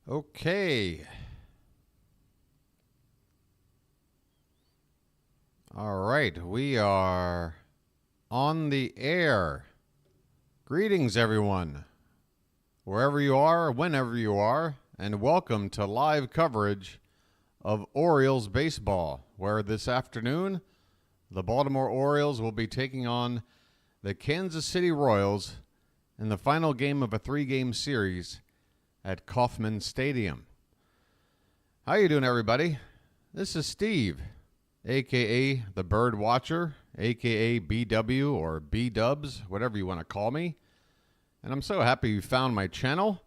Okay. All right, we are on the air. Greetings, everyone, wherever you are, whenever you are, and welcome to live coverage of Orioles baseball, where this afternoon the Baltimore Orioles will be taking on the Kansas City Royals in the final game of a 3-game series at Kauffman Stadium. How you doing, everybody? This is Steve, a.k.a. the BirdWatcher, a.k.a. BW or B-Dubs, whatever you want to call me. And I'm so happy you found my channel.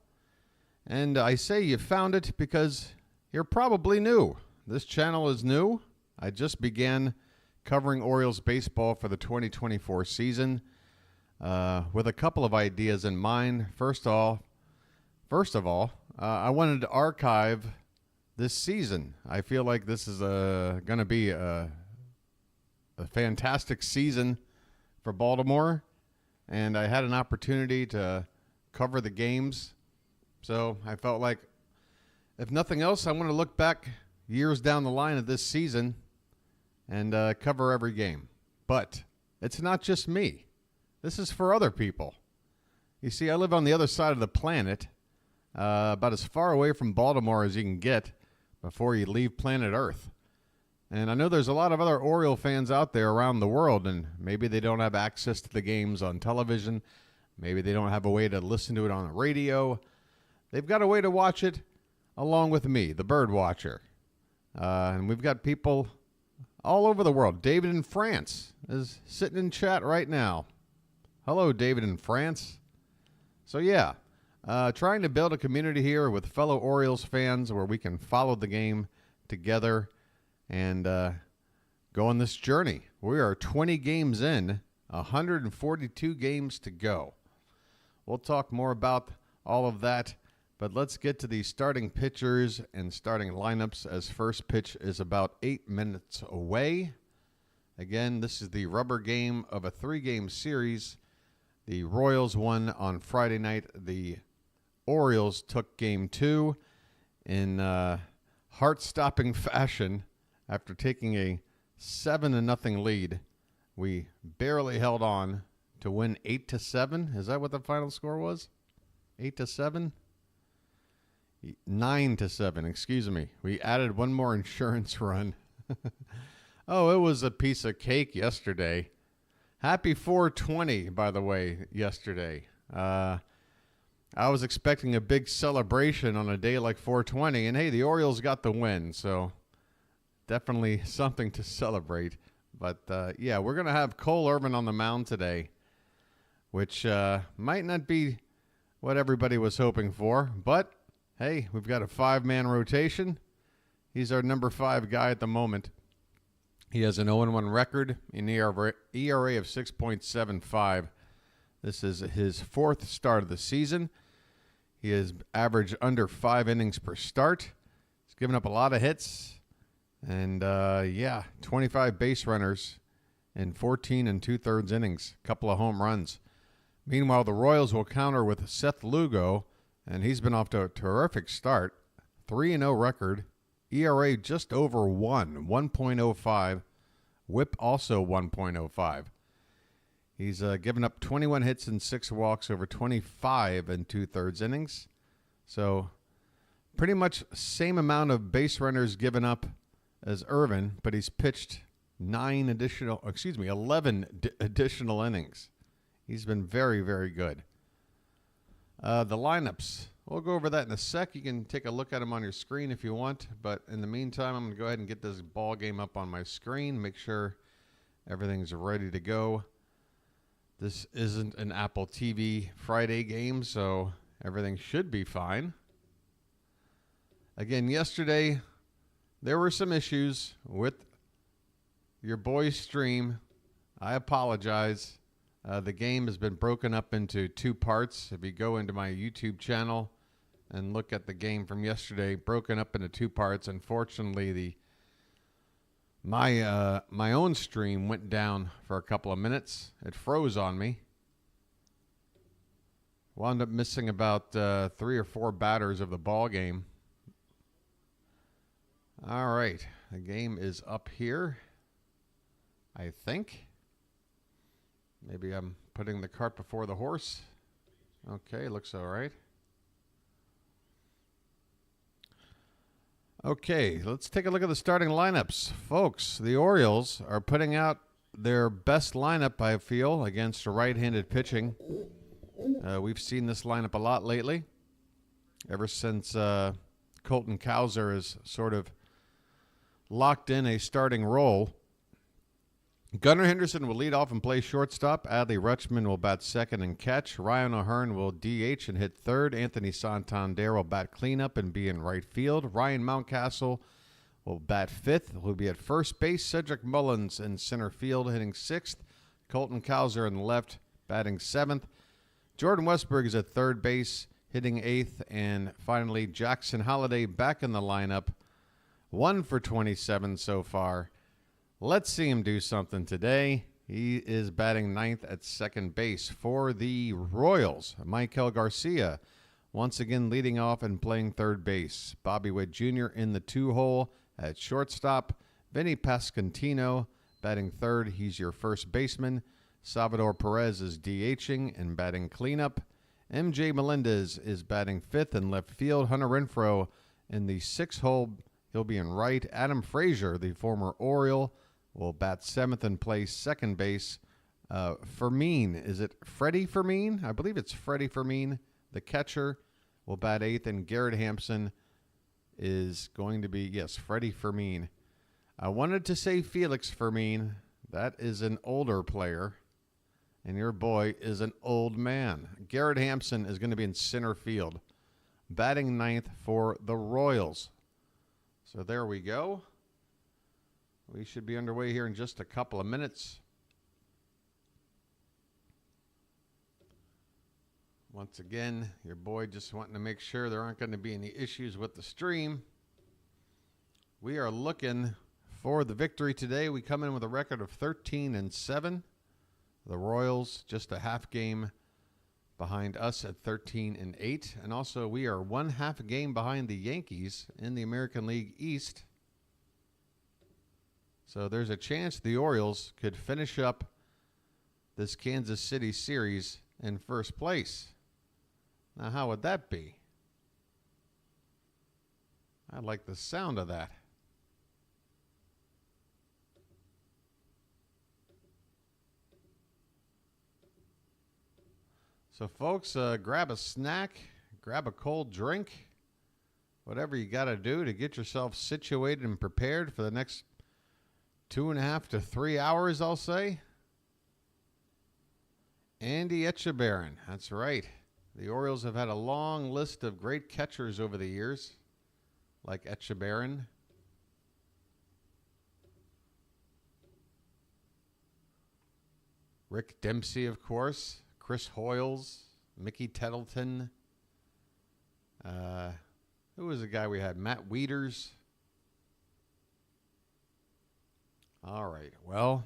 And I say you found it because you're probably new. This channel is new. I just began covering Orioles baseball for the 2024 season with a couple of ideas in mind. First of all, I wanted to archive this season. I feel like this is going to be a fantastic season for Baltimore, and I had an opportunity to cover the games. So I felt like, if nothing else, I want to look back years down the line of this season and cover every game. But it's not just me. This is for other people. You see, I live on the other side of the planet, about as far away from Baltimore as you can get before you leave planet Earth. And I know there's a lot of other Oriole fans out there around the world, and maybe they don't have access to the games on television. Maybe they don't have a way to listen to it on the radio. They've got a way to watch it along with me, the BirdWatcher. And we've got people all over the world. David in France is sitting in chat right now. Hello, David in France. So, yeah. Trying to build a community here with fellow Orioles fans where we can follow the game together and go on this journey. We are 20 games in, 142 games to go. We'll talk more about all of that, but let's get to the starting pitchers and starting lineups as first pitch is about 8 minutes away. Again, this is the rubber game of a 3-game series. The Royals won on Friday night. The Orioles took game 2 in heart-stopping fashion after taking a 7-0 lead. We barely held on to win 8-7. Is that what the final score was? 8-7? 9-7, excuse me. We added one more insurance run. Oh, it was a piece of cake yesterday. Happy 420, by the way, yesterday. I was expecting a big celebration on a day like 420, and hey, the Orioles got the win, so definitely something to celebrate. But, yeah, we're going to have Cole Irvin on the mound today, which might not be what everybody was hoping for. But, hey, we've got a 5-man rotation. He's our number 5 guy at the moment. He has an 0-1 record, an ERA of 6.75. This is his 4th start of the season. He has averaged under 5 innings per start. He's given up a lot of hits. And, 25 base runners in 14 2/3 innings. A couple of home runs. Meanwhile, the Royals will counter with Seth Lugo, and he's been off to a terrific start. 3-0 record. ERA just over 1.05. Whip also 1.05. He's given up 21 hits and 6 walks over 25 2/3 innings. So pretty much same amount of base runners given up as Irvin, but he's pitched 11 additional innings. He's been very, very good. The lineups, we'll go over that in a sec. You can take a look at them on your screen if you want, but in the meantime, I'm going to go ahead and get this ball game up on my screen, make sure everything's ready to go. This isn't an Apple TV Friday game, so everything should be fine. Again, yesterday, there were some issues with your boy's stream. I apologize. The game has been broken up into 2 parts. If you go into my YouTube channel and look at the game from yesterday, broken up into 2 parts. Unfortunately, my own stream went down for a couple of minutes. It froze on me. Wound up missing about 3 or 4 batters of the ball game. All right, the game is up here, I think. Maybe I'm putting the cart before the horse. Okay, looks all right. Okay, let's take a look at the starting lineups. Folks, the Orioles are putting out their best lineup, I feel, against right-handed pitching. We've seen this lineup a lot lately, ever since Colton Cowser has sort of locked in a starting role. Gunnar Henderson will lead off and play shortstop. Adley Rutschman will bat second and catch. Ryan O'Hearn will DH and hit third. Anthony Santander will bat cleanup and be in right field. Ryan Mountcastle will bat fifth. He'll be at first base. Cedric Mullins in center field hitting sixth. Colton Cowser in left batting seventh. Jordan Westberg is at third base hitting eighth. And finally, Jackson Holliday back in the lineup. 1 for 27 so far. Let's see him do something today. He is batting ninth at second base for the Royals. Michael Garcia once again leading off and playing third base. Bobby Witt Jr. in the 2-hole at shortstop. Vinny Pasquantino batting third. He's your first baseman. Salvador Perez is DHing and batting cleanup. MJ Melendez is batting fifth in left field. Hunter Renfroe in the 6-hole. He'll be in right. Adam Frazier, the former Oriole, will bat seventh and play second base. Fermin, is it Freddie Fermin? I believe it's Freddie Fermin. The catcher will bat eighth, and Garrett Hampson is going to be, yes, Freddie Fermin. I wanted to say Felix Fermin. That is an older player, and your boy is an old man. Garrett Hampson is going to be in center field, batting ninth for the Royals. So there we go. We should be underway here in just a couple of minutes. Once again, your boy just wanting to make sure there aren't going to be any issues with the stream. We are looking for the victory today. We come in with a record of 13-7. The Royals just a half game behind us at 13-8. And also we are 1/2 game behind the Yankees in the American League East. So there's a chance the Orioles could finish up this Kansas City series in first place. Now, how would that be? I like the sound of that. So, folks, grab a snack, grab a cold drink, whatever you got to do to get yourself situated and prepared for the next 2.5 to 3 hours, I'll say. Andy Etchebarren, that's right. The Orioles have had a long list of great catchers over the years, like Etchebarren. Rick Dempsey, of course. Chris Hoyles, Mickey Tettleton. Who was the guy we had? Matt Wieters. All right, well,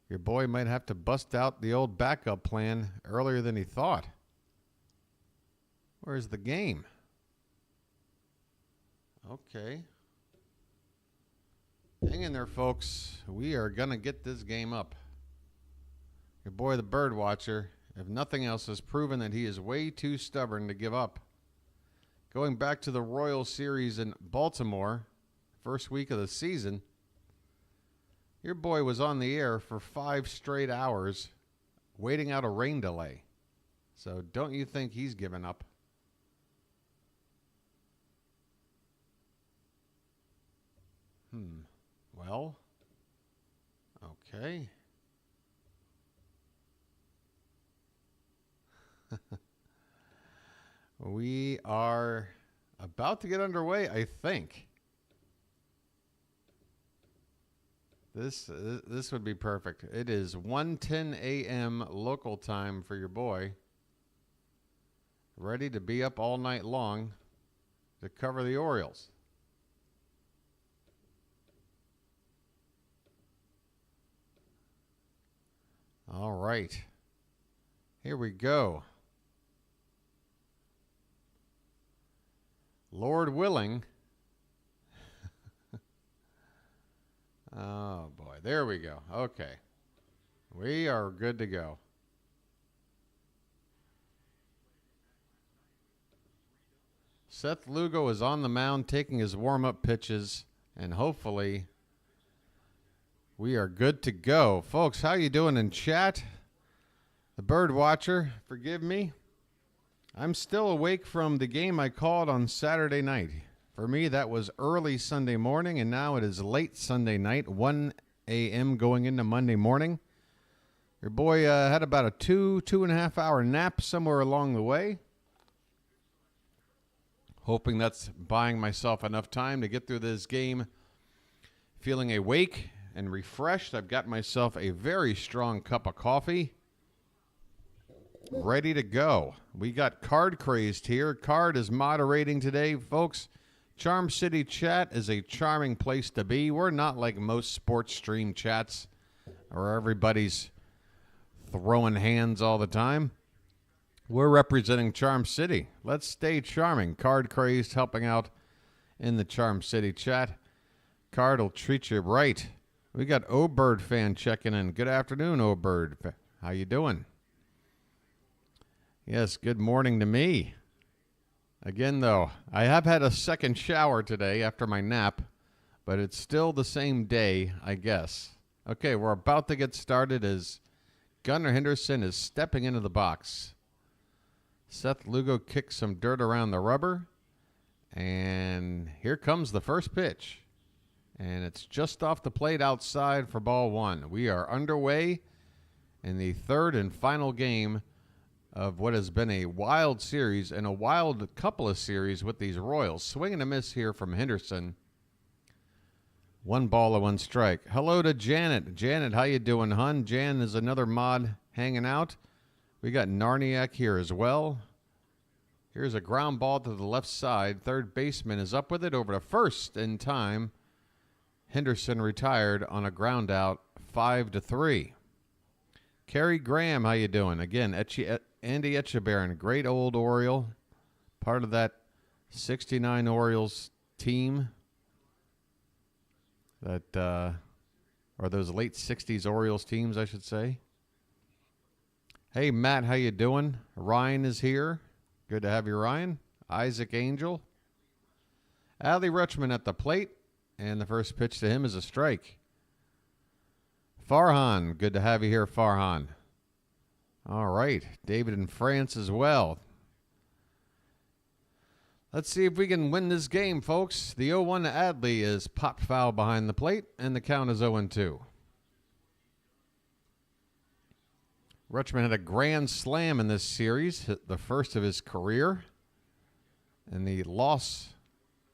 your boy might have to bust out the old backup plan earlier than he thought. Where's the game? Okay. Hang in there, folks. We are going to get this game up. Your boy, the BirdWatcher, if nothing else, has proven that he is way too stubborn to give up. Going back to the Royal Series in Baltimore, first week of the season, your boy was on the air for 5 straight hours waiting out a rain delay. So don't you think he's given up? Well, okay. We are about to get underway, I think. This would be perfect. It is 1:10 a.m. local time for your boy. Ready to be up all night long to cover the Orioles. All right. Here we go. Lord willing. Oh, boy. There we go. Okay. We are good to go. Seth Lugo is on the mound taking his warm-up pitches, and hopefully we are good to go. Folks, how you doing in chat? The BirdWatcher, forgive me. I'm still awake from the game I called on Saturday night. For me, that was early Sunday morning, and now it is late Sunday night, 1 a.m. going into Monday morning. Your boy had about a 2.5 hour nap somewhere along the way. Hoping that's buying myself enough time to get through this game feeling awake and refreshed. I've got myself a very strong cup of coffee ready to go. We got Card Crazed here. Card is moderating today, folks. Charm City chat is a charming place to be. We're not like most sports stream chats where everybody's throwing hands all the time. We're representing Charm City. Let's stay charming. Card Crazed helping out in the Charm City chat. Card will treat you right. We got O-Bird fan checking in. Good afternoon, O-Bird. How you doing? Yes, good morning to me. Again, though, I have had a second shower today after my nap, but it's still the same day, I guess. Okay, we're about to get started as Gunnar Henderson is stepping into the box. Seth Lugo kicks some dirt around the rubber, and here comes the first pitch. And it's just off the plate outside for ball one. We are underway in the third and final game of what has been a wild series and a wild couple of series with these Royals. Swing and a miss here from Henderson. 1 ball and 1 strike. Hello to Janet. Janet, how you doing, hun? Jan is another mod hanging out. We got Narniak here as well. Here's a ground ball to the left side. Third baseman is up with it over to first in time. Henderson retired on a ground out, 5-3. Kerry Graham, how you doing? Again, Andy Etchebarren, great old Oriole, part of that 69 Orioles team. That or those late 60s Orioles teams, I should say. Hey, Matt, how you doing? Ryan is here. Good to have you, Ryan. Isaac Angel. Adley Rutschman at the plate, and the first pitch to him is a strike. Farhan, good to have you here, Farhan. All right, David in France as well. Let's see if we can win this game, folks. The 0-1 to Adley is pop foul behind the plate, and the count is 0-2. Rutschman had a grand slam in this series, hit the first of his career. And the loss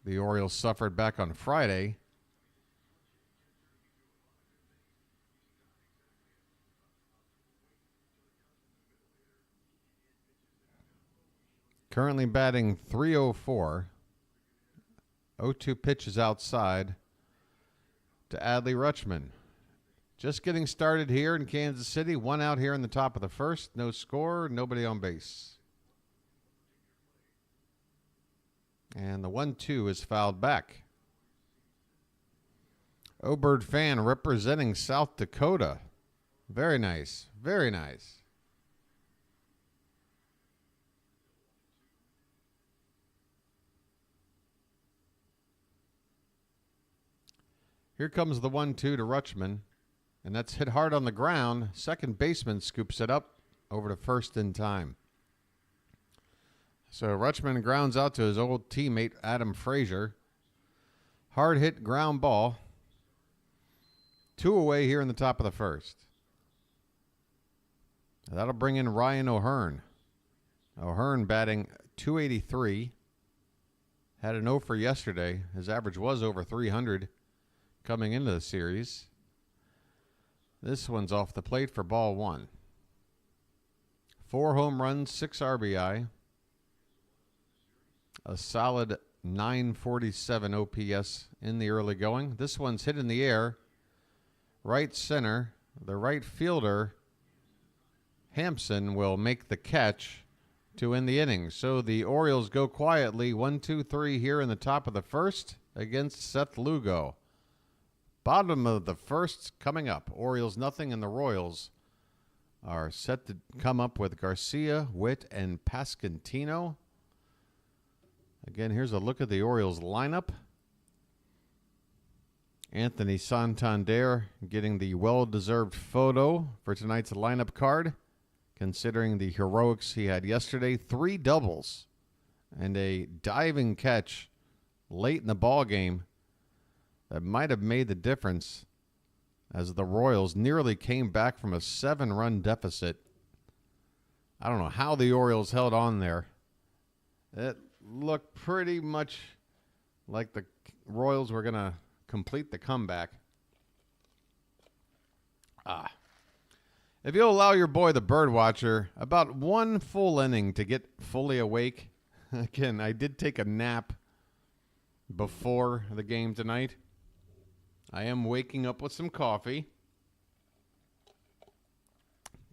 the Orioles suffered back on Friday currently batting .304. 0-2 pitches outside to Adley Rutschman. Just getting started here in Kansas City. 1 out here in the top of the first. No score, nobody on base. And the 1-2 is fouled back. O-Bird fan representing South Dakota. Very nice. Very nice. Here comes the 1-2 to Rutschman. And that's hit hard on the ground. Second baseman scoops it up over to first in time. So Rutschman grounds out to his old teammate, Adam Frazier. Hard hit ground ball. 2 away here in the top of the first. That'll bring in Ryan O'Hearn. O'Hearn batting .283. Had an 0 for yesterday. His average was over 300 coming into the series. This one's off the plate for ball 1. 4 home runs, 6 RBI. A solid .947 OPS in the early going. This one's hit in the air. Right center. The right fielder, Hampson, will make the catch to end the inning. So the Orioles go quietly 1-2-3 here in the top of the first against Seth Lugo. Bottom of the first coming up. Orioles nothing, and the Royals are set to come up with Garcia, Witt, and Pasquantino. Again, here's a look at the Orioles lineup. Anthony Santander getting the well-deserved photo for tonight's lineup card, considering the heroics he had yesterday. 3 doubles and a diving catch late in the ball game that might have made the difference as the Royals nearly came back from a 7-run deficit. I don't know how the Orioles held on there. It looked pretty much like the Royals were going to complete the comeback. If you'll allow your boy, the BirdWatcher, about 1 full inning to get fully awake. Again, I did take a nap before the game tonight. I am waking up with some coffee.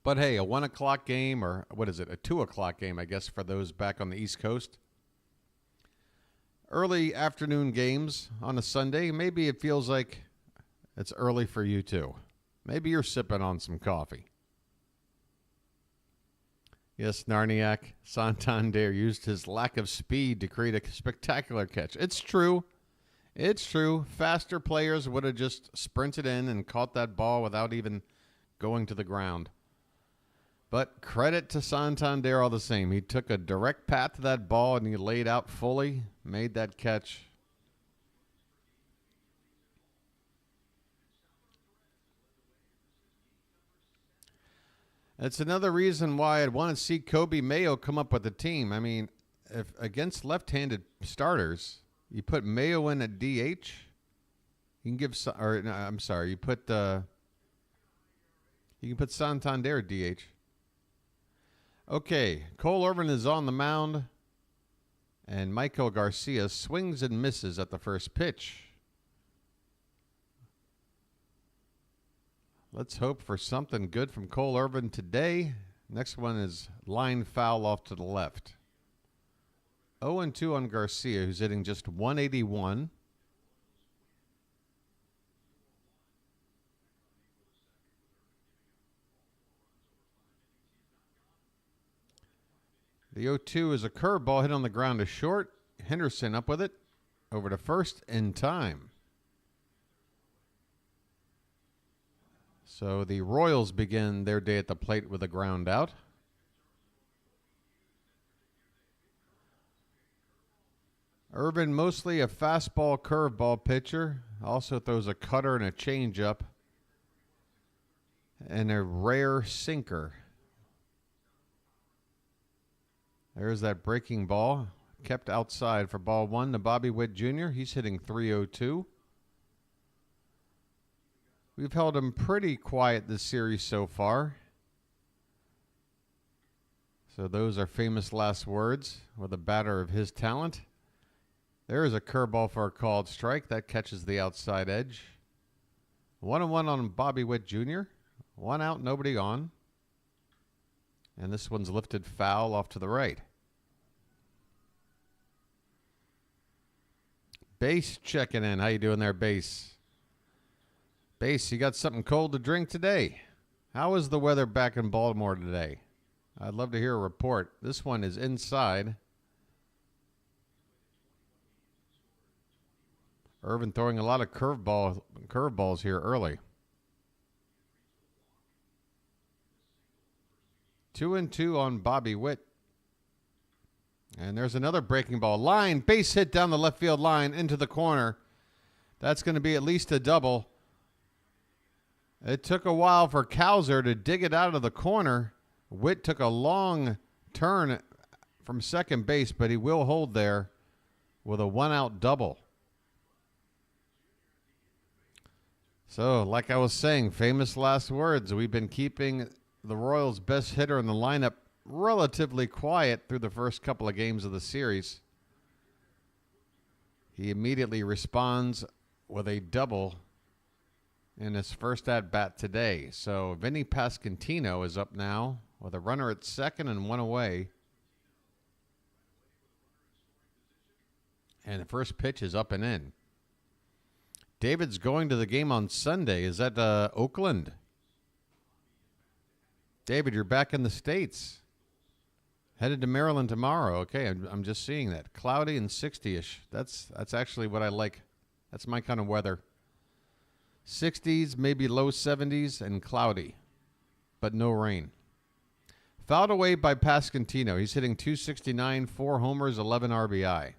But hey, a 1 o'clock game, or what is it, a 2 o'clock game, I guess, for those back on the East Coast. Early afternoon games on a Sunday, maybe it feels like it's early for you too. Maybe you're sipping on some coffee. Yes, Narniak, Santander used his lack of speed to create a spectacular catch. It's true. It's true. Faster players would have just sprinted in and caught that ball without even going to the ground. But credit to Santander all the same. He took a direct path to that ball and he laid out fully, made that catch. That's another reason why I'd want to see Kobe Mayo come up with the team. I mean, if against left-handed starters, you put Mayo in at DH, you can give, or no, I'm sorry, you can put Santander at DH. Okay, Cole Irvin is on the mound, and Michael Garcia swings and misses at the first pitch. Let's hope for something good from Cole Irvin today. Next one is line foul off to the left. 0-2 on Garcia, who's hitting just 181. The 0-2 is a curveball hit on the ground to short. Henderson up with it. Over to first in time. So the Royals begin their day at the plate with a ground out. Irvin, mostly a fastball curveball pitcher. Also throws a cutter and a changeup. And a rare sinker. There's that breaking ball. Kept outside for ball 1 to Bobby Witt Jr. He's hitting .302. We've held him pretty quiet this series so far. So those are famous last words with a batter of his talent. There is a curveball for a called strike. That catches the outside edge. 1-1 on Bobby Witt Jr. 1 out, nobody on. And this one's lifted foul off to the right. Base checking in. How you doing there, Base? Base, you got something cold to drink today? How is the weather back in Baltimore today? I'd love to hear a report. This one is inside. Irvin throwing a lot of curveballs here early. 2-2 on Bobby Witt. And there's another breaking ball. Line, base hit down the left field line into the corner. That's going to be at least a double. It took a while for Cowser to dig it out of the corner. Witt took a long turn from second base, but he will hold there with a 1-out double. So, like I was saying, famous last words. We've been keeping the Royals' best hitter in the lineup relatively quiet through the first couple of games of the series. He immediately responds with a double in his first at-bat today. So Vinny Pasquantino is up now with a runner at second and 1 away. And the first pitch is up and in. David's going to the game on Sunday. Is that Oakland? David, you're back in the States. Headed to Maryland tomorrow. Okay, I'm just seeing that. Cloudy and 60-ish. That's actually what I like. That's my kind of weather. 60s, maybe low 70s, and cloudy, but no rain. Fouled away by Pasquantino. He's hitting .269, 4 homers, 11 RBI.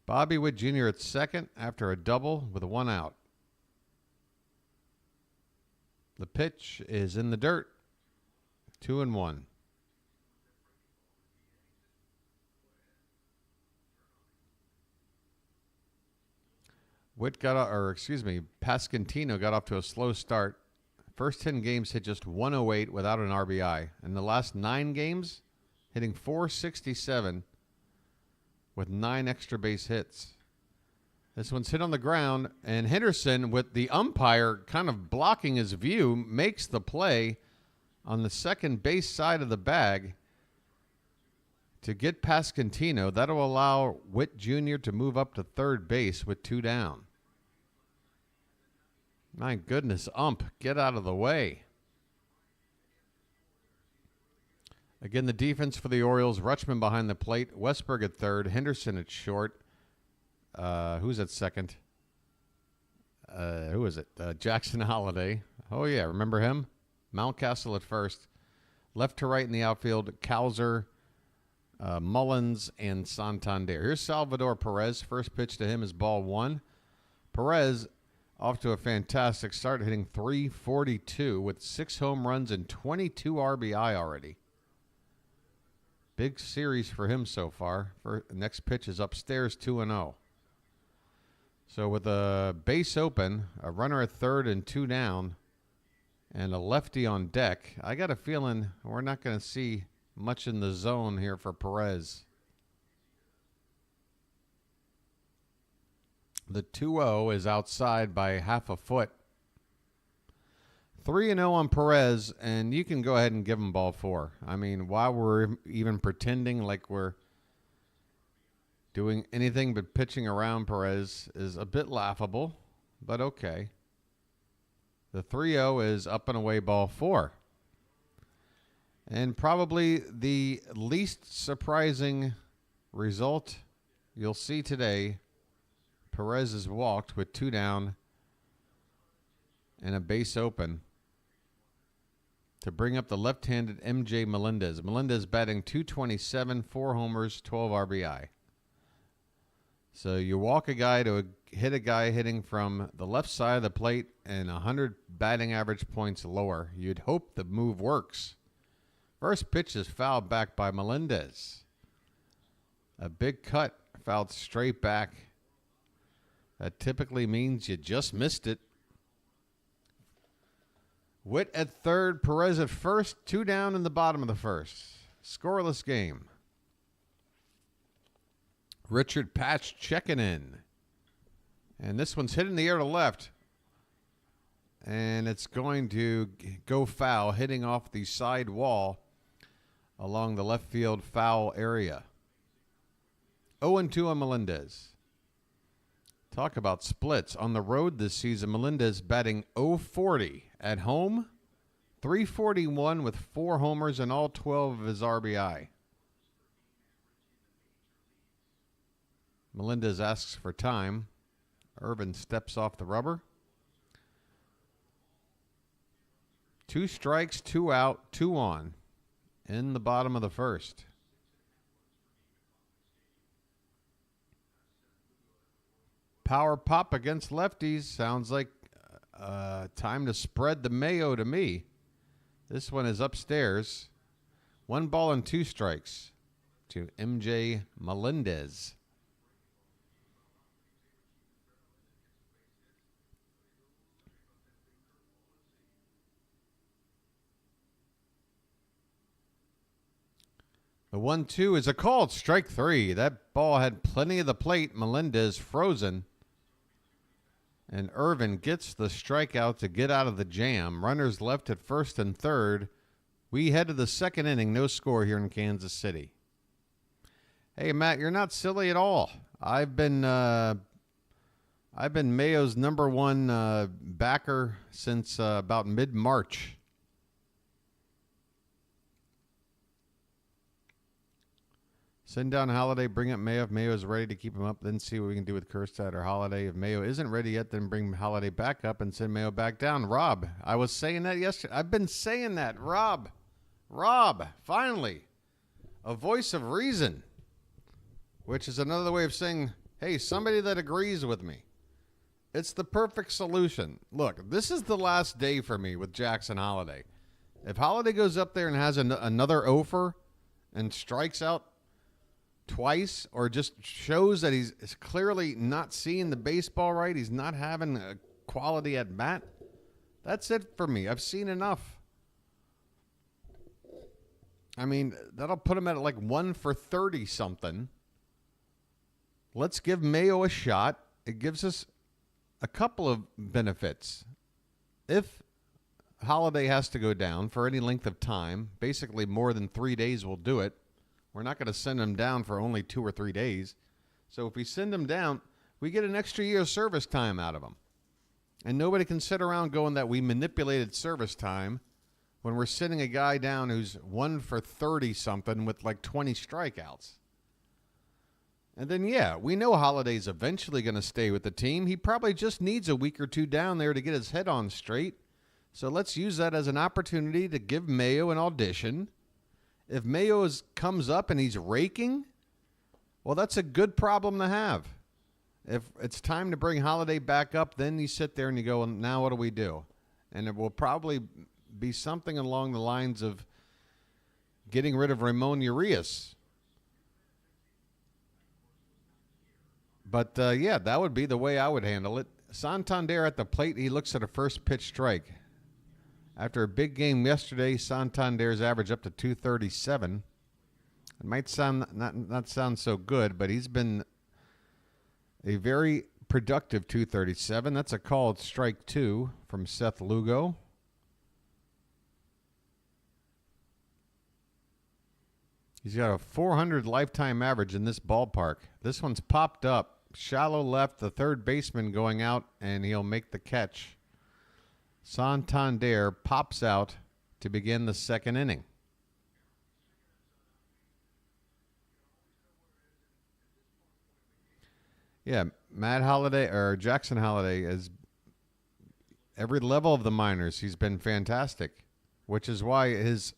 Bobby Witt Jr. at second after a double with 1 out. The pitch is in the dirt. 2-1. Pasquantino got off to a slow start. First 10 games hit just 108 without an RBI. In the last 9 games, hitting .467 with 9 extra base hits. This one's hit on the ground, and Henderson, with the umpire kind of blocking his view, makes the play on the second base side of the bag to get Pasquantino. That'll allow Witt Jr. to move up to third base with 2 down. My goodness, ump, get out of the way. Again, the defense for the Orioles, Rutschman behind the plate, Westberg at third, Henderson at short. Who's at second? Who is it? Jackson Holliday. Oh, yeah, remember him? Mountcastle at first. Left to right in the outfield, Cowser, Mullins, and Santander. Here's Salvador Perez. First pitch to him is ball 1. Perez off to a fantastic start, hitting .342 with 6 home runs and 22 RBI already. Big series for him so far. Next pitch is upstairs, 2-0. So with a base open, a runner at third and 2 down, and a lefty on deck, I got a feeling we're not going to see much in the zone here for Perez. The 2-0 is outside by half a foot. 3-0 on Perez, and you can go ahead and give him ball 4. I mean, while we're even pretending like we're doing anything but pitching around Perez is a bit laughable, but okay. The 3-0 is up and away ball 4. And probably the least surprising result you'll see today, Perez is walked with 2 down and a base open to bring up the left-handed MJ Melendez. Melendez batting .227, 4 homers, 12 RBI. So you walk a guy to hit a guy hitting from the left side of the plate and 100 batting average points lower. You'd hope the move works. First pitch is fouled back by Melendez. A big cut fouled straight back. That typically means you just missed it. Witt at third, Perez at first, 2 down in the bottom of the first. Scoreless game. Richard Patch checking in. And this one's hit in the air to left. And it's going to go foul, hitting off the side wall along the left field foul area. 0-2 on Melendez. Talk about splits. On the road this season, Melendez batting .040. At home, .341 with 4 homers and all 12 of his RBI. Melendez asks for time. Irvin steps off the rubber. 2 strikes, 2 out, 2 on in the bottom of the first. Power pop against lefties. Sounds like time to spread the mayo to me. This one is upstairs. 1 ball and 2 strikes to MJ Melendez. The 1-2 is a called strike 3. That ball had plenty of the plate. Melendez frozen. And Irvin gets the strikeout to get out of the jam. Runners left at first and third. We head to the second inning, no score here in Kansas City. Hey, Matt, you're not silly at all. I've been Mayo's number one backer since about mid-March. Send down Holiday, bring up Mayo. If Mayo is ready to keep him up, then see what we can do with Kjerstad or Holiday. If Mayo isn't ready yet, then bring Holiday back up and send Mayo back down. Rob, I was saying that yesterday. I've been saying that. Rob, finally, a voice of reason, which is another way of saying, hey, somebody that agrees with me. It's the perfect solution. Look, this is the last day for me with Jackson Holiday. If Holiday goes up there and has another offer and strikes out twice, or just shows that he's clearly not seeing the baseball right, he's not having a quality at bat, that's it for me. I've seen enough. I mean, that'll put him at like 1 for 30 something. Let's give Mayo a shot. It gives us a couple of benefits. If Holiday has to go down for any length of time, basically more than 3 days will do it. We're not going to send him down for only 2 or 3 days. So if we send him down, we get an extra year of service time out of him. And nobody can sit around going that we manipulated service time when we're sending a guy down who's 1 for 30 something with like 20 strikeouts. And then, yeah, we know Holiday's eventually going to stay with the team. He probably just needs a week or two down there to get his head on straight. So let's use that as an opportunity to give Mayo an audition. If Mayo comes up and he's raking, well, that's a good problem to have. If it's time to bring Holiday back up, then you sit there and you go, well, now what do we do? And it will probably be something along the lines of getting rid of Ramon Urias. But, yeah, that would be the way I would handle it. Santander at the plate, he looks at a first pitch strike. After a big game yesterday, Santander's average up to 237. It might sound not sound so good, but he's been a very productive 237. That's a called strike 2 from Seth Lugo. He's got a 400 lifetime average in this ballpark. This one's popped up. Shallow left, the third baseman going out, and he'll make the catch. Santander pops out to begin the second inning. Yeah, Matt Holiday or Jackson Holiday is every level of the minors. He's been fantastic, which is why his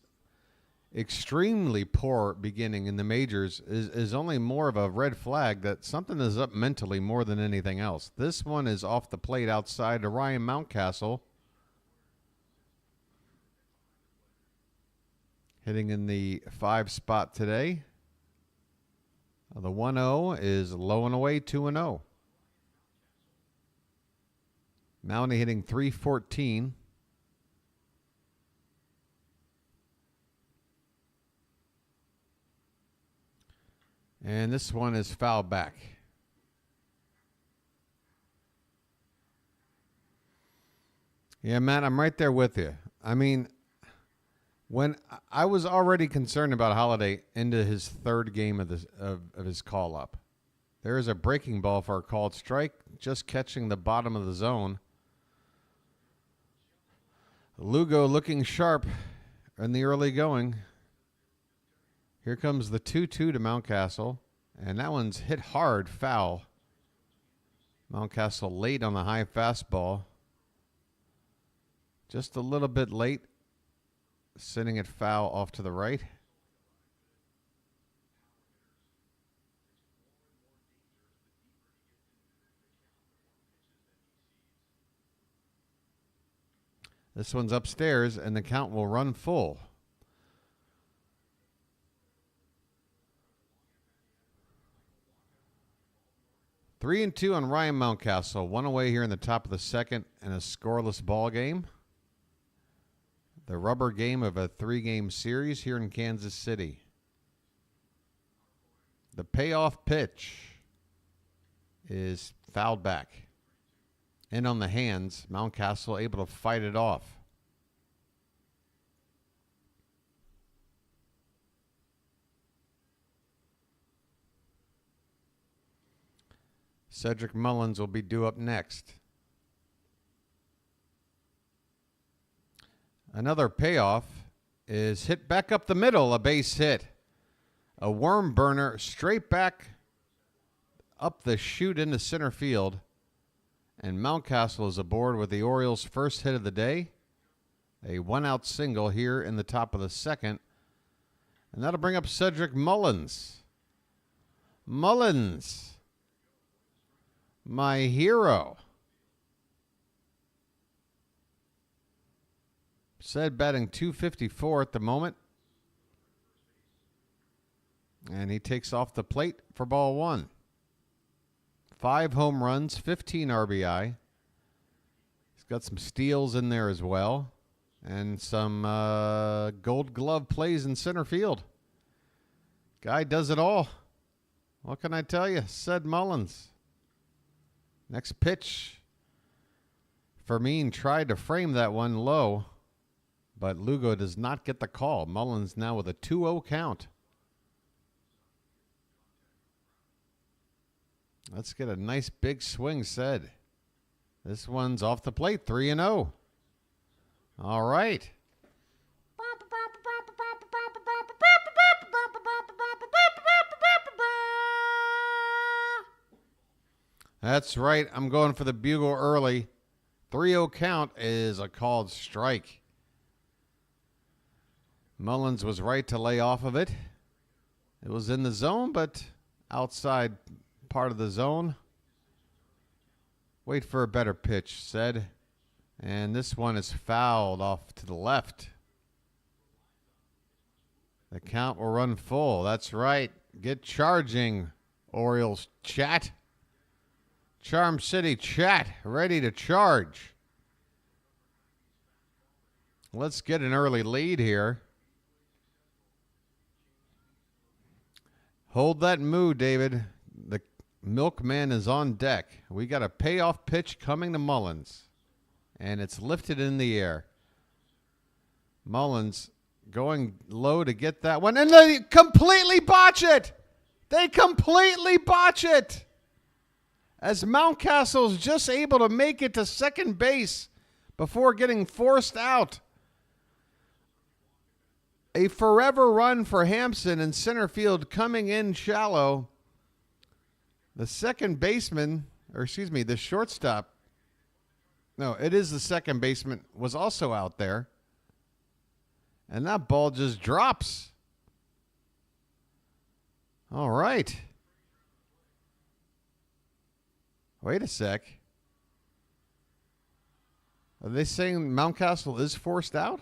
extremely poor beginning in the majors is only more of a red flag that something is up mentally more than anything else. This one is off the plate outside to Ryan Mountcastle. Hitting in the 5 spot today. The 1-0 is low and away, 2-0. Mounty hitting .314. And this one is foul back. Yeah, Matt, I'm right there with you. I mean, when I was already concerned about Holiday into his third game of his call-up. There is a breaking ball for a called strike, just catching the bottom of the zone. Lugo looking sharp in the early going. Here comes the 2-2 to Mountcastle, and that one's hit hard, foul. Mountcastle late on the high fastball. Just a little bit late. Sending it foul off to the right. This one's upstairs, and the count will run full. Three and two on Ryan Mountcastle. One away here in the top of the second, and a scoreless ball game. The rubber game of a 3-game series here in Kansas City. The payoff pitch is fouled back. And on the hands, Mountcastle able to fight it off. Cedric Mullins will be due up next. Another payoff is hit back up the middle, a base hit. A worm burner straight back up the chute into center field. And Mountcastle is aboard with the Orioles' first hit of the day. A one-out single here in the top of the second. And that'll bring up Cedric Mullins. Mullins, my hero. Ced batting .254 at the moment. And he takes off the plate for ball one. 5 home runs, 15 RBI. He's got some steals in there as well. And some gold glove plays in center field. Guy does it all. What can I tell you? Ced Mullins. Next pitch. Fermin tried to frame that one low, but Lugo does not get the call. Mullins now with a 2-0 count. Let's get a nice big swing, Ced. This one's off the plate, 3-0. All right. That's right. I'm going for the bugle early. 3-0 count is a called strike. Mullins was right to lay off of it. It was in the zone, but outside part of the zone. Wait for a better pitch, Ced. And this one is fouled off to the left. The count will run full. That's right. Get charging, Orioles chat. Charm City chat, ready to charge. Let's get an early lead here. Hold that moo, David. The milkman is on deck. We got a payoff pitch coming to Mullins. And it's lifted in the air. Mullins going low to get that one. And they completely botch it. They completely botch it. As Mountcastle's just able to make it to second base before getting forced out. A forever run for Hampson in center field coming in shallow. The second baseman, the shortstop. No, it is the second baseman, was also out there. And that ball just drops. All right. Wait a sec. Are they saying Mountcastle is forced out?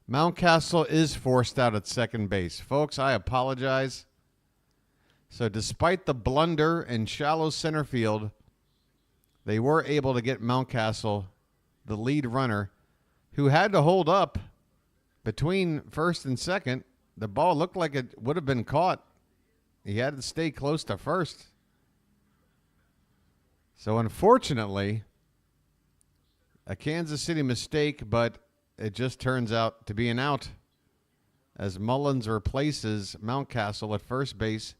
Mountcastle is forced out at second base. Folks, I apologize. So despite the blunder in shallow center field, they were able to get Mountcastle, the lead runner, who had to hold up between first and second. The ball looked like it would have been caught. He had to stay close to first. So unfortunately, a Kansas City mistake, but it just turns out to be an out as Mullins replaces Mountcastle at first base.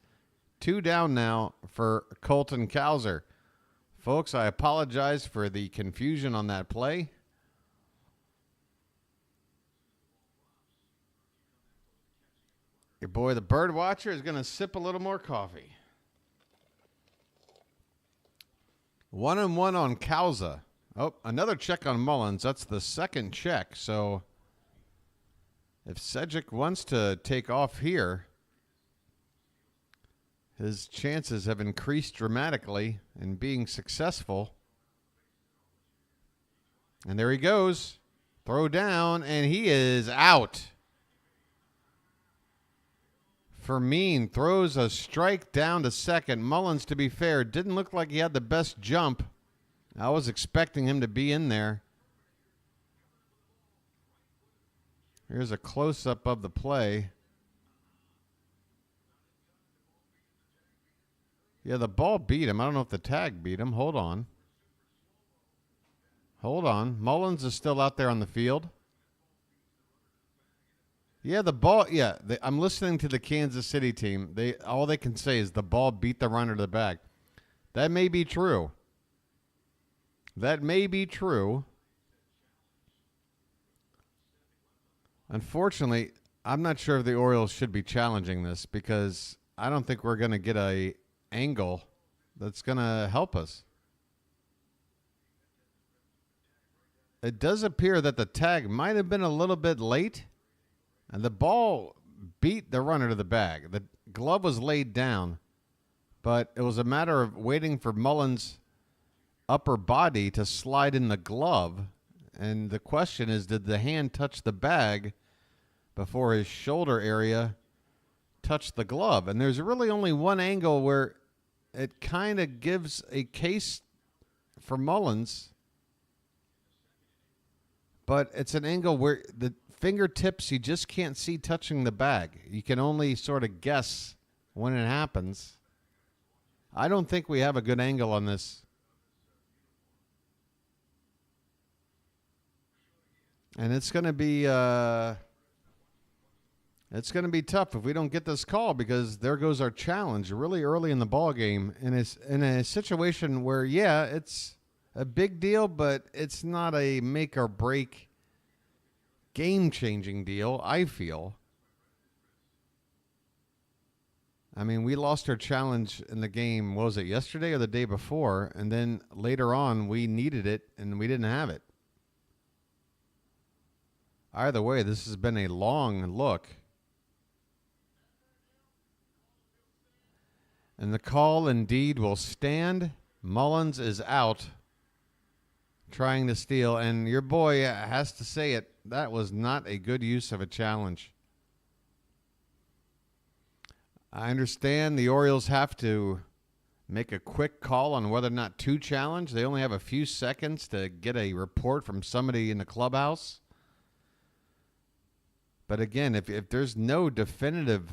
2 down now for Colton Cowser. Folks, I apologize for the confusion on that play. Your boy, the BirdWatcher, is going to sip a little more coffee. 1-1 on Cowser. Oh, another check on Mullins. That's the second check. So if Cedric wants to take off here, his chances have increased dramatically in being successful. And there he goes. Throw down, and he is out. Fermin throws a strike down to second. Mullins, to be fair, didn't look like he had the best jump. I was expecting him to be in there. Here's a close-up of the play. Yeah, the ball beat him. I don't know if the tag beat him. Hold on. Hold on. Mullins is still out there on the field. Yeah, the ball. Yeah, I'm listening to the Kansas City team. All they can say is the ball beat the runner to the bag. That may be true. That may be true. Unfortunately, I'm not sure if the Orioles should be challenging this because I don't think we're going to get a angle that's going to help us. It does appear that the tag might have been a little bit late, and the ball beat the runner to the bag. The glove was laid down, but it was a matter of waiting for Mullins' upper body to slide in the glove. And the question is, did the hand touch the bag before his shoulder area touched the glove? And there's really only one angle where it kind of gives a case for Mullins, but it's an angle where the fingertips you just can't see touching the bag. You can only sort of guess when it happens. I don't think we have a good angle on this. And it's going to be tough if we don't get this call, because there goes our challenge really early in the ball game, and it's in a situation where, yeah, it's a big deal, but it's not a make or break game-changing deal, I feel. I mean, we lost our challenge in the game, what was it, yesterday or the day before? And then later on, we needed it, and we didn't have it. Either way, this has been a long look. And the call indeed will stand. Mullins is out trying to steal. And your boy has to say it. That was not a good use of a challenge. I understand the Orioles have to make a quick call on whether or not to challenge. They only have a few seconds to get a report from somebody in the clubhouse. But again, if there's no definitive,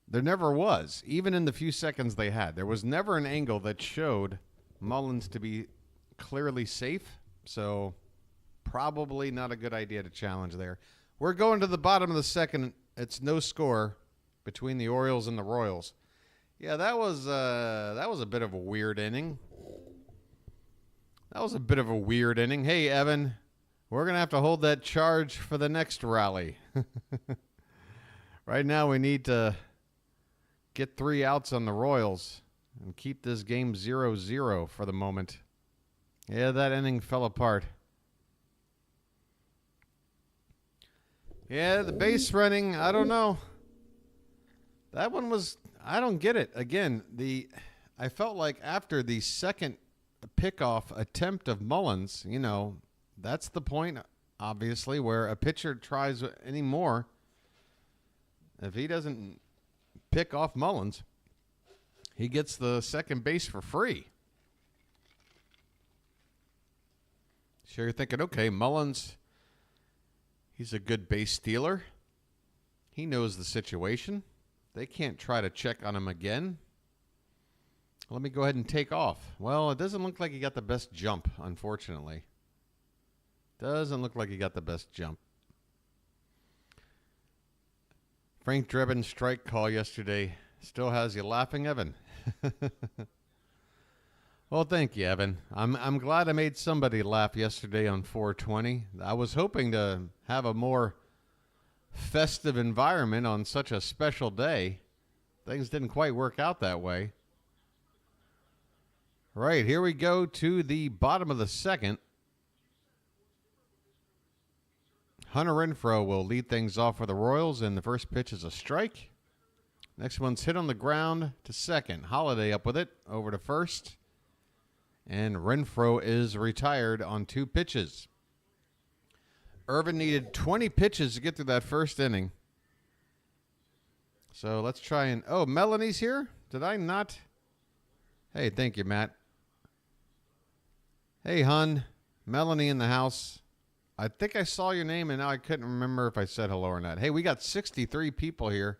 there never was, even in the few seconds they had, there was never an angle that showed Mullins to be clearly safe. So probably not a good idea to challenge there. We're going to the bottom of the second. It's no score between the Orioles and the Royals. Yeah, that was a bit of a weird inning. Hey, Evan, we're going to have to hold that charge for the next rally. Right now we need to get 3 outs on the Royals and keep this game 0-0 for the moment. Yeah, that inning fell apart. Yeah, the base running, I don't know. That one was, I don't get it. Again, I felt like after the second pickoff attempt of Mullins, that's the point, obviously, where a pitcher tries any more. If he doesn't pick off Mullins, he gets the second base for free. So you're thinking, okay, Mullins, he's a good base stealer. He knows the situation. They can't try to check on him again. Let me go ahead and take off. Well, it doesn't look like he got the best jump, unfortunately. Doesn't look like he got the best jump. Frank Drebin's strike call yesterday still has you laughing, Evan. Well, thank you, Evan. I'm glad I made somebody laugh yesterday on 420. I was hoping to have a more festive environment on such a special day. Things didn't quite work out that way. Right, here we go to the bottom of the second. Hunter Renfroe will lead things off for the Royals, and the first pitch is a strike. Next one's hit on the ground to second. Holiday up with it, over to first. And Renfroe is retired on 2 pitches. Irvin needed 20 pitches to get through that first inning. So let's try and... Oh, Melanie's here? Did I not... Hey, thank you, Matt. Hey, hun. Melanie in the house. I think I saw your name, and now I couldn't remember if I said hello or not. Hey, we got 63 people here.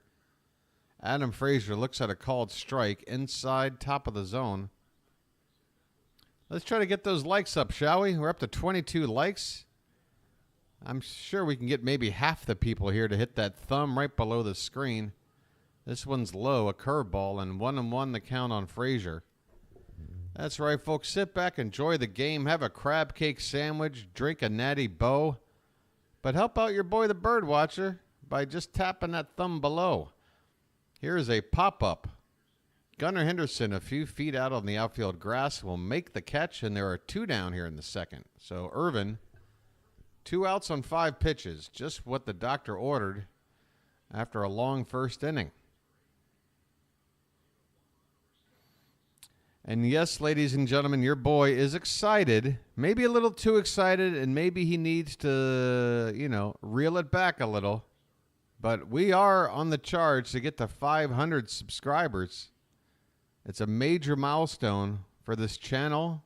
Adam Frazier looks at a called strike inside top of the zone. Let's try to get those likes up, shall we? We're up to 22 likes. I'm sure we can get maybe half the people here to hit that thumb right below the screen. This one's low, a curveball, and 1-1 the count on Frazier. That's right, folks. Sit back, enjoy the game, have a crab cake sandwich, drink a natty bow, but help out your boy the BirdWatcher by just tapping that thumb below. Here's a pop-up. Gunnar Henderson, a few feet out on the outfield grass, will make the catch, and there are 2 down here in the second. So Irvin, 2 outs on 5 pitches, just what the doctor ordered after a long first inning. And yes, ladies and gentlemen, your boy is excited, maybe a little too excited, and maybe he needs to, reel it back a little. But we are on the charge to get to 500 subscribers. It's a major milestone for this channel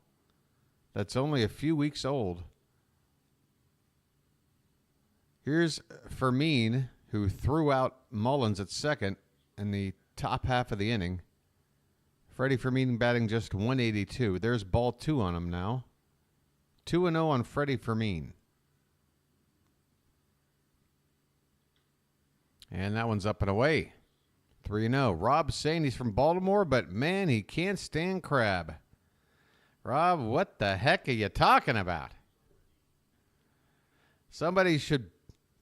that's only a few weeks old. Here's Fermin, who threw out Mullins at second in the top half of the inning. Freddie Fermin batting just 182. There's ball 2 on him now. 2-0 on Freddie Fermin. And that one's up and away. 3-0. Rob's saying he's from Baltimore, but man, he can't stand crab. Rob, what the heck are you talking about? Somebody should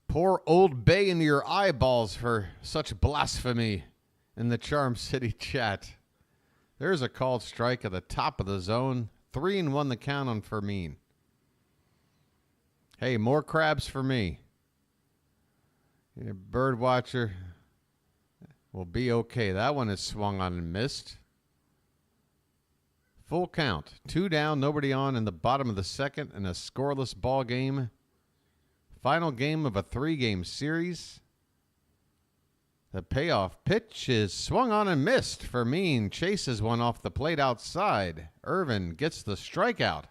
pour Old Bay into your eyeballs for such blasphemy in the Charm City chat. There's a called strike at the top of the zone. 3-1 the count on Fermin. Hey, more crabs for me. Your BirdWatcher will be okay. That one is swung on and missed. Full count. 2 down, nobody on in the bottom of the second, and a scoreless ball game. Final game of a 3-game series. The payoff pitch is swung on and missed. Fermin chases one off the plate outside. Irvin gets the strikeout.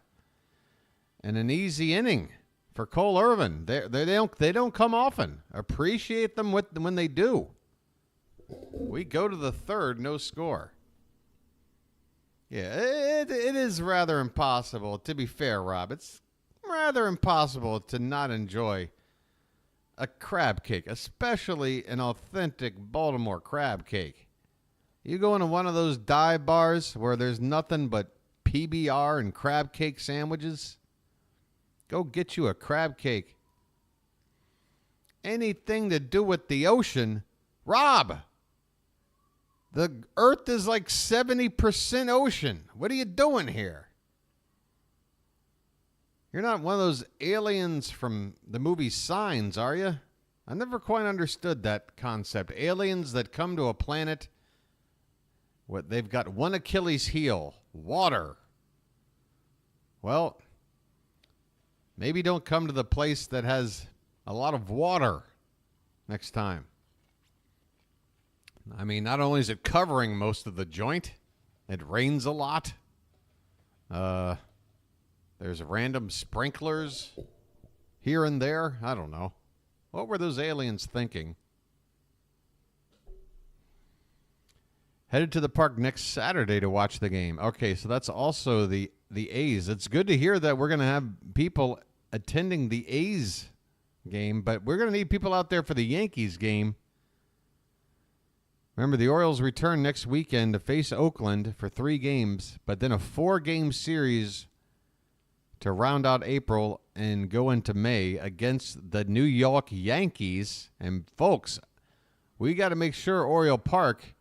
And an easy inning for Cole Irvin. They don't come often. Appreciate them when they do. We go to the third, no score. Yeah, it is rather impossible. To be fair, Rob, it's rather impossible to not enjoy a crab cake, especially an authentic Baltimore crab cake. You go into one of those dive bars where there's nothing but PBR and crab cake sandwiches, go get you a crab cake. Anything to do with the ocean, Rob, the earth is like 70% ocean. What are you doing here? You're not one of those aliens from the movie Signs, are you? I never quite understood that concept. Aliens that come to a planet, they've got one Achilles heel, water. Well, maybe don't come to the place that has a lot of water next time. I mean, not only is it covering most of the joint, it rains a lot. There's random sprinklers here and there. I don't know. What were those aliens thinking? Headed to the park next Saturday to watch the game. Okay, so that's also the A's. It's good to hear that we're going to have people attending the A's game, but we're going to need people out there for the Yankees game. Remember, the Orioles return next weekend to face Oakland for 3 games, but then a 4-game series to round out April and go into May against the New York Yankees. And folks, we got to make sure Oriole Park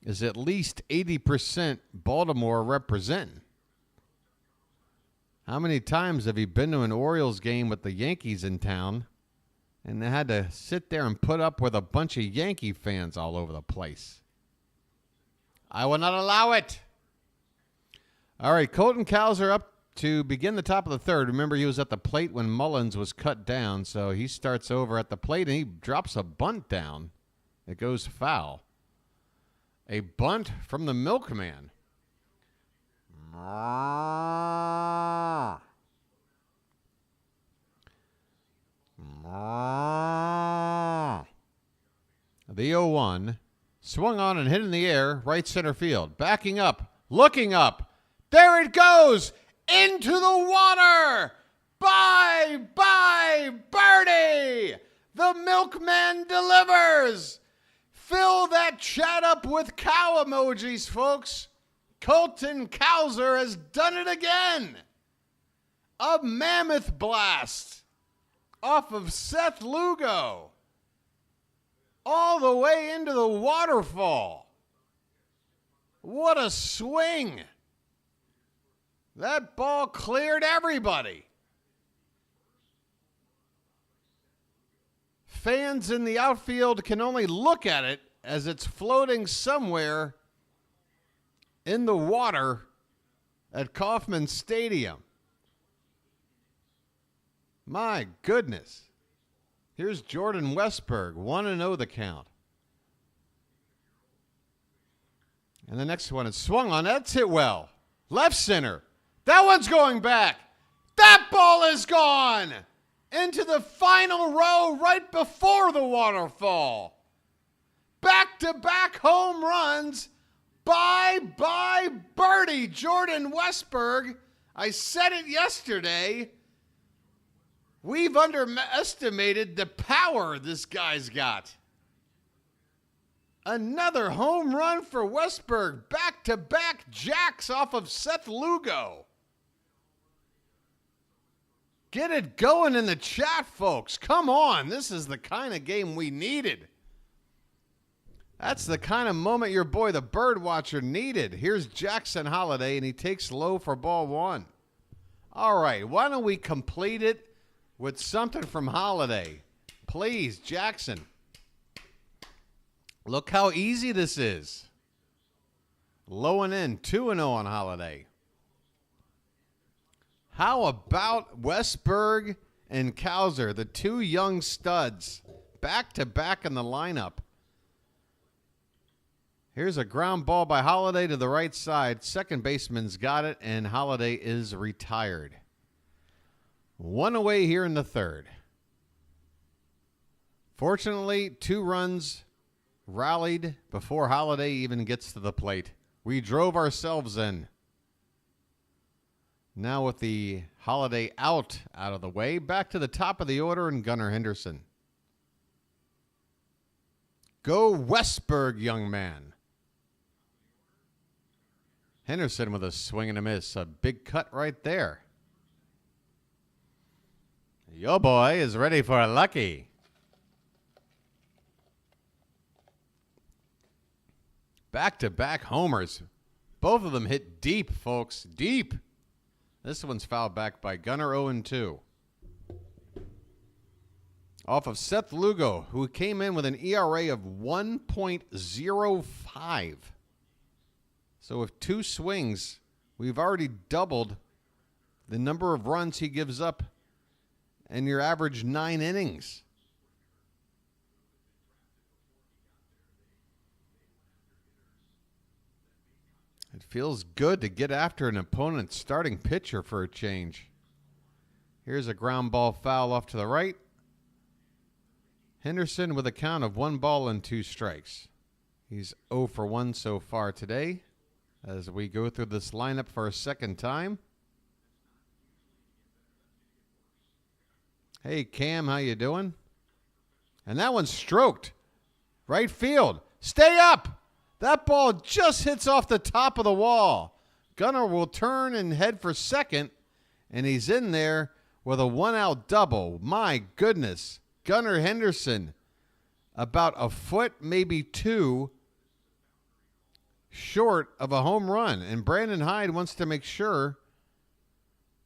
is at least 80% Baltimore representing. How many times have you been to an Orioles game with the Yankees in town and they had to sit there and put up with a bunch of Yankee fans all over the place? I will not allow it. All right, Colton Cowser up to begin the top of the third. Remember, he was at the plate when Mullins was cut down, so he starts over at the plate, and he drops a bunt down. It goes foul. A bunt from the milkman. The 0-1 swung on and hit in the air, right center field. Backing up, looking up. There it goes! Into the water! Bye, bye, birdie! The milkman delivers! Fill that chat up with cow emojis, folks. Colton Cowser has done it again. A mammoth blast off of Seth Lugo. All the way into the waterfall. What a swing. That ball cleared everybody. Fans in the outfield can only look at it as it's floating somewhere in the water at Kauffman Stadium. My goodness. Here's Jordan Westburg, 1-0 the count. And the next one is swung on. That's hit well. Left center. That one's going back. That ball is gone into the final row right before the waterfall. Back-to-back home runs. Bye-bye birdie, Jordan Westburg. I said it yesterday. We've underestimated the power this guy's got. Another home run for Westburg. Back-to-back jacks off of Seth Lugo. Get it going in the chat, folks. Come on. This is the kind of game we needed. That's the kind of moment your boy, the BirdWatcher, needed. Here's Jackson Holliday, and he takes low for ball one. All right, why don't we complete it with something from Holliday? Please, Jackson. Look how easy this is. Low and in, 2-0 on Holliday. How about Westburg and Cowser, the two young studs, back-to-back in the lineup? Here's a ground ball by Holliday to the right side. Second baseman's got it, and Holliday is retired. One away here in the third. Fortunately, 2 runs rallied before Holliday even gets to the plate. We drove ourselves in. Now with the Holliday out of the way, back to the top of the order and Gunnar Henderson. Go Westburg, young man. Henderson with a swing and a miss. A big cut right there. Yo boy is ready for a lucky. Back-to-back homers. Both of them hit deep, folks. Deep. This one's fouled back by Gunnar, 0-2. Off of Seth Lugo, who came in with an ERA of 1.05. So with 2 swings, we've already doubled the number of runs he gives up in your average 9 innings. It feels good to get after an opponent's starting pitcher for a change. Here's a ground ball foul off to the right. Henderson with a count of 1 ball and 2 strikes. He's 0 for 1 so far today as we go through this lineup for a second time. Hey, Cam, how you doing? And that one's stroked. Right field. Stay up. That ball just hits off the top of the wall. Gunnar will turn and head for second, and he's in there with a 1-out double. My goodness. Gunnar Henderson about a foot, maybe 2, short of a home run. And Brandon Hyde wants to make sure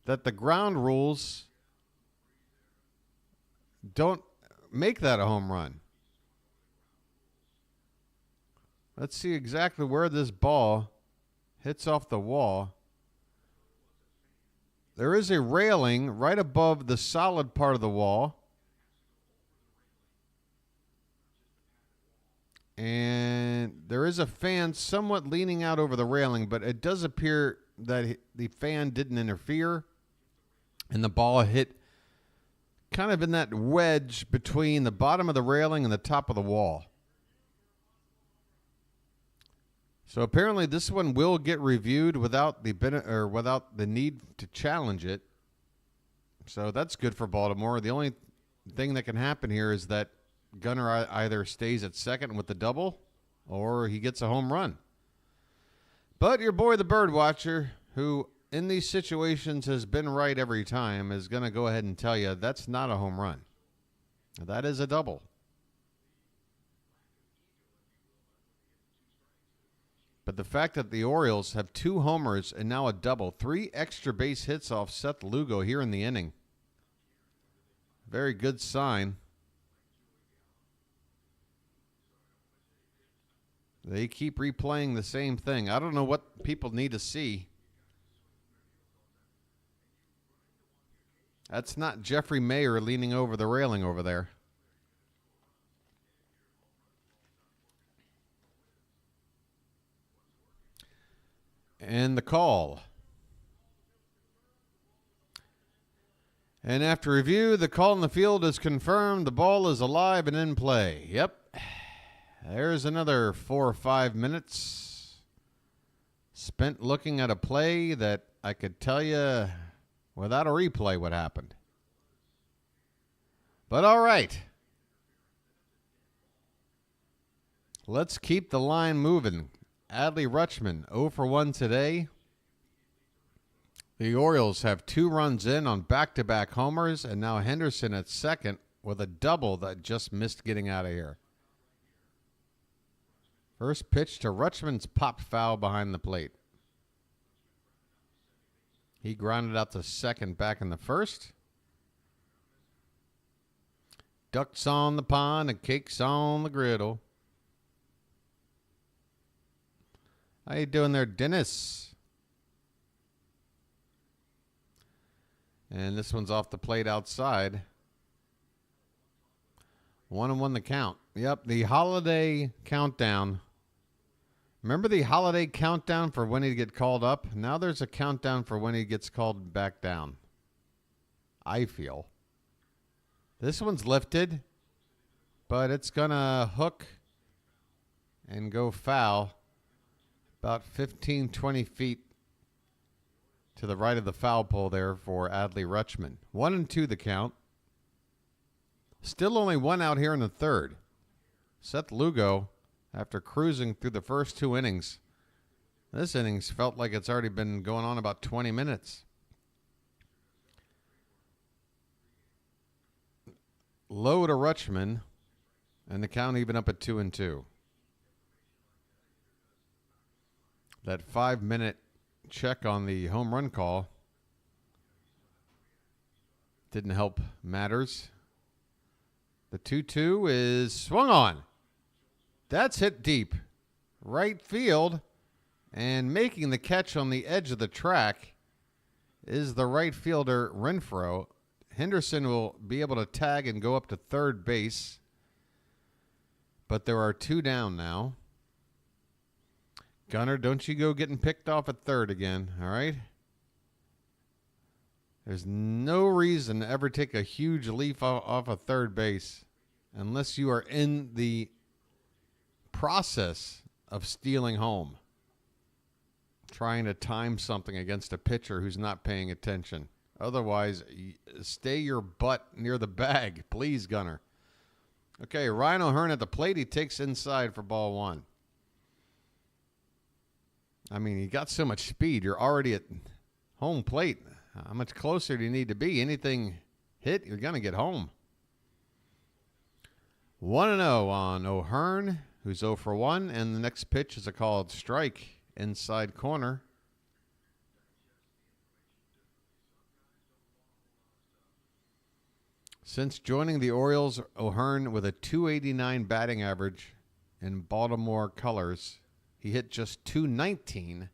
that the ground rules don't make that a home run. Let's see exactly where this ball hits off the wall. There is a railing right above the solid part of the wall. And there is a fan somewhat leaning out over the railing, but it does appear that the fan didn't interfere. And the ball hit kind of in that wedge between the bottom of the railing and the top of the wall. So apparently this one will get reviewed without the need to challenge it. So that's good for Baltimore. The only thing that can happen here is that Gunnar either stays at second with the double or he gets a home run. But your boy, the BirdWatcher, who in these situations has been right every time, is going to go ahead and tell you that's not a home run. That is a double. But the fact that the Orioles have 2 homers and now a double, 3 extra base hits off Seth Lugo here in the inning. Very good sign. They keep replaying the same thing. I don't know what people need to see. That's not Jeffrey Mayer leaning over the railing over there. And the call. And after review, the call in the field is confirmed. The ball is alive and in play. Yep. There's another 4 or 5 minutes spent looking at a play that I could tell you without a replay what happened. But all right. Let's keep the line moving. Adley Rutschman, 0 for 1 today. The Orioles have 2 runs in on back-to-back homers, and now Henderson at second with a double that just missed getting out of here. First pitch to Rutschman's popped foul behind the plate. He grounded out to second back in the first. Ducks on the pond and cakes on the griddle. How you doing there, Dennis? And this one's off the plate outside. 1-1 the count. Yep, the holiday countdown. Remember the holiday countdown for when he'd get called up? Now there's a countdown for when he gets called back down. I feel. This one's lifted, but it's going to hook and go foul about 15, 20 feet to the right of the foul pole there for Adley Rutschman. 1-2 the count. Still only 1 out here in the third. Seth Lugo, after cruising through the first 2 innings, this innings felt like it's already been going on about 20 minutes. Low to Rutschman, and the count even up at 2-2. That 5-minute check on the home run call didn't help matters. The 2-2 is swung on. That's hit deep. Right field, and making the catch on the edge of the track is the right fielder Renfroe. Henderson will be able to tag and go up to third base, but there are 2 down now. Gunnar, don't you go getting picked off at third again, all right? There's no reason to ever take a huge leap off of third base unless you are in the process of stealing home, trying to time something against a pitcher who's not paying attention. Otherwise, stay your butt near the bag, please, Gunnar. Okay, Ryan O'Hearn at the plate. He takes inside for ball 1. I mean, you got so much speed. You're already at home plate. How much closer do you need to be? Anything hit, you're going to get home. 1-0 on O'Hearn, who's 0 for 1. And the next pitch is a called strike inside corner. Since joining the Orioles, O'Hearn with a .289 batting average in Baltimore colors. He hit just .219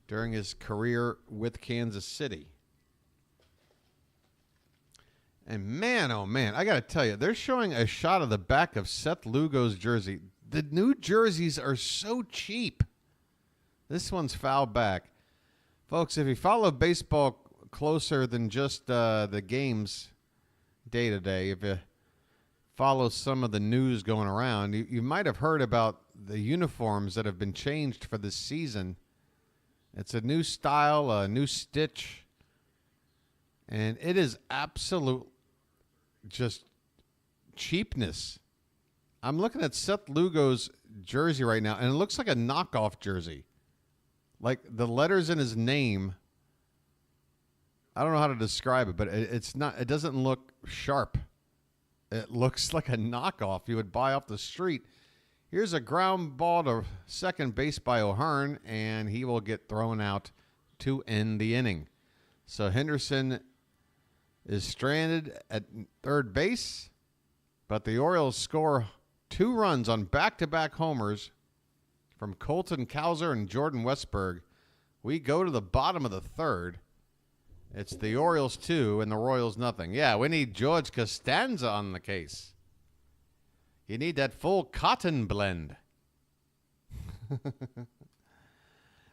during his career with Kansas City. And man, oh man, I got to tell you, they're showing a shot of the back of Seth Lugo's jersey. The new jerseys are so cheap. This one's foul back. Folks, if you follow baseball closer than just the games day to day, if you follow some of the news going around, you might have heard about the uniforms that have been changed for this season. It's a new style, a new stitch. And it is absolute just cheapness. I'm looking at Seth Lugo's jersey right now, and it looks like a knockoff jersey. Like the letters in his name, I don't know how to describe it, but it's not. It doesn't look sharp. It looks like a knockoff you would buy off the street. Here's a ground ball to second base by O'Hearn, and he will get thrown out to end the inning. So Henderson is stranded at third base, but the Orioles score 2 runs on back-to-back homers from Colton Cowser and Jordan Westberg. We go to the bottom of the third. It's the Orioles 2 and the Royals nothing. Yeah, we need George Costanza on the case. You need that full cotton blend.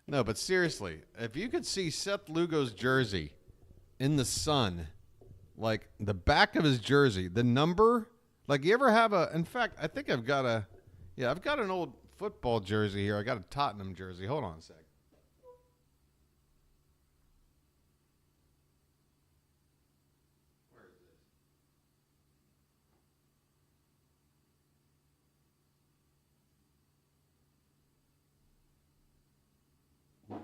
No, but seriously, if you could see Seth Lugo's jersey in the sun, like the back of his jersey, the number, like you ever have in fact, I think I've got an old football jersey here. I got a Tottenham jersey. Hold on a sec. Where is this?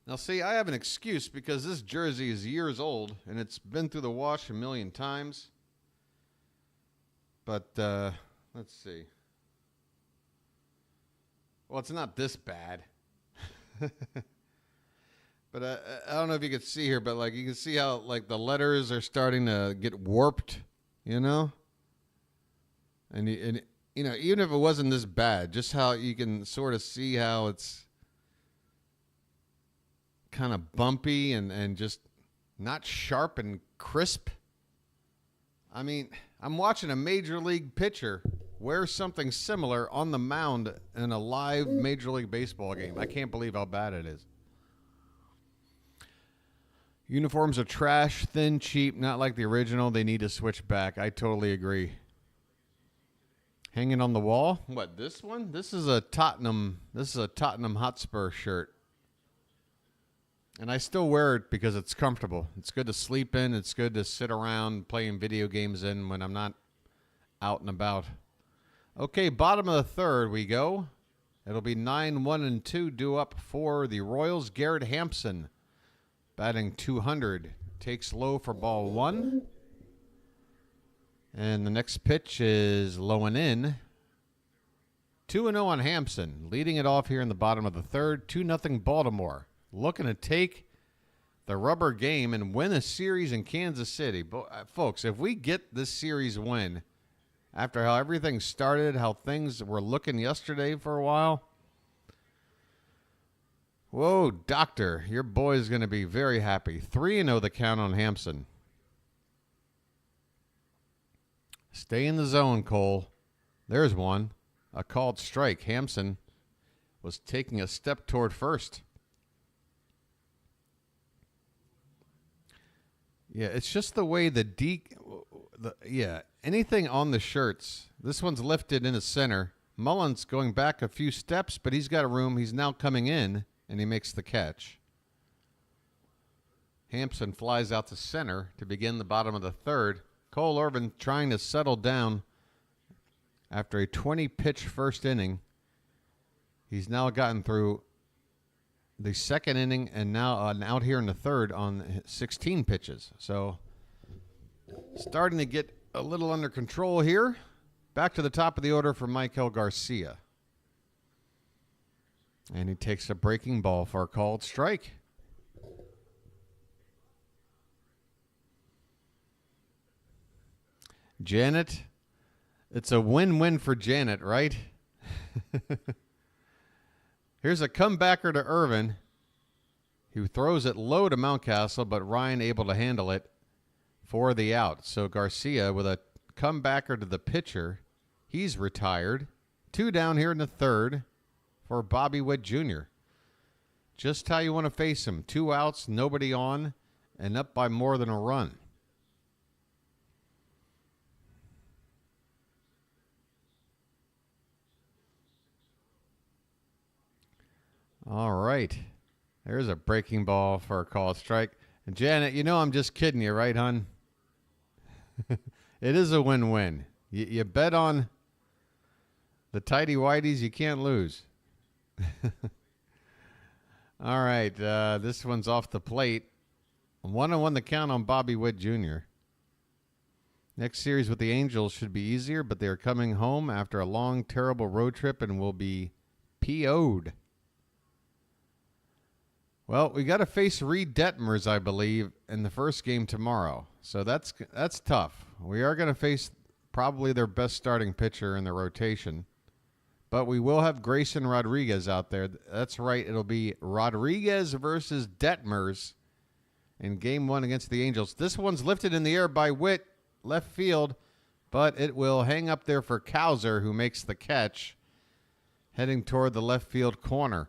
Now, see, I have an excuse because this jersey is years old, and it's been through the wash a million times. But let's see. Well, it's not this bad. But I don't know if you can see here, but like you can see how like the letters are starting to get warped, you know? And you know, even if it wasn't this bad, just how you can sort of see how it's kind of bumpy and just not sharp and crisp. I mean, I'm watching a major league pitcher wear something similar on the mound in a live Major League Baseball game. I can't believe how bad it is. Uniforms are trash, thin, cheap, not like the original. They need to switch back. I totally agree. Hanging on the wall. What, this one? This is a Tottenham Hotspur shirt. And I still wear it because it's comfortable. It's good to sleep in. It's good to sit around playing video games in when I'm not out and about. Okay, bottom of the third we go. It'll be 9-1-2 due up for the Royals. Garrett Hampson batting .200. Takes low for ball 1. And the next pitch is low and in. 2-0 on Hampson. Leading it off here in the bottom of the third. 2-0 Baltimore. Looking to take the rubber game and win a series in Kansas City. Folks, if we get this series win, after how everything started, how things were looking yesterday for a while, whoa, doctor, your boy's going to be very happy. 3-0 the count on Hampson. Stay in the zone, Cole. There's one. A called strike. Hampson was taking a step toward first. Yeah, it's just the way anything on the shirts. This one's lifted in the center. Mullen's going back a few steps, but he's got a room. He's now coming in, and he makes the catch. Hampson flies out to center to begin the bottom of the third. Cole Irvin trying to settle down after a 20-pitch first inning. He's now gotten through the second inning and now out here in the third on 16 pitches. So starting to get a little under control here. Back to the top of the order for Michael Garcia. And he takes a breaking ball for a called strike. Janet, it's a win-win for Janet, right? Here's a comebacker to Irvin, who throws it low to Mountcastle, but Ryan able to handle it for the out. So Garcia with a comebacker to the pitcher. He's retired. 2 down here in the third for Bobby Witt Jr. Just how you want to face him. 2 outs, nobody on, and up by more than a run. All right. There's a breaking ball for a called strike. Janet, you know I'm just kidding you, right, hon? It is a win-win. You bet on the tighty whiteys, you can't lose. All right, this one's off the plate. 1-1 the count on Bobby Witt Jr. Next series with the Angels should be easier, but they are coming home after a long, terrible road trip and will be PO'd. Well, we got to face Reed Detmers, I believe, in the first game tomorrow. So that's tough. We are going to face probably their best starting pitcher in the rotation. But we will have Grayson Rodriguez out there. That's right. It'll be Rodriguez versus Detmers in game 1 against the Angels. This one's lifted in the air by Witt, left field, but it will hang up there for Cowser, who makes the catch, heading toward the left field corner.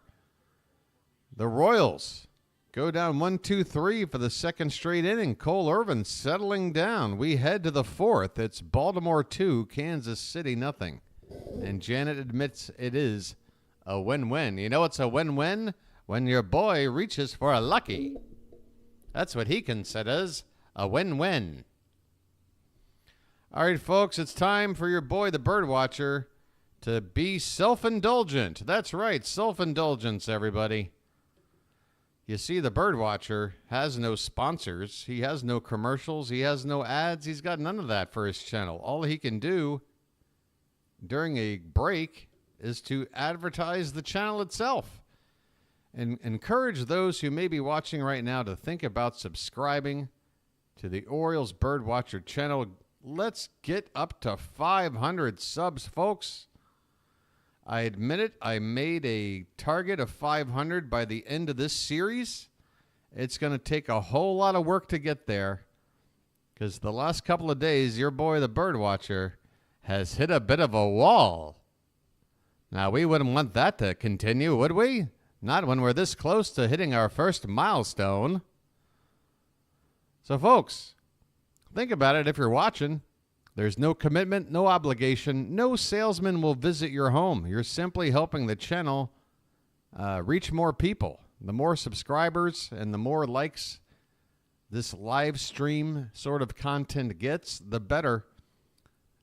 The Royals go down 1-2-3 for the second straight inning. Cole Irvin settling down. We head to the fourth. It's Baltimore 2, Kansas City nothing. And Janet admits it is a win-win. You know it's a win-win when your boy reaches for a lucky. That's what he considers a win-win. All right, folks, it's time for your boy, the BirdWatcher, to be self-indulgent. That's right, self-indulgence, everybody. You see, the BirdWatcher has no sponsors. He has no commercials. He has no ads. He's got none of that for his channel. All he can do during a break is to advertise the channel itself and encourage those who may be watching right now to think about subscribing to the Orioles BirdWatcher channel. Let's get up to 500 subs, folks. I admit it, I made a target of 500 by the end of this series. It's going to take a whole lot of work to get there because the last couple of days, your boy, the BirdWatcher, has hit a bit of a wall. Now, we wouldn't want that to continue, would we? Not when we're this close to hitting our first milestone. So, folks, think about it if you're watching. There's no commitment, no obligation. No salesman will visit your home. You're simply helping the channel reach more people. The more subscribers and the more likes this live stream sort of content gets, the better.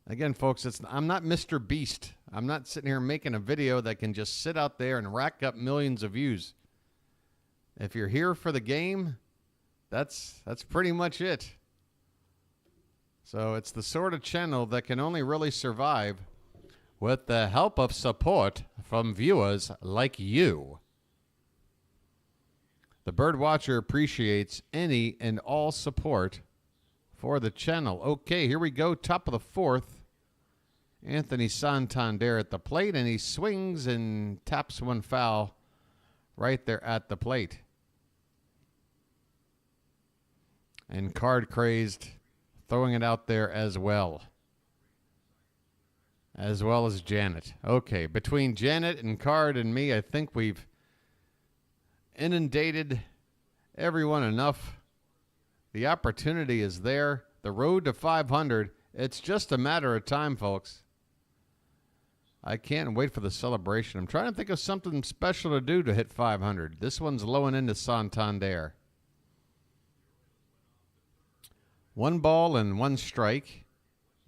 Again, folks, I'm not Mr. Beast. I'm not sitting here making a video that can just sit out there and rack up millions of views. If you're here for the game, that's pretty much it. So it's the sort of channel that can only really survive with the help of support from viewers like you. The BirdWatcher appreciates any and all support for the channel. Okay, here we go. Top of the fourth. Anthony Santander at the plate, and he swings and taps one foul right there at the plate. And Card Crazed throwing it out there as well as Janet. Okay, between Janet and Card and me, I think we've inundated everyone enough. The opportunity is there. The road to 500, it's just a matter of time, folks. I can't wait for the celebration. I'm trying to think of something special to do to hit 500. This one's low and into Santander. 1 ball and 1 strike.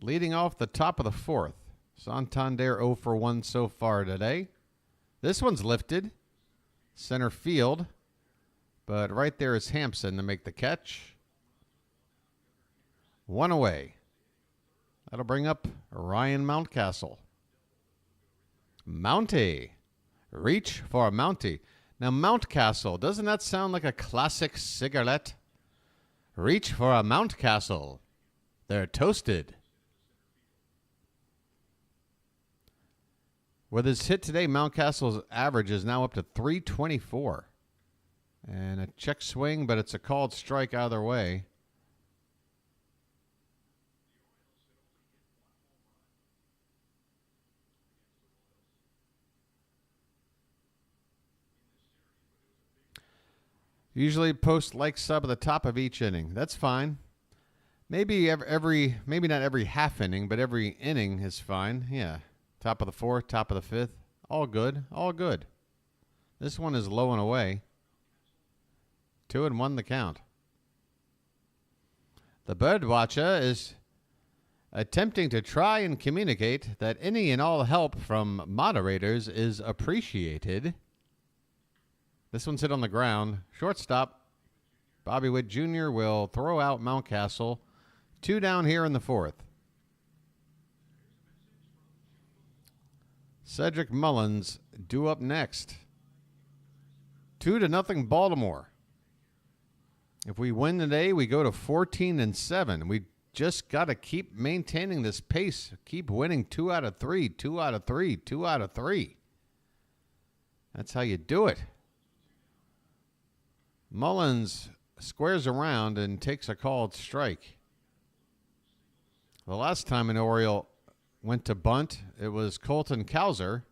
Leading off the top of the fourth. Santander 0 for 1 so far today. This one's lifted. Center field. But right there is Hampson to make the catch. 1 away. That'll bring up Ryan Mountcastle. Mountie. Reach for a Mountie. Now, Mountcastle, doesn't that sound like a classic cigarette? Reach for a Mountcastle. They're toasted. With his hit today, Mountcastle's average is now up to 324. And a check swing, but it's a called strike either way. Usually post like sub at the top of each inning. That's fine. Maybe maybe not every half inning, but every inning is fine. Yeah. Top of the fourth, top of the fifth. All good. All good. This one is low and away. 2-1 the count. The BirdWatcher is attempting to try and communicate that any and all help from moderators is appreciated. This one's hit on the ground. Shortstop, Bobby Witt Jr. will throw out Mountcastle. 2 down here in the 4th. Cedric Mullins due up next. 2-0 Baltimore. If we win today, we go to 14-7. We just got to keep maintaining this pace. Keep winning 2 out of 3, 2 out of 3, 2 out of 3. That's how you do it. Mullins squares around and takes a called strike. The last time an Oriole went to bunt, it was Colton Cowser,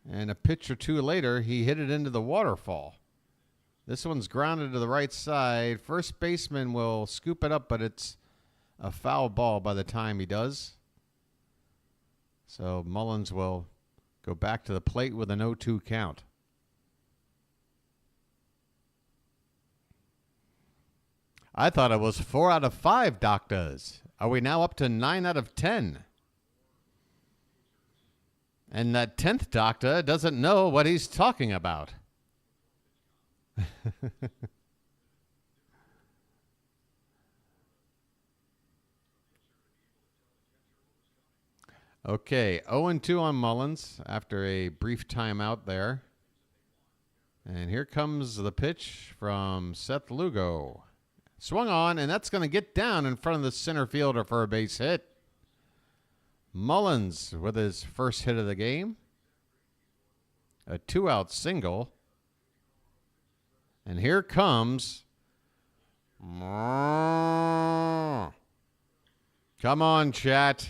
and a pitch or two later, he hit it into the waterfall. This one's grounded to the right side. First baseman will scoop it up, but it's a foul ball by the time he does. So Mullins will go back to the plate with an 0-2 count. I thought it was 4 out of 5 doctors. Are we now up to 9 out of 10? And that 10th doctor doesn't know what he's talking about. Okay, 0-2 on Mullins after a brief timeout there. And here comes the pitch from Seth Lugo. Swung on, and that's going to get down in front of the center fielder for a base hit. Mullins with his first hit of the game. A 2-out single. And here comes... Come on, chat.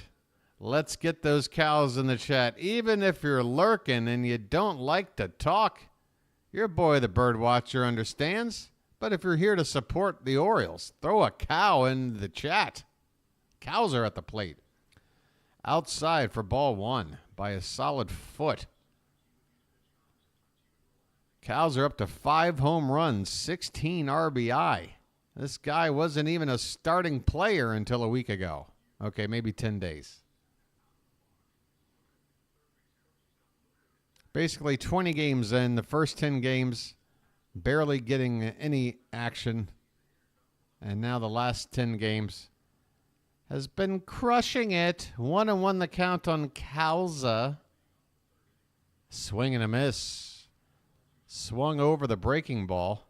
Let's get those cows in the chat. Even if you're lurking and you don't like to talk, your boy the BirdWatcher understands. But if you're here to support the Orioles, throw a cow in the chat. Cows are at the plate. Outside for ball 1 by a solid foot. Cows are up to 5 home runs, 16 RBI. This guy wasn't even a starting player until a week ago. Okay, maybe 10 days. Basically 20 games in, the first 10 games barely getting any action. And now the last 10 games has been crushing it. 1-1 the count on Cowser. Swing and a miss. Swung over the breaking ball.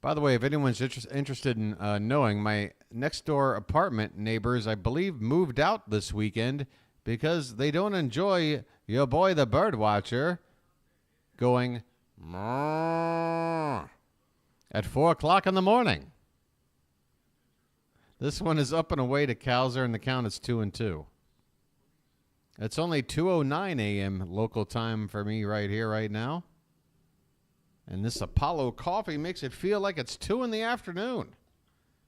By the way, if anyone's interested in knowing, my next door apartment neighbors, I believe, moved out this weekend because they don't enjoy your boy the BirdWatcher going at 4 o'clock in the morning. This one is up and away to Cowser, and the count is 2-2. It's only 2:09 a.m. local time for me right here, right now. And this Apollo coffee makes it feel like it's 2 in the afternoon.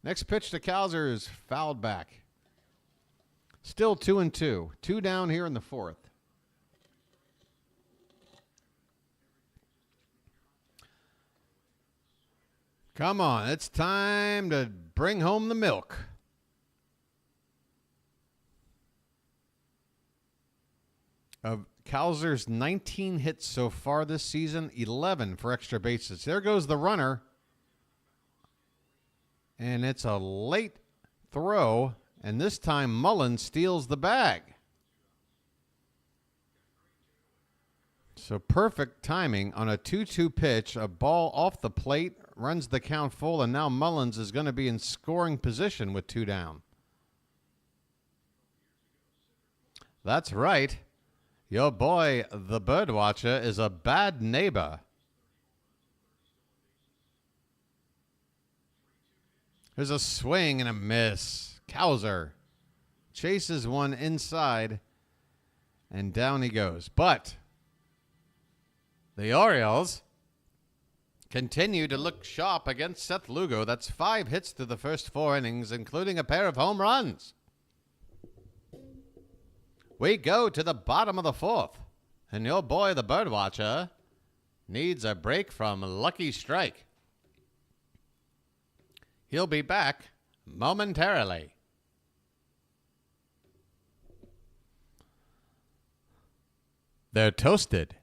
Next pitch to Cowser is fouled back. Still 2-2. 2 down here in the 4th. Come on, it's time to bring home the milk. Of Cowser's 19 hits so far this season, 11 for extra bases. There goes the runner. And it's a late throw, and this time Mullins steals the bag. So perfect timing on a 2-2 pitch, a ball off the plate, runs the count full, and now Mullins is going to be in scoring position with 2 down. That's right. Your boy, the BirdWatcher, is a bad neighbor. There's a swing and a miss. Cowser chases one inside, and down he goes. But the Orioles continue to look sharp against Seth Lugo. That's 5 hits through the first 4 innings, including a pair of home runs. We go to the bottom of the fourth, and your boy, the BirdWatcher, needs a break from Lucky Strike. He'll be back momentarily. They're toasted.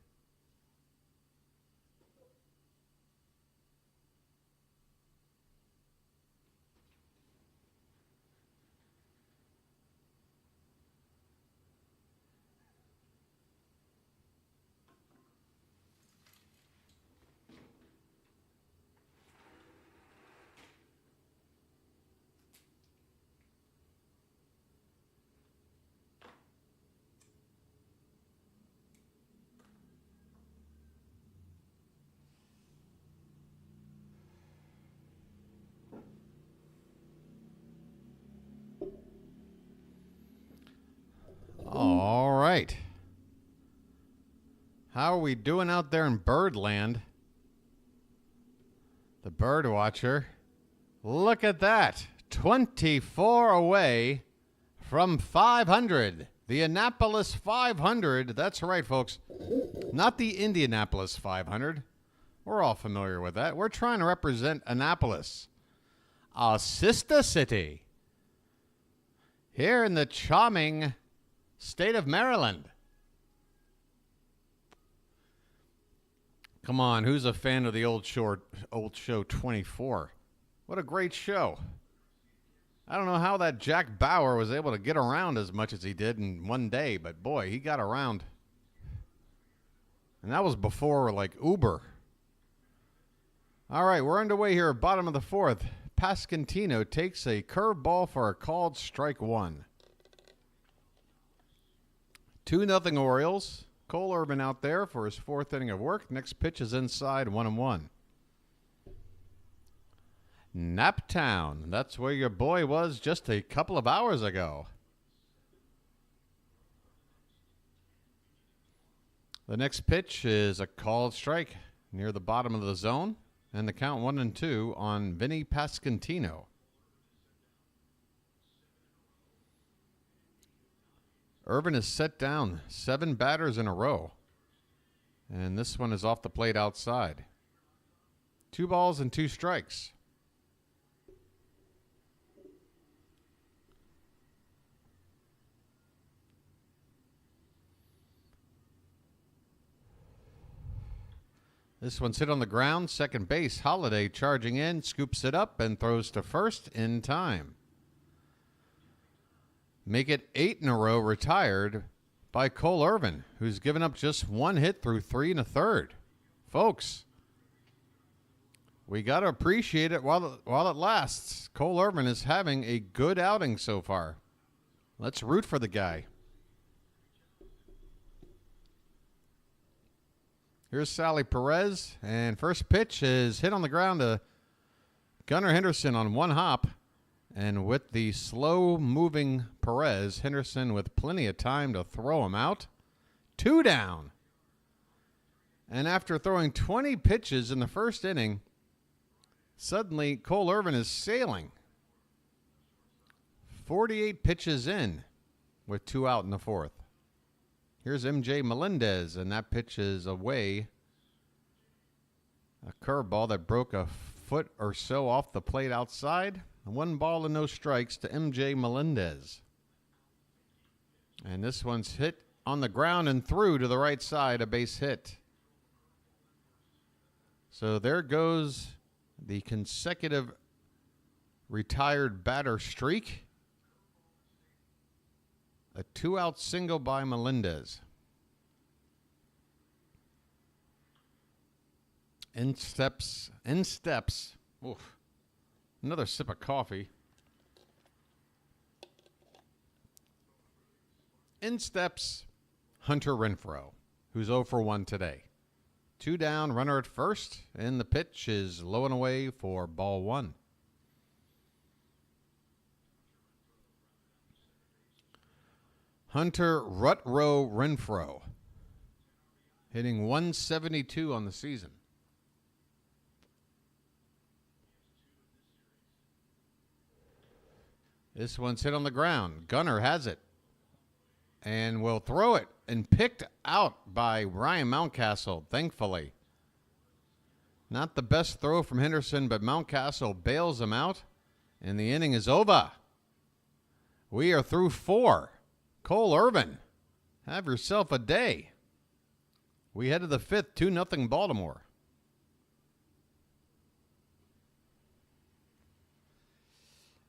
All right. How are we doing out there in Birdland? The BirdWatcher. Look at that. 24 away from 500. The Annapolis 500. That's right, folks. Not the Indianapolis 500. We're all familiar with that. We're trying to represent Annapolis, a sister city, here in the charming state of Maryland. Come on, who's a fan of the old show 24? What a great show. I don't know how that Jack Bauer was able to get around as much as he did in one day, but boy, he got around. And that was before, like, Uber. All right, we're underway here, bottom of the fourth. Pasquantino takes a curveball for a called strike one. 2-0 Orioles. Cole Irvin out there for his fourth inning of work. Next pitch is inside, 1-1. Naptown. That's where your boy was just a couple of hours ago. The next pitch is a called strike near the bottom of the zone. And the count 1-2 on Vinny Pasquantino. Irvin has set down 7 batters in a row. And this one is off the plate outside. 2 balls and 2 strikes. This one's hit on the ground. Second base, Holiday charging in, scoops it up, and throws to first in time. Make it 8 in a row retired by Cole Irvin, who's given up just 1 hit through 3 1/3. Folks, we got to appreciate it while it lasts. Cole Irvin is having a good outing so far. Let's root for the guy. Here's Sally Perez, and first pitch is hit on the ground to Gunnar Henderson on 1 hop. And with the slow-moving Perez, Henderson with plenty of time to throw him out. 2 down. And after throwing 20 pitches in the first inning, suddenly Cole Irvin is sailing. 48 pitches in with 2 out in the fourth. Here's MJ Melendez, and that pitch is away. A curveball that broke a foot or so off the plate outside. 1 ball and no strikes to MJ Melendez. And this one's hit on the ground and through to the right side, a base hit. So there goes the consecutive retired batter streak. A 2-out single by Melendez. In steps. Oof. Another sip of coffee. In steps Hunter Renfroe, who's 0 for 1 today. 2 down, runner at first, and the pitch is low and away for ball 1. Hunter Rutrow Renfroe, hitting 172 on the season. This one's hit on the ground. Gunnar has it. And will throw it and picked out by Ryan Mountcastle, thankfully. Not the best throw from Henderson, but Mountcastle bails him out, and the inning is over. We are through 4. Cole Irvin, have yourself a day. We head to the 5th, 2-0 Baltimore.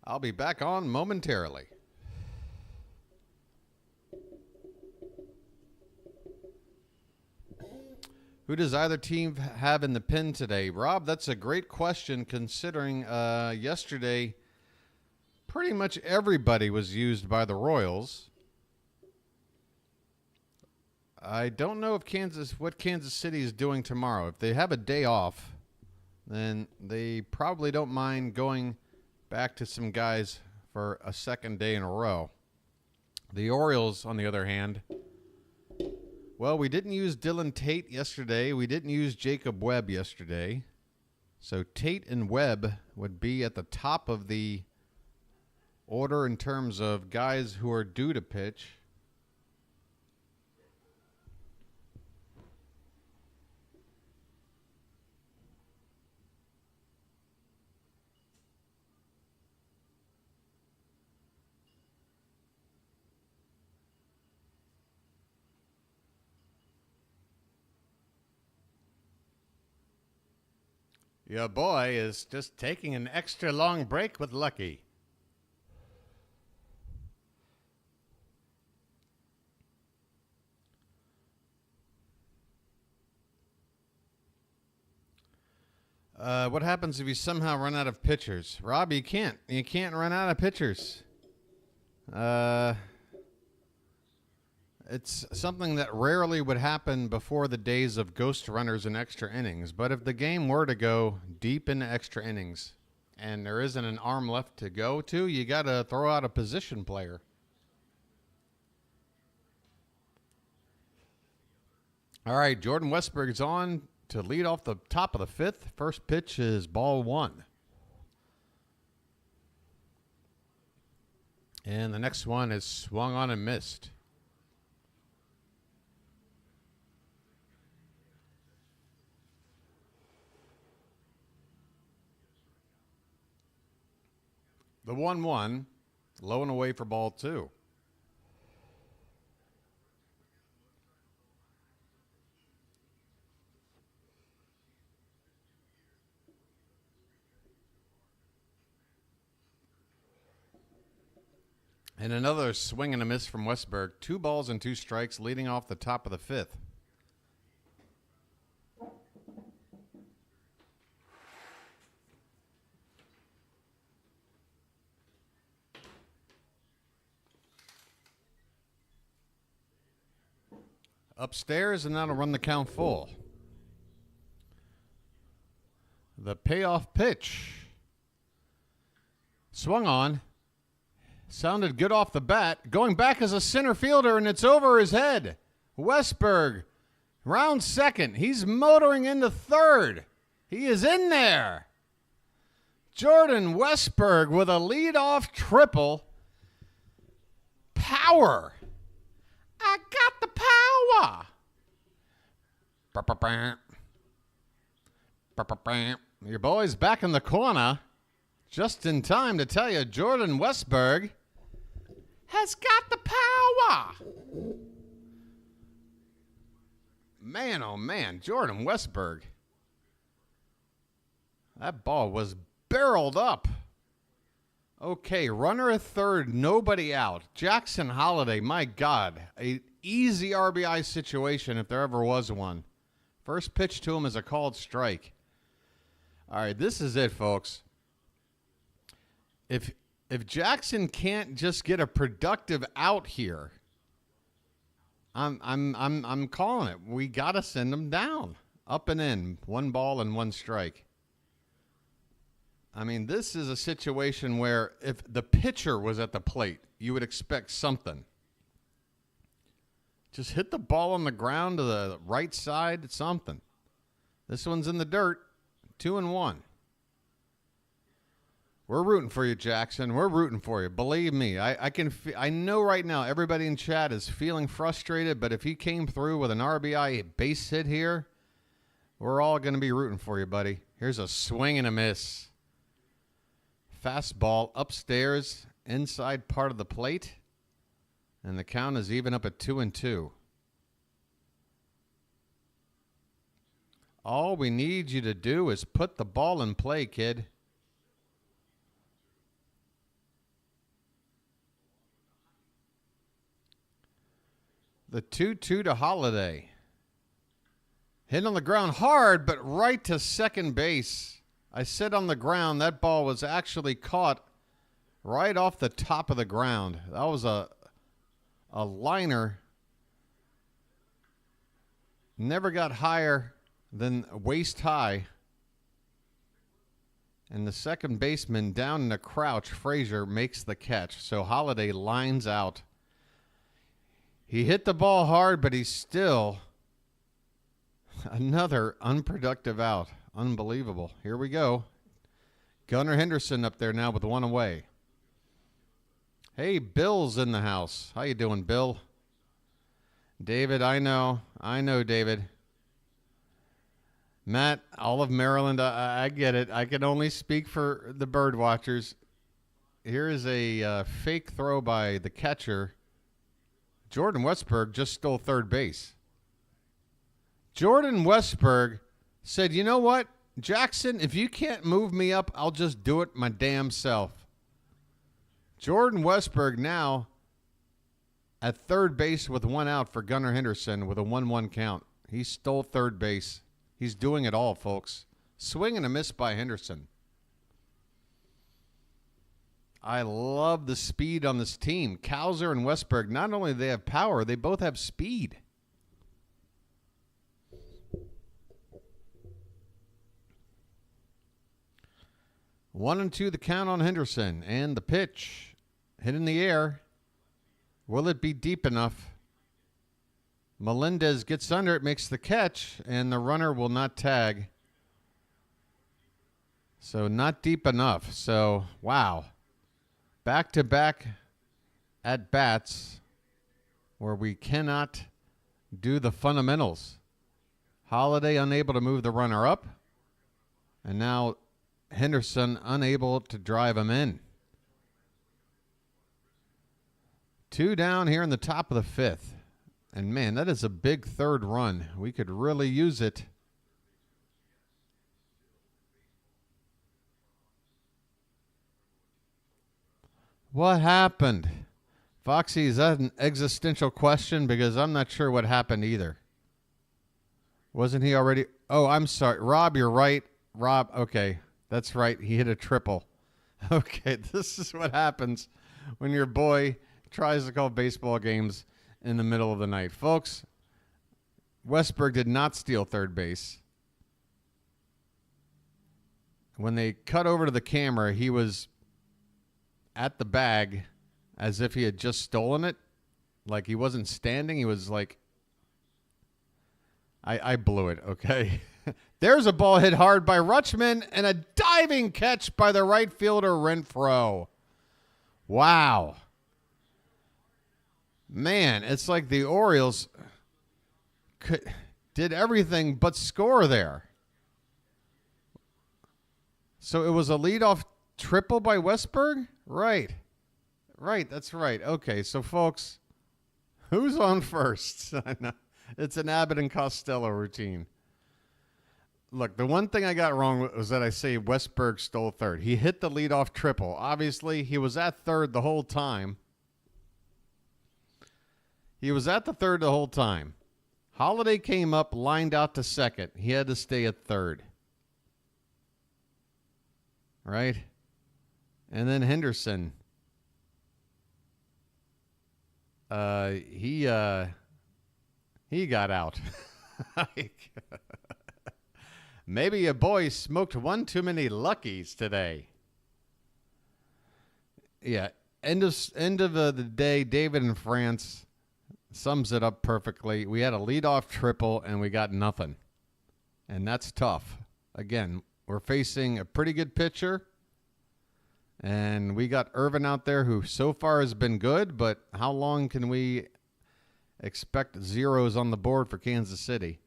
I'll be back on momentarily. Who does either team have in the pen today? Rob, that's a great question considering yesterday pretty much everybody was used by the Royals. I don't know if what Kansas City is doing tomorrow. If they have a day off, then they probably don't mind going back to some guys for a second day in a row. The Orioles, on the other hand, well, we didn't use Dylan Tate yesterday. We didn't use Jacob Webb yesterday. So Tate and Webb would be at the top of the order in terms of guys who are due to pitch. Your boy is just taking an extra long break with Lucky. What happens if you somehow run out of pitchers? Rob, you can't. You can't run out of pitchers. It's something that rarely would happen before the days of ghost runners and extra innings. But if the game were to go deep into extra innings and there isn't an arm left to go to, you got to throw out a position player. All right, Jordan Westburg is on to lead off the top of the 5th. First pitch is ball 1. And the next one is swung on and missed. The 1-1, low and away for ball 2. And another swing and a miss from Westburg. 2 balls and 2 strikes leading off the top of the 5th. Upstairs, and that'll run the count full. The payoff pitch. Swung on. Sounded good off the bat. Going back as a center fielder, and it's over his head. Westburg, round second. He's motoring into third. He is in there. Jordan Westburg with a leadoff triple. Power. I got the power. Your boy's back in the corner. Just in time to tell you, Jordan Westburg has got the power. Man, oh man, Jordan Westburg. That ball was barreled up. Okay, runner at third, nobody out. Jackson Holiday, my God, an easy RBI situation if there ever was one. First pitch to him is a called strike. All right, this is it, folks. If Jackson can't just get a productive out here, I'm calling it. We gotta send him down, up and in, 1 ball and 1 strike. I mean, this is a situation where if the pitcher was at the plate, you would expect something. Just hit the ball on the ground to the right side, something. This one's in the dirt, 2-1. We're rooting for you, Jackson. We're rooting for you. Believe me. I know right now everybody in chat is feeling frustrated, but if he came through with an RBI base hit here, we're all going to be rooting for you, buddy. Here's a swing and a miss. Fastball upstairs, inside part of the plate, and the count is even up at 2-2. All we need you to do is put the ball in play, kid. The 2-2 to Holiday. Hit on the ground hard, but right to second base. I said on the ground, that ball was actually caught right off the top of the ground. That was a liner. Never got higher than waist high. And the second baseman down in a crouch, Frazier, makes the catch. So Holiday lines out. He hit the ball hard, but he's still another unproductive out. Unbelievable. Here we go. Gunnar Henderson up there now with one away. Hey, Bill's in the house. How you doing, Bill? David, I know, David. Matt, all of Maryland, I get it. I can only speak for the bird watchers. Here is a fake throw by the catcher. Jordan Westberg just stole third base. Jordan Westberg said, you know what, Jackson, if you can't move me up, I'll just do it my damn self. Jordan Westberg now at third base with one out for Gunnar Henderson with a 1-1 count. He stole third base. He's doing it all, folks. Swing and a miss by Henderson. I love the speed on this team. Cowser and Westberg, not only do they have power, they both have speed. One and two the count on Henderson. And the pitch hit in the air. Will it be deep enough? Melendez gets under it, makes the catch, and the runner will not tag. So not deep enough. So, wow. Back-to-back at-bats where we cannot do the fundamentals. Holiday unable to move the runner up. And now Henderson unable to drive him in. 2 down here in the top of the 5th. And, man, that is a big third run. We could really use it. What happened? Foxy, is that an existential question? Because I'm not sure what happened either. Wasn't he already? Oh, I'm sorry. Rob, you're right. Rob, okay. That's right. He hit a triple. Okay, this is what happens when your boy tries to call baseball games in the middle of the night. Folks, Westberg did not steal third base. When they cut over to the camera, he was at the bag as if he had just stolen it. Like he wasn't standing. He was like, I blew it, okay? There's a ball hit hard by Rutschman and a diving catch by the right fielder, Renfroe. Wow. Man, it's like the Orioles did everything but score there. So it was a leadoff triple by Westberg? Right. Right, that's right. Okay, so folks, who's on first? I know. It's an Abbott and Costello routine. Look, the one thing I got wrong was that I say Westberg stole third. He hit the leadoff triple. Obviously, he was at third the whole time. He was at the third the whole time. Holiday came up, lined out to second. He had to stay at third. Right? And then Henderson. He got out. Maybe your boy smoked one too many Luckies today. Yeah. End of the day, David in France sums it up perfectly. We had a leadoff triple and we got nothing. And that's tough. Again, we're facing a pretty good pitcher. And we got Irvin out there who so far has been good, but how long can we expect zeros on the board for Kansas City?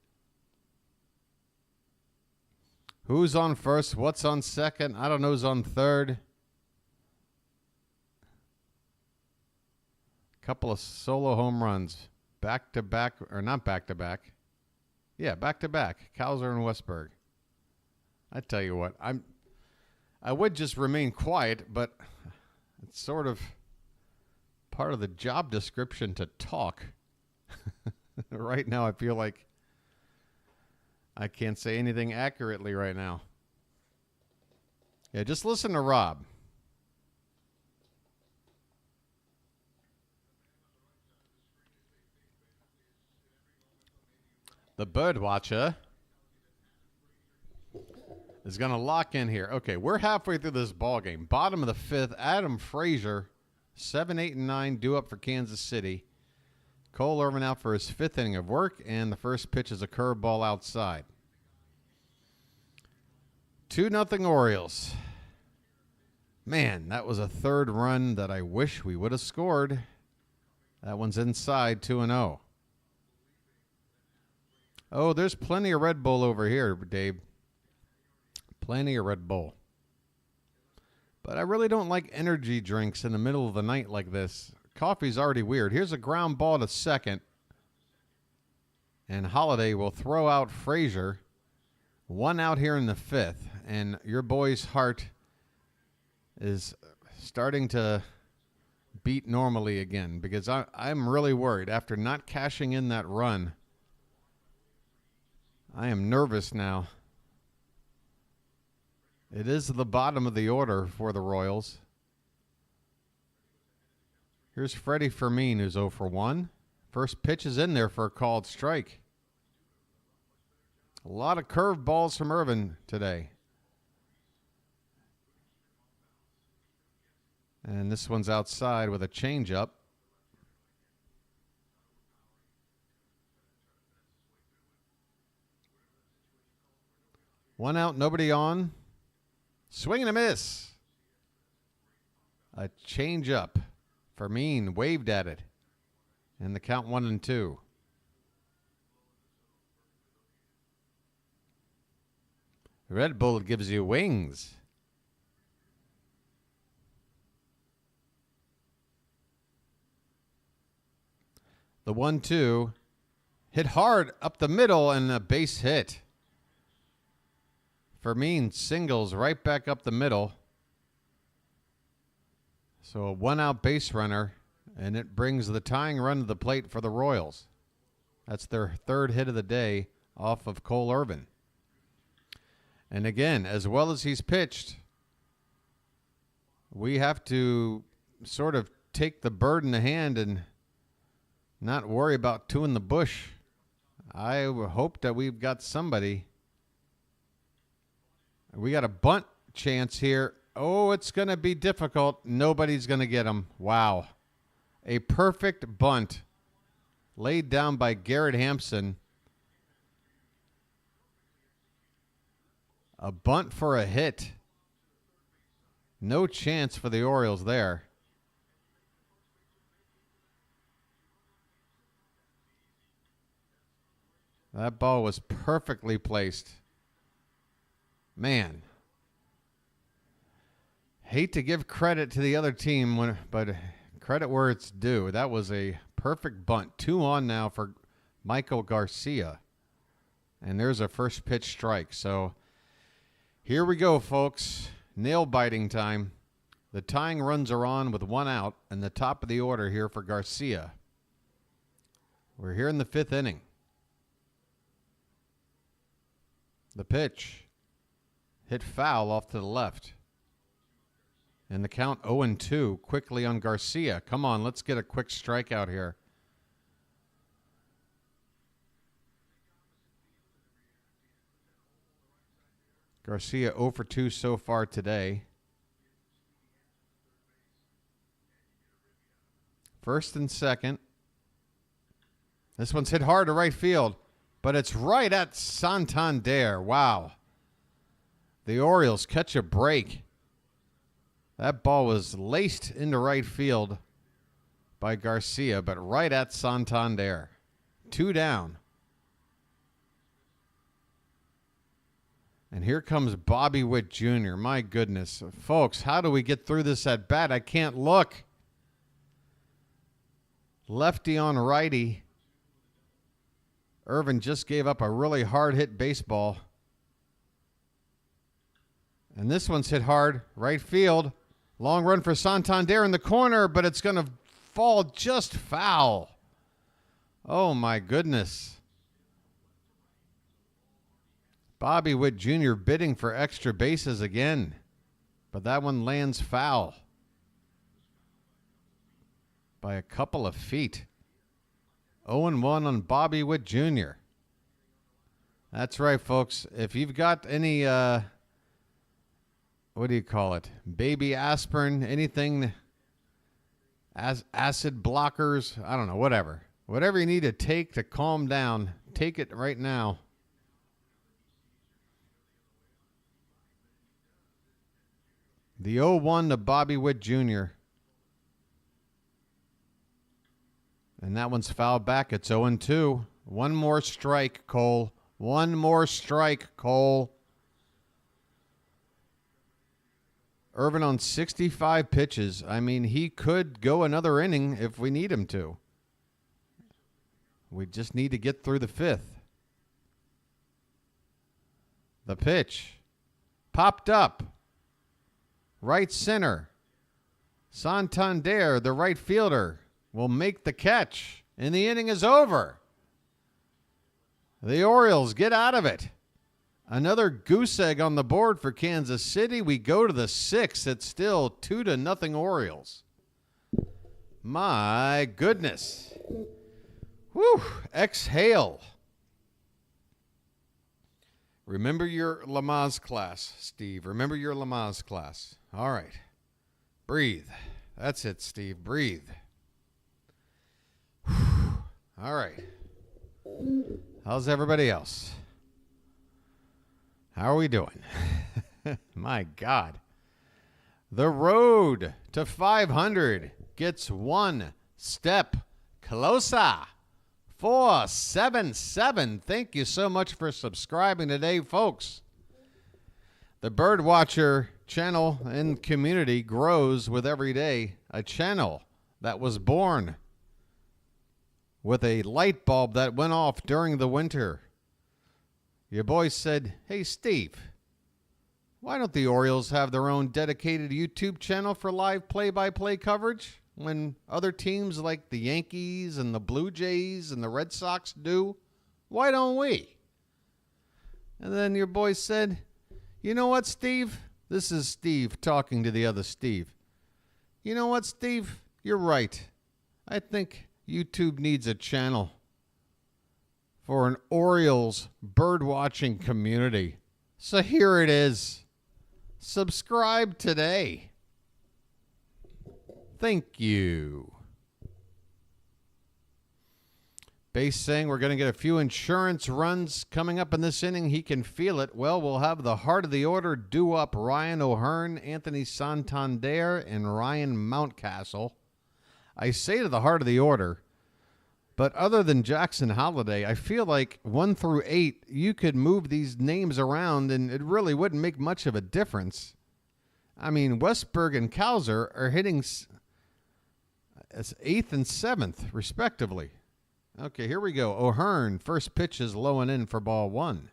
Who's on first? What's on second? I don't know who's on third. Couple of solo home runs. Back to back, or not back to back. Yeah, back to back. Cowser and Westberg. I tell you what, I would just remain quiet, but it's sort of part of the job description to talk. Right now, I feel like I can't say anything accurately right now. Yeah, just listen to Rob. The BirdWatcher is going to lock in here. Okay, we're halfway through this ball game. Bottom of the fifth, Adam Frazier, 7, 8, and 9 due up for Kansas City. Cole Irvin out for his fifth inning of work, and the first pitch is a curveball outside. 2-0 Orioles. Man, that was a third run that I wish we would have scored. That one's inside, 2-0. Oh, there's plenty of Red Bull over here, Dave. Plenty of Red Bull. But I really don't like energy drinks in the middle of the night like this. Coffee's already weird. Here's a ground ball to second. And Holiday will throw out Frazier. 1 out here in the fifth. And your boy's heart is starting to beat normally again. Because I'm really worried. After not cashing in that run, I am nervous now. It is the bottom of the order for the Royals. Here's Freddie Fermin, who's 0 for 1. First pitch is in there for a called strike. A lot of curved balls from Irvin today. And this one's outside with a changeup. One out, nobody on. Swing and a miss. A changeup. Fermin waved at it. And the count 1-2. Red Bull gives you wings. The 1-2 hit hard up the middle and a base hit. Fermin singles right back up the middle. So a 1-out base runner, and it brings the tying run to the plate for the Royals. That's their third hit of the day off of Cole Irvin. And again, as well as he's pitched, we have to sort of take the bird in the hand and not worry about two in the bush. I hope that we've got somebody. We got a bunt chance here. Oh, it's going to be difficult. Nobody's going to get him. Wow. A perfect bunt laid down by Garrett Hampson. A bunt for a hit. No chance for the Orioles there. That ball was perfectly placed. Man. Hate to give credit to the other team, but credit where it's due. That was a perfect bunt. 2 on now for Michael Garcia. And there's a first pitch strike. So here we go, folks. Nail-biting time. The tying runs are on with 1 out, and the top of the order here for Garcia. We're here in the 5th inning. The pitch hit foul off to the left. And the count 0-2 quickly on Garcia. Come on, let's get a quick strikeout here. Garcia 0 for 2 so far today. First and second. This one's hit hard to right field, but it's right at Santander. Wow. The Orioles catch a break. That ball was laced into right field by Garcia, but right at Santander. 2 down. And here comes Bobby Witt Jr. My goodness. Folks, how do we get through this at bat? I can't look. Lefty on righty. Irvin just gave up a really hard hit baseball. And this one's hit hard. Right field. Long run for Santander in the corner, but it's going to fall just foul. Oh, my goodness. Bobby Witt Jr. bidding for extra bases again, but that one lands foul by a couple of feet. 0-1 on Bobby Witt Jr. That's right, folks. If you've got any, what do you call it? Baby aspirin, anything, acid blockers, I don't know, whatever. Whatever you need to take to calm down, take it right now. The 0-1 to Bobby Witt Jr. And that one's fouled back. It's 0-2. One more strike, Cole. One more strike, Cole. Irvin on 65 pitches. I mean, he could go another inning if we need him to. We just need to get through the 5th. The pitch. Popped up. Right center. Santander, the right fielder, will make the catch. And the inning is over. The Orioles get out of it. Another goose egg on the board for Kansas City. We go to the 6th. It's still 2-0 Orioles. My goodness. Whew. Exhale. Remember your Lamaze class, Steve. Remember your Lamaze class. All right. Breathe. That's it, Steve. Breathe. Whew. All right. How's everybody else? How are we doing? My God. The road to 500 gets one step closer. 477. Thank you so much for subscribing today, folks. The BirdWatcher channel and community grows with every day. A channel that was born with a light bulb that went off during the winter. Your boy said, "Hey, Steve, why don't the Orioles have their own dedicated YouTube channel for live play-by-play coverage when other teams like the Yankees and the Blue Jays and the Red Sox do? Why don't we?" And then your boy said, "You know what, Steve?" This is Steve talking to the other Steve. "You know what, Steve? You're right. I think YouTube needs a channel for an Orioles bird-watching community. So here it is. Subscribe today. Thank you." Base saying we're going to get a few insurance runs coming up in this inning. He can feel it. Well, we'll have the heart of the order due up. Ryan O'Hearn, Anthony Santander, and Ryan Mountcastle. I say to the heart of the order, but other than Jackson Holiday, I feel like 1 through 8, you could move these names around and it really wouldn't make much of a difference. I mean, Westberg and Kauser are hitting as 8th and 7th, respectively. Okay, here we go. O'Hearn, first pitch is low and in for ball 1.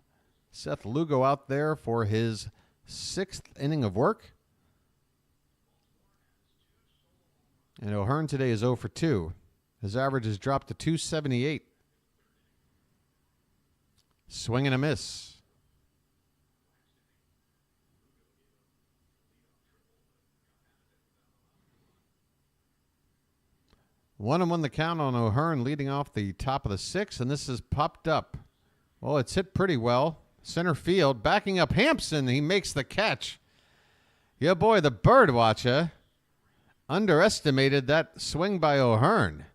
Seth Lugo out there for his 6th inning of work. And O'Hearn today is 0 for 2. His average has dropped to 278. Swing and a miss. One and one the count on O'Hearn leading off the top of the 6th, and this is popped up. Well, it's hit pretty well. Center field, backing up Hampson. He makes the catch. Yeah, boy, the BirdWatcher underestimated that swing by O'Hearn.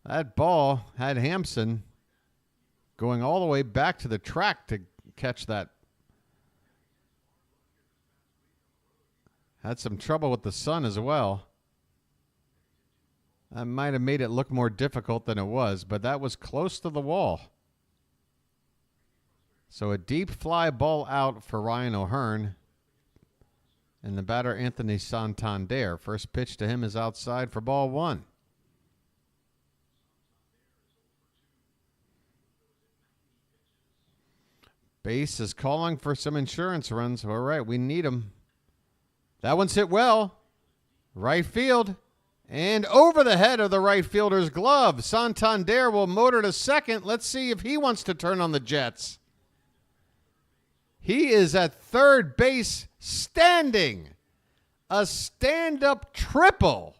That ball had Hampson going all the way back to the track to catch that. Had some trouble with the sun as well. That might have made it look more difficult than it was, but that was close to the wall. So a deep fly ball out for Ryan O'Hearn. And the batter, Anthony Santander. First pitch to him is outside for ball one. Base is calling for some insurance runs. All right, we need them. That one's hit well. Right field. And over the head of the right fielder's glove. Santander will motor to second. Let's see if he wants to turn on the Jets. He is at third base standing. A stand-up triple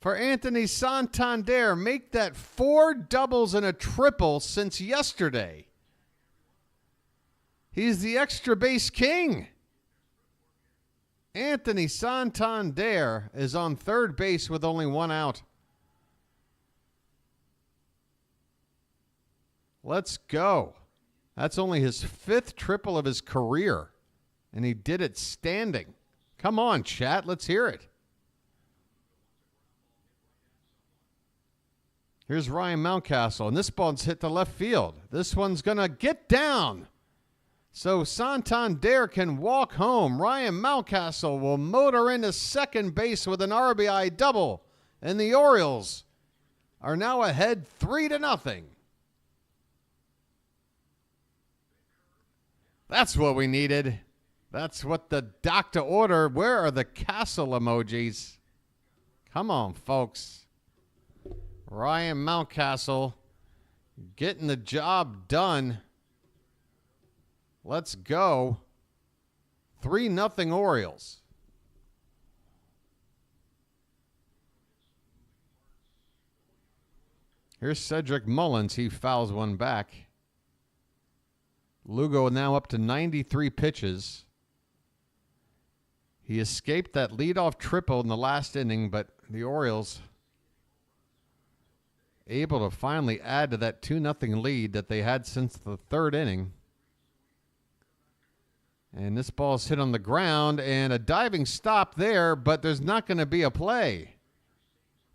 for Anthony Santander. Make that 4 doubles and a triple since yesterday. He's the extra base king. Anthony Santander is on third base with only 1 out. Let's go. That's only his 5th triple of his career, and he did it standing. Come on, chat. Let's hear it. Here's Ryan Mountcastle, and this ball's hit to left field. This one's going to get down. So Santander can walk home. Ryan Mountcastle will motor into second base with an RBI double. And the Orioles are now ahead 3-0. That's what we needed. That's what the doctor ordered. Where are the castle emojis? Come on, folks. Ryan Mountcastle getting the job done. Let's go. 3-0 Orioles. Here's Cedric Mullins. He fouls one back. Lugo now up to 93 pitches. He escaped that leadoff triple in the last inning, but the Orioles able to finally add to that 2-0 lead that they had since the 3rd inning. And this ball's hit on the ground, and a diving stop there, but there's not going to be a play.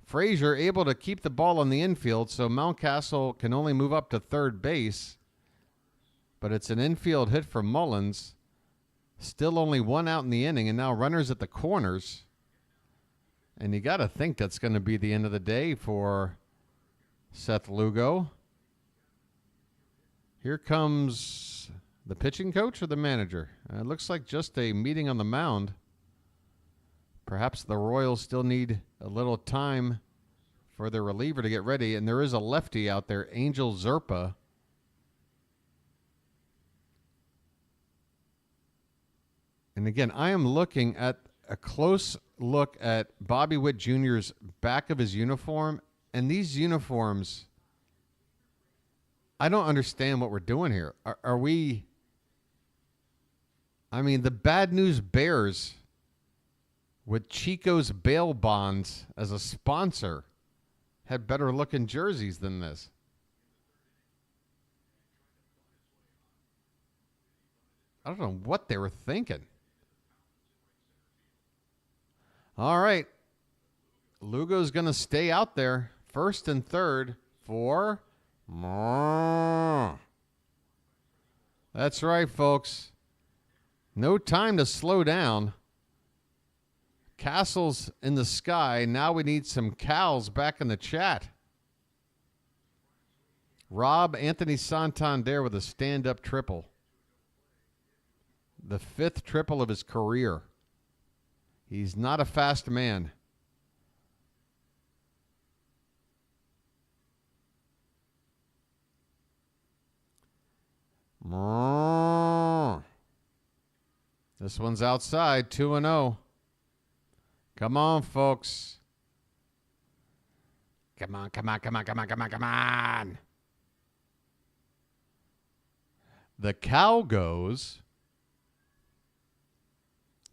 Frazier able to keep the ball on the infield, so Mountcastle can only move up to third base. But it's an infield hit for Mullins. Still only 1 out in the inning, and now runners at the corners. And you got to think that's going to be the end of the day for Seth Lugo. Here comes the pitching coach or the manager? It looks like just a meeting on the mound. Perhaps the Royals still need a little time for their reliever to get ready. And there is a lefty out there, Angel Zerpa. And again, I am looking at a close look at Bobby Witt Jr.'s back of his uniform. And these uniforms, I don't understand what we're doing here. Are we... I mean, the Bad News Bears with Chico's bail bonds as a sponsor had better looking jerseys than this. I don't know what they were thinking. All right. Lugo's going to stay out there. First and third for... That's right, folks. No time to slow down. Castles in the sky. Now we need some cows back in the chat. Rob Anthony Santander with a stand-up triple. The 5th triple of his career. He's not a fast man. This one's outside, 2-0. Come on, folks. Come on, come on, come on, come on, come on, come on. The cow goes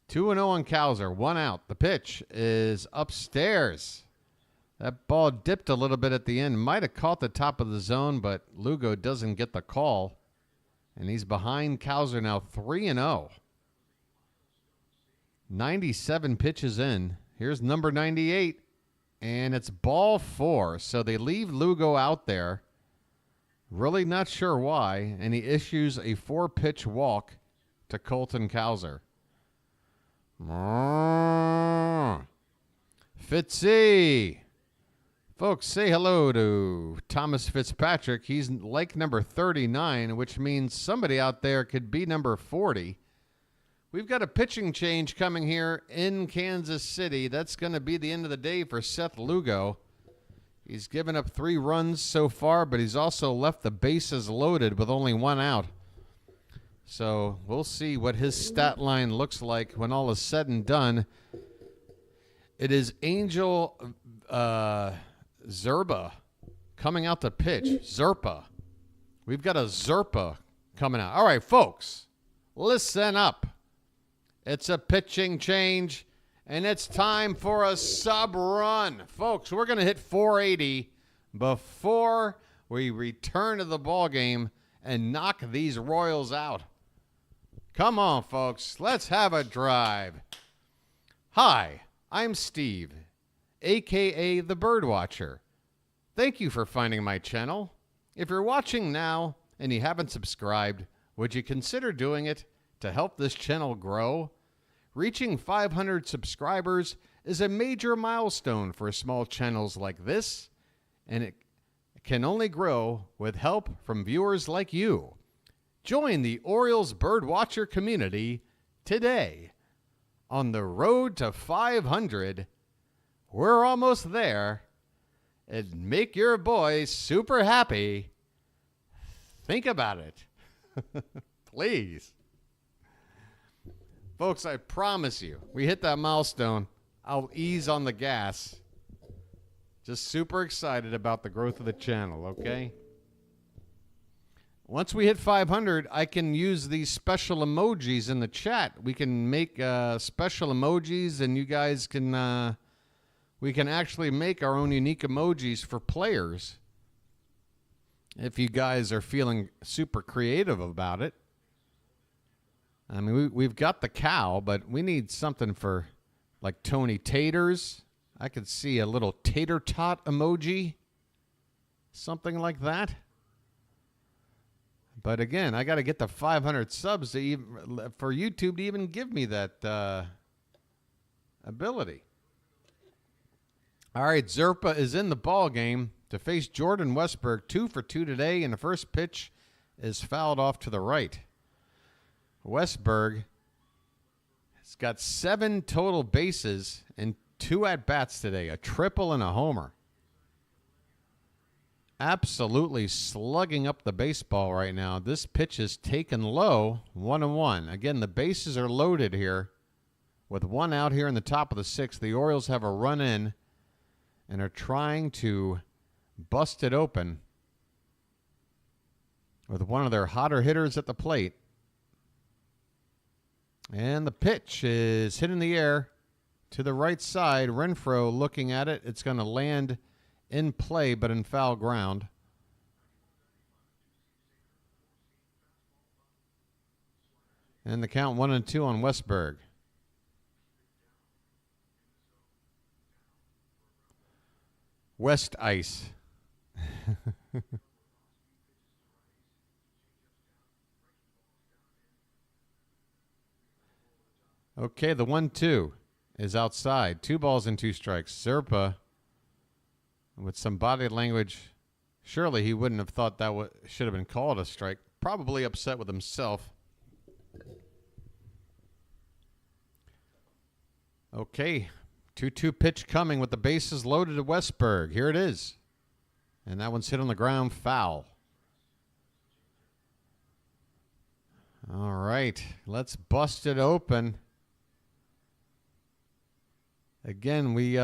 2-0 on Cowser, 1 out. The pitch is upstairs. That ball dipped a little bit at the end. Might have caught the top of the zone, but Lugo doesn't get the call. And he's behind Cowser now, 3-0. 97 pitches in. Here's number 98, and it's ball 4. So they leave Lugo out there. Really not sure why, and he issues a 4-pitch walk to Colton Cowser. Fitzy. Folks, say hello to Thomas Fitzpatrick. He's like number 39, which means somebody out there could be number 40. We've got a pitching change coming here in Kansas City. That's going to be the end of the day for Seth Lugo. He's given up 3 runs so far, but he's also left the bases loaded with only 1 out. So we'll see what his stat line looks like when all is said and done. It is Angel Zerba coming out to pitch. Zerpa. We've got a Zerpa coming out. All right, folks, listen up. It's a pitching change, and it's time for a sub run. Folks, we're going to hit 480 before we return to the ball game and knock these Royals out. Come on, folks. Let's have a drive. Hi, I'm Steve, a.k.a. the BirdWatcher. Thank you for finding my channel. If you're watching now and you haven't subscribed, would you consider doing it to help this channel grow? Reaching 500 subscribers is a major milestone for small channels like this, and it can only grow with help from viewers like you. Join the Orioles BirdWatcher community today. On the road to 500, we're almost there, and make your boy super happy. Think about it. Please. Folks, I promise you, we hit that milestone, I'll ease on the gas. Just super excited about the growth of the channel, okay? Once we hit 500, I can use these special emojis in the chat. We can make special emojis, and you guys can, we can actually make our own unique emojis for players. If you guys are feeling super creative about it. I mean, we've got the cow, but we need something for, like, Tony Taters. I could see a little tater tot emoji. Something like that. But again, I got to get the 500 subs to even, for YouTube to even give me that ability. All right, Zerpa is in the ball game to face Jordan Westburg. 2 for 2 today, and the first pitch is fouled off to the right. Westburg has got 7 total bases and 2 at-bats today, a triple and a homer. Absolutely slugging up the baseball right now. This pitch is taken low, 1-1. Again, the bases are loaded here with 1 out here in the top of the 6th. The Orioles have a run in and are trying to bust it open with one of their hotter hitters at the plate. And the pitch is hit in the air to the right side. Renfroe looking at it. It's going to land in play, but in foul ground. And the count 1-2 on Westburg. West Ice. Okay, the 1-2 is outside. 2 balls and 2 strikes. Zerpa, with some body language, surely he wouldn't have thought that should have been called a strike. Probably upset with himself. Okay, 2-2 pitch coming with the bases loaded to Westburg. Here it is. And that one's hit on the ground, foul. All right, let's bust it open. Again, we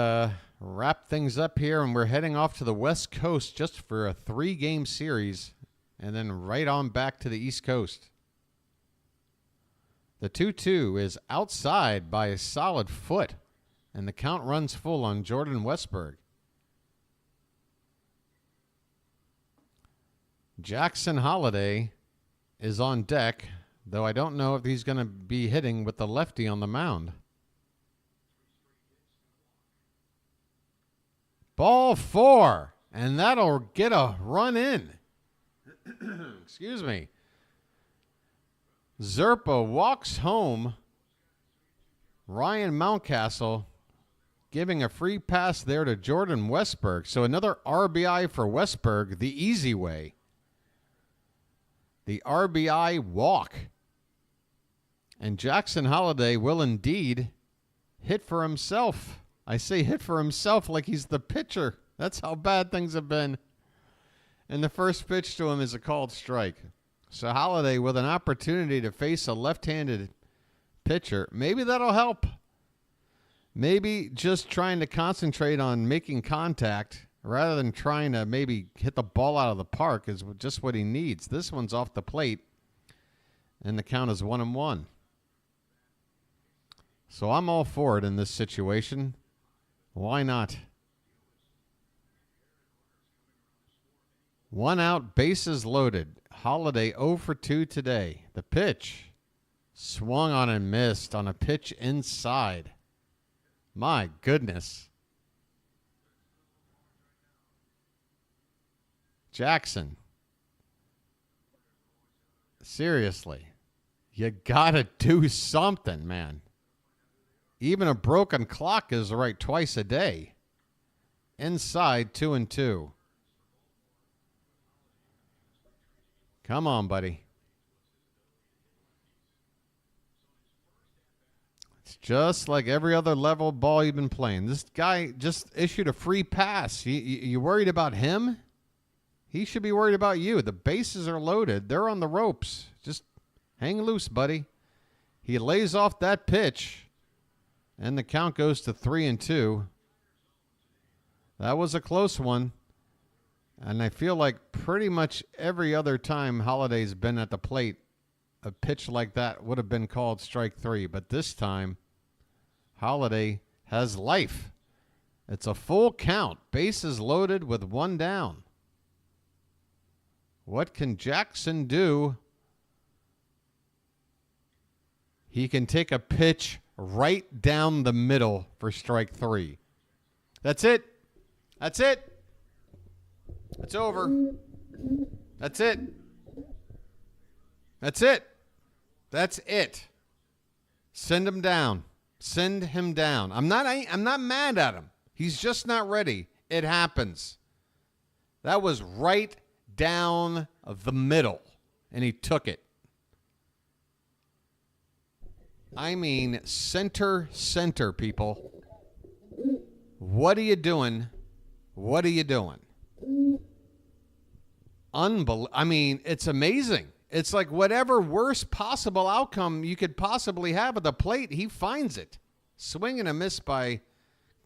wrap things up here, and we're heading off to the West Coast just for a 3-game series, and then right on back to the East Coast. The 2-2 is outside by a solid foot, and the count runs full on Jordan Westburg. Jackson Holiday is on deck, though I don't know if he's going to be hitting with the lefty on the mound. Ball 4. And that'll get a run in. Excuse me. Zerpa walks home. Ryan Mountcastle giving a free pass there to Jordan Westberg. So another RBI for Westberg the easy way. The RBI walk. And Jackson Holliday will indeed hit for himself. I say hit for himself like he's the pitcher. That's how bad things have been. And the first pitch to him is a called strike. So Holliday with an opportunity to face a left-handed pitcher. Maybe that'll help. Maybe just trying to concentrate on making contact rather than trying to maybe hit the ball out of the park is just what he needs. This one's off the plate, and the count is 1-1. So I'm all for it in this situation. Why not? 1 out, bases loaded. Holliday 0 for 2 today. The pitch swung on and missed on a pitch inside. My goodness. Jackson. Seriously. You gotta do something, man. Even a broken clock is right twice a day. Inside 2-2. Come on, buddy. It's just like every other level ball you've been playing. This guy just issued a free pass. You worried about him? He should be worried about you. The bases are loaded. They're on the ropes. Just hang loose, buddy. He lays off that pitch, and the count goes to 3-2. That was a close one. And I feel like pretty much every other time Holliday's been at the plate, a pitch like that would have been called strike 3. But this time, Holliday has life. It's a full count. Bases loaded with 1 down. What can Jackson do? He can take a pitch right down the middle for strike 3. That's it. That's it. It's over. That's it. That's it. That's it. Send him down. Send him down. I'm not mad at him. He's just not ready. It happens. That was right down the middle, and he took it. I mean, center, people. What are you doing? What are you doing? I mean, it's amazing. It's like whatever worst possible outcome you could possibly have at the plate, he finds it. Swing and a miss by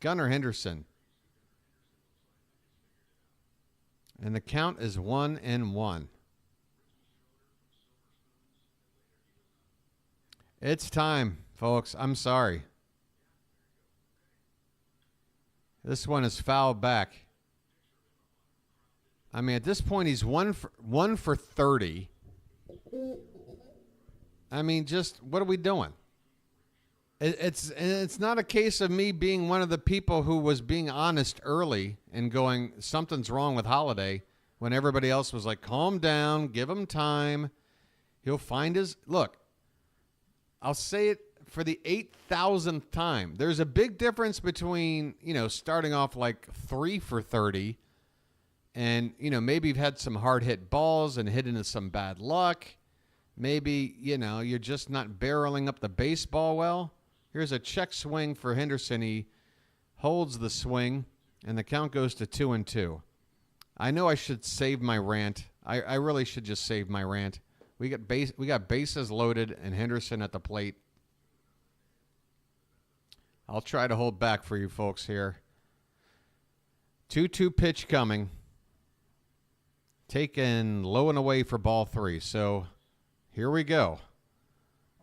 Gunnar Henderson. And the count is 1-1. It's time, folks. I'm sorry. This one is fouled back. I mean, at this point, he's one for 30. I mean, just what are we doing? It's not a case of me being one of the people who was being honest early and going, something's wrong with Holliday, when everybody else was like, calm down, give him time. He'll find his... Look, I'll say it for the 8,000th time. There's a big difference between, starting off like 3 for 30 and, maybe you've had some hard hit balls and hit into some bad luck. Maybe, you're just not barreling up the baseball well. Here's a check swing for Henderson. He holds the swing, and the count goes to 2-2. I know I should save my rant. I really should just save my rant. We got bases loaded and Henderson at the plate. I'll try to hold back for you folks here. 2-2 pitch coming. Taken low and away for ball 3. So here we go.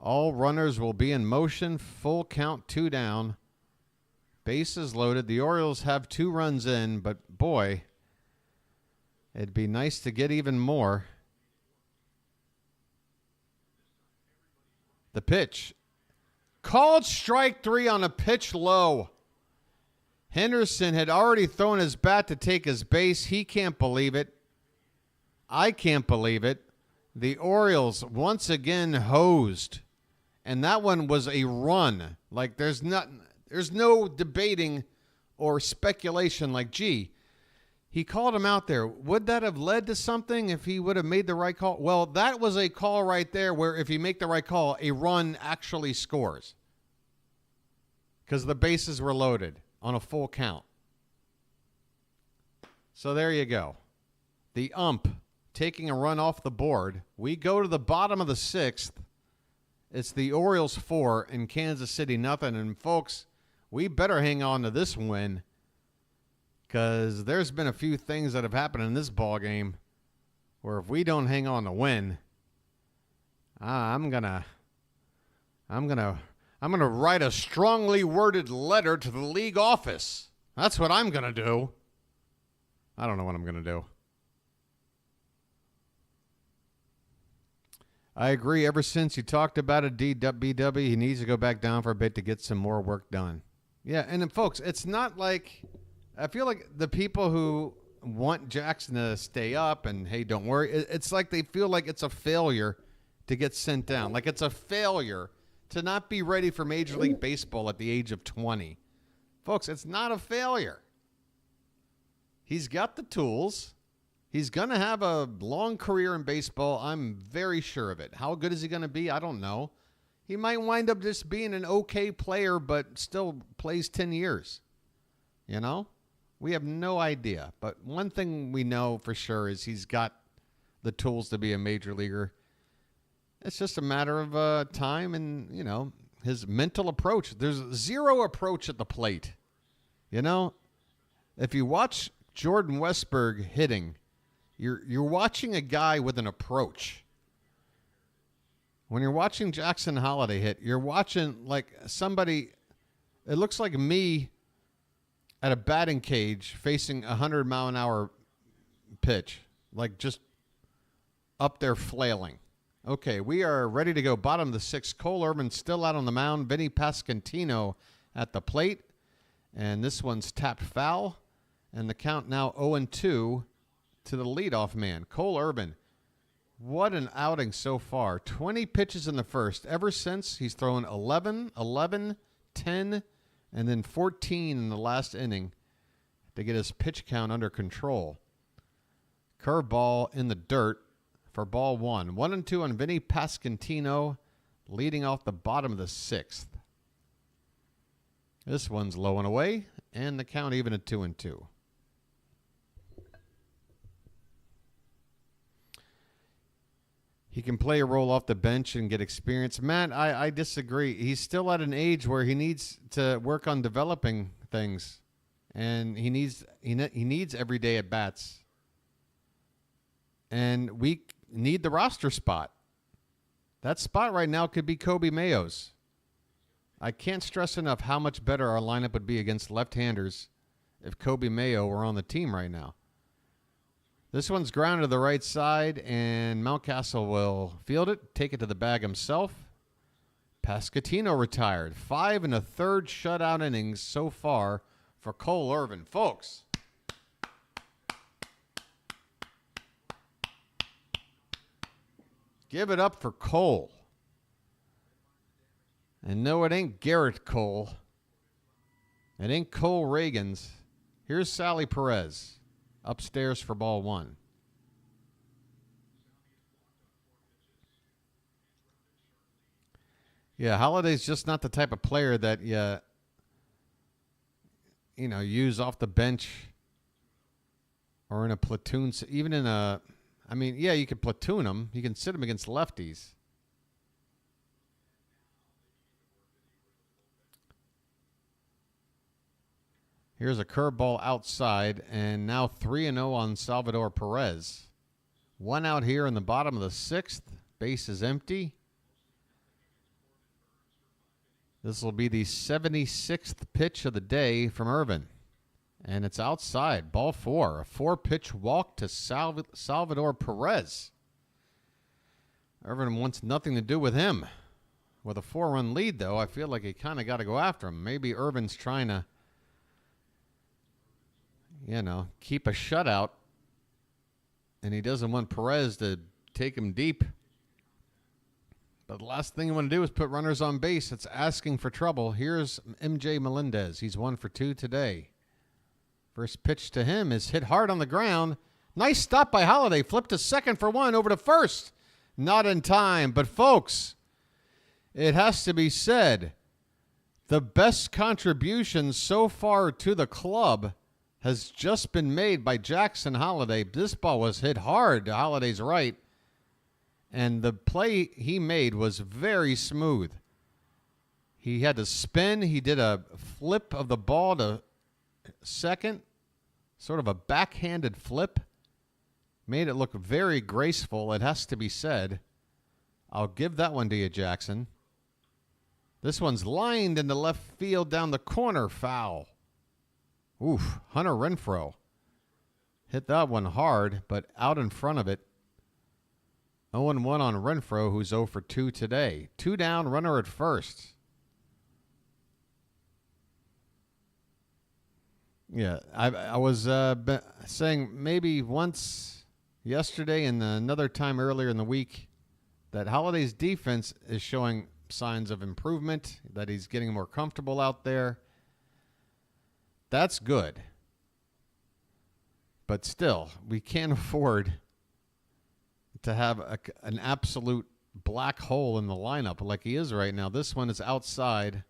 All runners will be in motion. Full count, 2 down. Bases loaded. The Orioles have 2 runs in, but boy, it'd be nice to get even more. The pitch. Called strike 3 on a pitch low. Henderson had already thrown his bat to take his base. He can't believe it. I can't believe it. The Orioles once again hosed. And that one was a run. Like there's no debating or speculation like, gee, he called him out there. Would that have led to something if he would have made the right call? Well, that was a call right there where if you make the right call, a run actually scores. Because the bases were loaded on a full count. So there you go. The ump taking a run off the board. We go to the bottom of the sixth. It's the Orioles 4 and Kansas City nothing. And folks, we better hang on to this win because there's been a few things that have happened in this ball game where if we don't hang on to win, I'm gonna write a strongly worded letter to the league office. That's what I'm gonna do. I don't know what I'm gonna do. I agree. Ever since you talked about it, DWBW, he needs to go back down for a bit to get some more work done. Yeah, and then, folks, it's not like I feel like the people who want Jackson to stay up and, hey, don't worry, it's like they feel like it's a failure to get sent down. Like it's a failure to not be ready for Major League Baseball at the age of 20. Folks, it's not a failure. He's got the tools. He's going to have a long career in baseball. I'm very sure of it. How good is he going to be? I don't know. He might wind up just being an okay player, but still plays 10 years. You know? We have no idea. But one thing we know for sure is he's got the tools to be a major leaguer. It's just a matter of time and, you know, his mental approach. There's zero approach at the plate. You know? If you watch Jordan Westburg hitting, you're watching a guy with an approach. When you're watching Jackson Holliday hit, you're watching like somebody, it looks like me at a batting cage facing a 100-mile-an-hour pitch, like just up there flailing. Okay, we are ready to go. Bottom of the sixth. Cole Irvin still out on the mound. Vinny Pasquantino at the plate. And this one's tapped foul. And the count now 0-2 to the leadoff man, Cole Irvin. What an outing so far. 20 pitches in the first. Ever since, he's thrown 11, 10, and then 14 in the last inning to get his pitch count under control. Curveball in the dirt for ball one. 1-2 on Vinny Pasquantino, leading off the bottom of the sixth. This one's low and away, and the count even at 2-2. He can play a role off the bench and get experience. Matt, I disagree. He's still at an age where he needs to work on developing things, and he needs everyday at bats. And we need the roster spot. That spot right now could be Kobe Mayo's. I can't stress enough how much better our lineup would be against left-handers if Kobe Mayo were on the team right now. This one's grounded to the right side, and Mountcastle will field it, take it to the bag himself. Pasquantino retired. 5 1/3 shutout innings so far for Cole Irvin. Folks, give it up for Cole. And no, it ain't Garrett Cole. It ain't Cole Reagans. Here's Sally Perez upstairs for ball one. Yeah, Holliday's just not the type of player that you know, use off the bench or in a platoon. Even in a, I mean, yeah, you can platoon him. You can sit him against lefties. Here's a curveball outside, and now 3-0 on Salvador Perez. One out here in the bottom of the sixth. Base is empty. This will be the 76th pitch of the day from Irvin. And it's outside. Ball four. A 4-pitch walk to Salvador Perez. Irvin wants nothing to do with him. With a 4-run lead, though, I feel like he kind of got to go after him. Maybe Irvin's trying to keep a shutout. And he doesn't want Perez to take him deep. But the last thing you want to do is put runners on base. It's asking for trouble. Here's MJ Melendez. He's 1 for 2 today. First pitch to him is hit hard on the ground. Nice stop by Holiday. Flipped to second for one, over to first. Not in time. But, folks, it has to be said, the best contribution so far to the club has just been made by Jackson Holiday. This ball was hit hard to Holiday's right. And the play he made was very smooth. He had to spin. He did a flip of the ball to second, sort of a backhanded flip. Made it look very graceful, it has to be said. I'll give that one to you, Jackson. This one's lined into left field down the corner, foul. Oof, Hunter Renfroe hit that one hard, but out in front of it. 0-1 on Renfroe, who's 0 for 2 today. 2 down, runner at first. Yeah, I was saying maybe once yesterday and another time earlier in the week that Holiday's defense is showing signs of improvement, that he's getting more comfortable out there. That's good. But still, we can't afford to have an absolute black hole in the lineup like he is right now. This one is outside,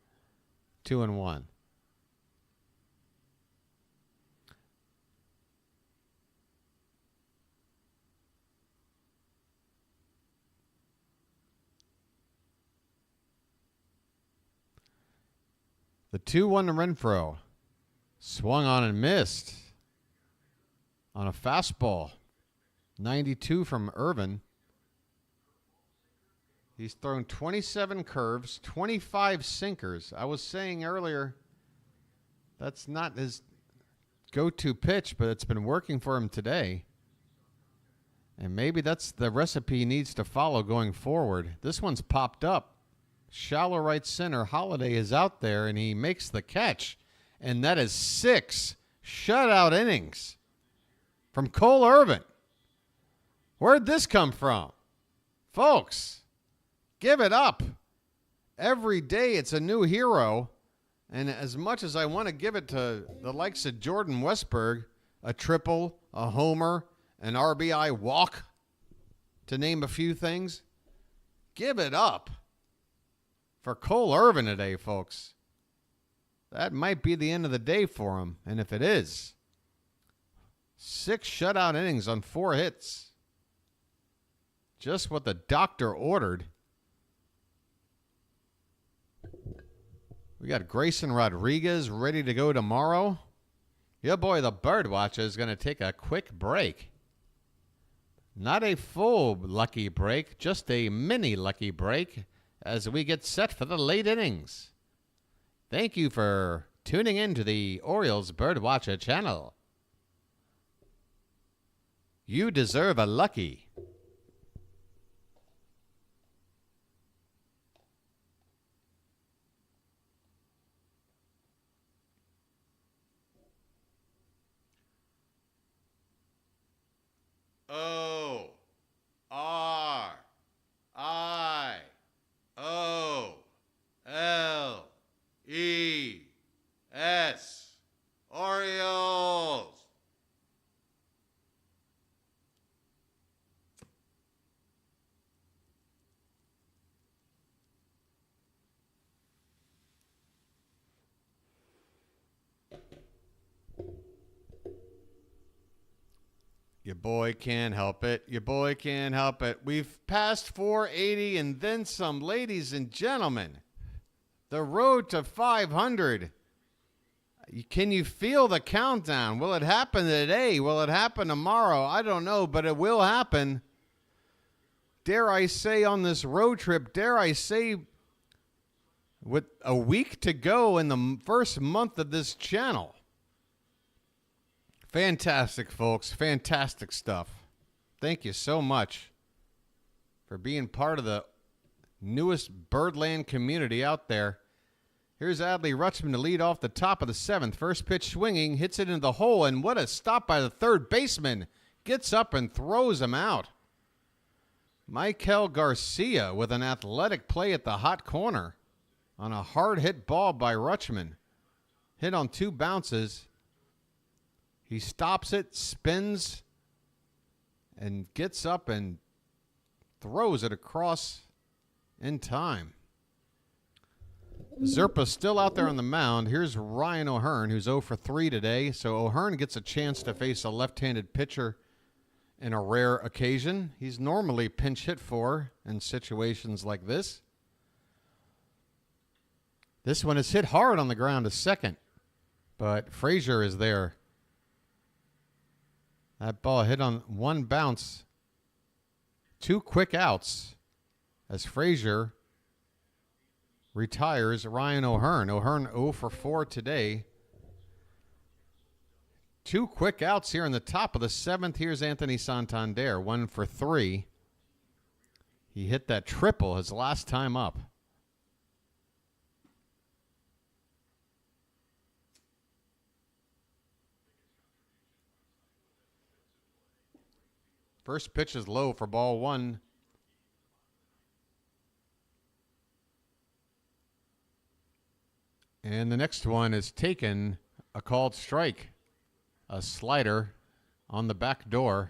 2-1. The 2-1 to Renfroe. Swung on and missed on a fastball. 92 from Irvin. He's thrown 27 curves, 25 sinkers. I was saying earlier that's not his go-to pitch, but it's been working for him today. And maybe that's the recipe he needs to follow going forward. This one's popped up. Shallow right center. Holiday is out there, and he makes the catch. And that is 6 shutout innings from Cole Irvin. Where'd this come from? Folks, give it up. Every day it's a new hero. And as much as I want to give it to the likes of Jordan Westburg, a triple, a homer, an RBI walk, to name a few things, give it up for Cole Irvin today, folks. That might be the end of the day for him. And if it is, 6 shutout innings on 4 hits. Just what the doctor ordered. We got Grayson Rodriguez ready to go tomorrow. Your boy, the BirdWatcher, is going to take a quick break. Not a full lucky break, just a mini lucky break as we get set for the late innings. Thank you for tuning in to the Orioles BirdWatcher channel. You deserve a lucky. O-R-I-O-L-E-S. Orioles. Your boy can't help it. Your boy can't help it. We've passed 480 and then some, ladies and gentlemen. The road to 500. Can you feel the countdown? Will it happen today? Will it happen tomorrow? I don't know, but it will happen. Dare I say on this road trip, dare I say with a week to go in the first month of this channel. Fantastic, folks. Fantastic stuff. Thank you so much for being part of the newest Birdland community out there. Here's Adley Rutschman to lead off the top of the 7th. First pitch swinging, hits it into the hole, and what a stop by the third baseman. Gets up and throws him out. Michael Garcia with an athletic play at the hot corner on a hard hit ball by Rutschman. Hit on 2 bounces. He stops it, spins, and gets up and throws it across in time. Zerpa's still out there on the mound. Here's Ryan O'Hearn, who's 0 for 3 today. So O'Hearn gets a chance to face a left-handed pitcher in a rare occasion. He's normally pinch hit for in situations like this. This one is hit hard on the ground to second, but Frazier is there. That ball hit on 1 bounce. 2 quick outs as Frazier retires Ryan O'Hearn. O'Hearn 0 for 4 today. 2 quick outs here in the top of the 7th. Here's Anthony Santander, 1 for 3. He hit that triple his last time up. First pitch is low for ball 1. And the next one is taken, a called strike. A slider on the back door.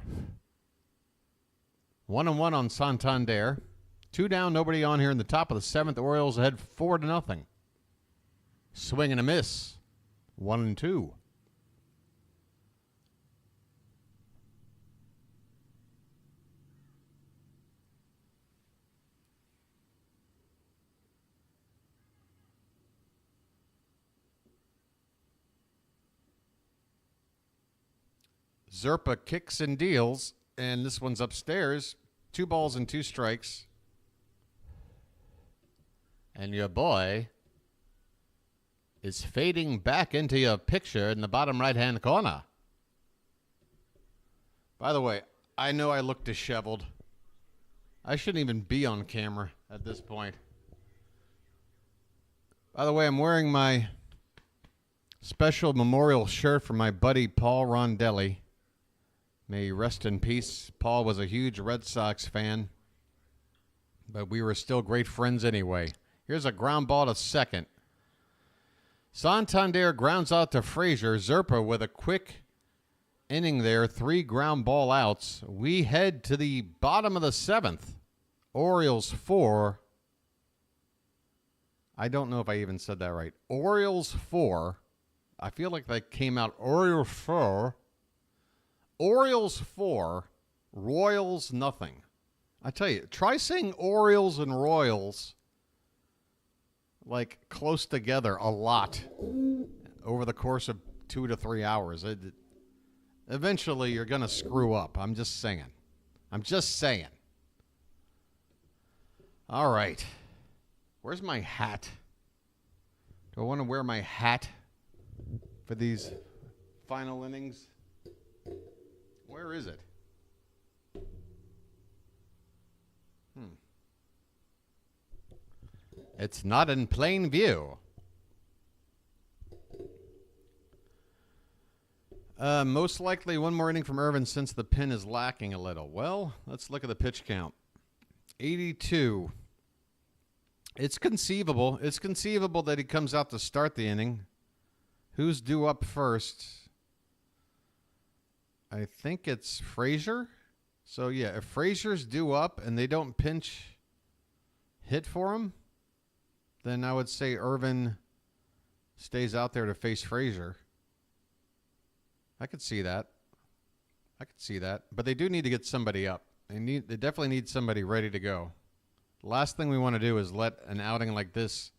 1-1 on Santander. 2 down, nobody on here in the top of the 7th. Orioles ahead 4-0. Swing and a miss. 1-2. Zerpa kicks and deals, and this one's upstairs. 2 balls and 2 strikes. And your boy is fading back into your picture in the bottom right-hand corner. By the way, I know I look disheveled. I shouldn't even be on camera at this point. By the way, I'm wearing my special memorial shirt from my buddy Paul Rondelli. May he rest in peace. Paul was a huge Red Sox fan, but we were still great friends anyway. Here's a ground ball to second. Santander grounds out to Frazier. Zerpa with a quick inning there. 3 ground ball outs. We head to the bottom of the 7th. Orioles 4. I don't know if I even said that right. Orioles 4. I feel like that came out Orioles 4. Orioles 4, Royals nothing. I tell you, try saying Orioles and Royals like close together a lot over the course of 2 to 3 hours. Eventually, you're going to screw up. I'm just saying. All right. Where's my hat? Do I want to wear my hat for these final innings? Where is it? It's not in plain view. Most likely 1 more inning from Irvin since the pin is lacking a little. Well, let's look at the pitch count. 82. It's conceivable. It's conceivable that he comes out to start the inning. Who's due up first? I think it's Frazier. So, yeah, if Frazier's due up and they don't pinch hit for him, then I would say Irvin stays out there to face Frazier. I could see that. But they do need to get somebody up. They definitely need somebody ready to go. The last thing we want to do is let an outing like this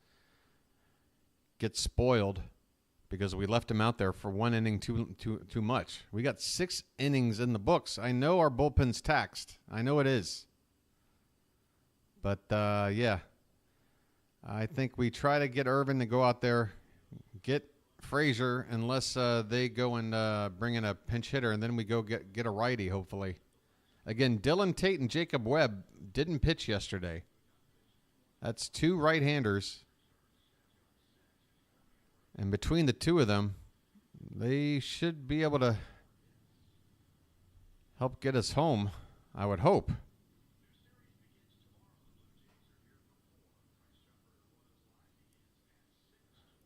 get spoiled because we left him out there for 1 inning too much. We got 6 innings in the books. I know our bullpen's taxed. I know it is. But, yeah. I think we try to get Irvin to go out there, get Frazier, unless they go and bring in a pinch hitter, and then we go get a righty, hopefully. Again, Dylan Tate and Jacob Webb didn't pitch yesterday. That's 2 right-handers. And between the two of them, they should be able to help get us home, I would hope.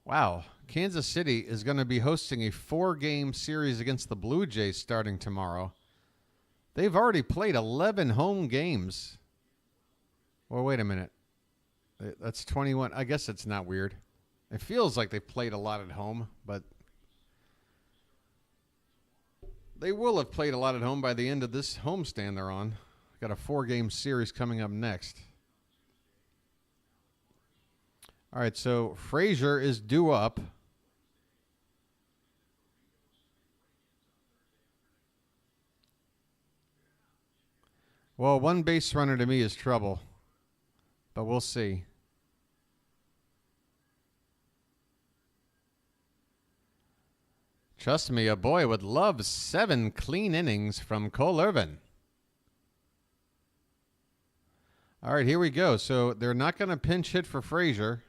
Wow. Kansas City is going to be hosting a 4-game series against the Blue Jays starting tomorrow. They've already played 11 home games. Well, wait a minute. That's 21. I guess it's not weird. It feels like they've played a lot at home, but they will have played a lot at home by the end of this homestand they're on. Got a 4-game series coming up next. All right, so Frazier is due up. Well, one base runner to me is trouble, but we'll see. Trust me, a boy would love 7 clean innings from Cole Irvin. All right, here we go. So they're not going to pinch hit for Frazier.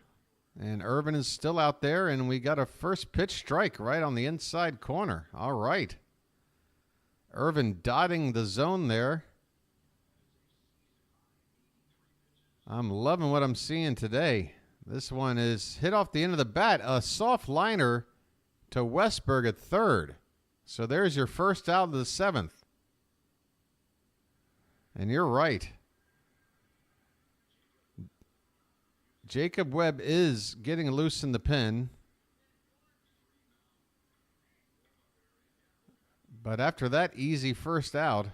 And Irvin is still out there, and we got a first pitch strike right on the inside corner. All right. Irvin dotting the zone there. I'm loving what I'm seeing today. This one is hit off the end of the bat. A soft liner to Westberg at third. So there's your first out of the 7th. And you're right. Jacob Webb is getting loose in the pen. But after that easy first out,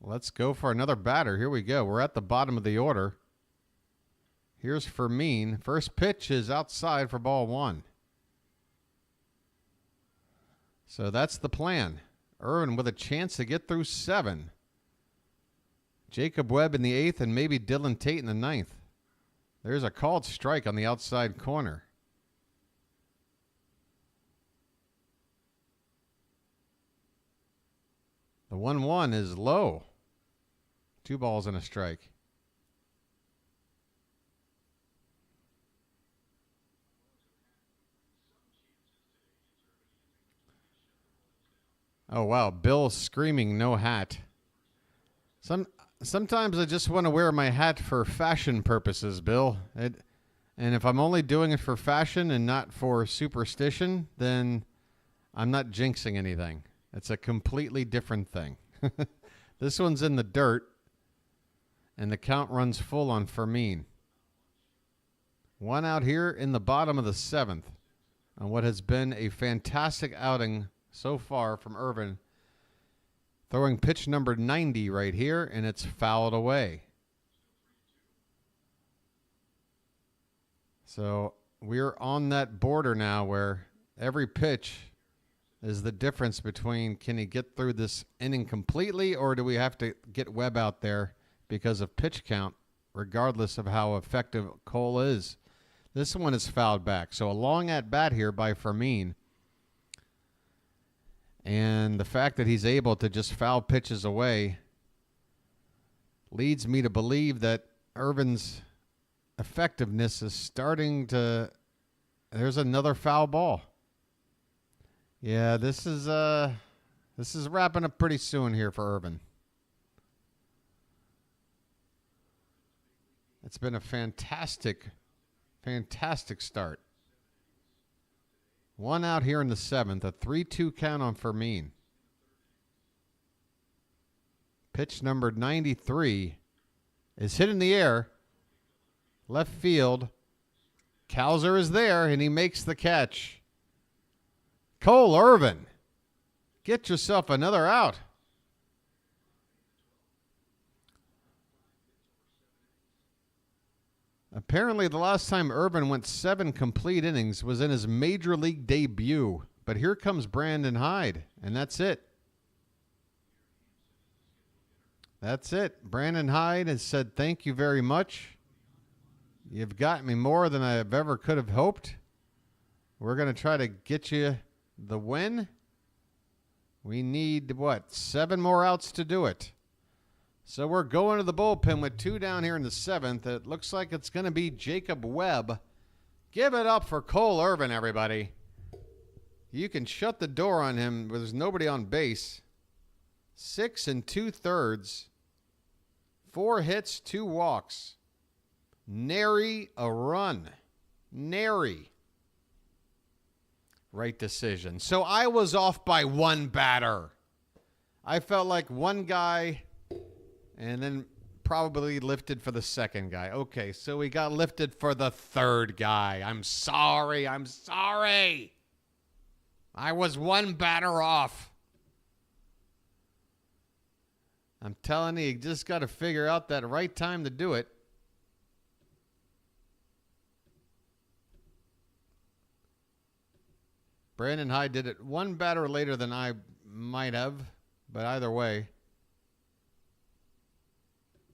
let's go for another batter. Here we go. We're at the bottom of the order. Here's Fermin. First pitch is outside for ball 1. So that's the plan. Irvin with a chance to get through 7. Jacob Webb in the 8th and maybe Dylan Tate in the 9th. There's a called strike on the outside corner. The 1-1 is low. 2 balls and a strike. Oh, wow. Bill screaming no hat. Sometimes I just want to wear my hat for fashion purposes, Bill. And if I'm only doing it for fashion and not for superstition, then I'm not jinxing anything. It's a completely different thing. This one's in the dirt, and the count runs full on Fermin. 1 out here in the bottom of the 7th on what has been a fantastic outing so far from Irvin. Throwing pitch number 90 right here, and it's fouled away. So we're on that border now where every pitch is the difference between can he get through this inning completely or do we have to get Webb out there because of pitch count, regardless of how effective Cole is. This one is fouled back. So a long at bat here by Fermin. And the fact that he's able to just foul pitches away leads me to believe that Irvin's effectiveness is starting to... There's another foul ball. Yeah, this is wrapping up pretty soon here for Irvin. It's been a fantastic start. 1 out here in the 7th, a 3-2 count on Fermin. Pitch number 93 is hit in the air. Left field. Cowser is there, and he makes the catch. Cole Irvin, get yourself another out. Apparently, the last time Irvin went 7 complete innings was in his major league debut. But here comes Brandon Hyde, and that's it. That's it. Brandon Hyde has said, thank you very much. You've got me more than I ever could have hoped. We're going to try to get you the win. We need, 7 more outs to do it. So we're going to the bullpen with 2 down here in the 7th. It looks like it's going to be Jacob Webb Give it up for Cole Irvin, everybody. You can shut the door on him where there's nobody on base. 6 2/3. 4 hits, 2 walks. Nary a run. Nary. Right decision. So I was off by 1 batter. I felt like one guy and then probably lifted for the second guy. Okay, so we got lifted for the third guy. I'm sorry. I was 1 batter off. I'm telling you just got to figure out that right time to do it. Brandon Hyde did it 1 batter later than I might have, but either way.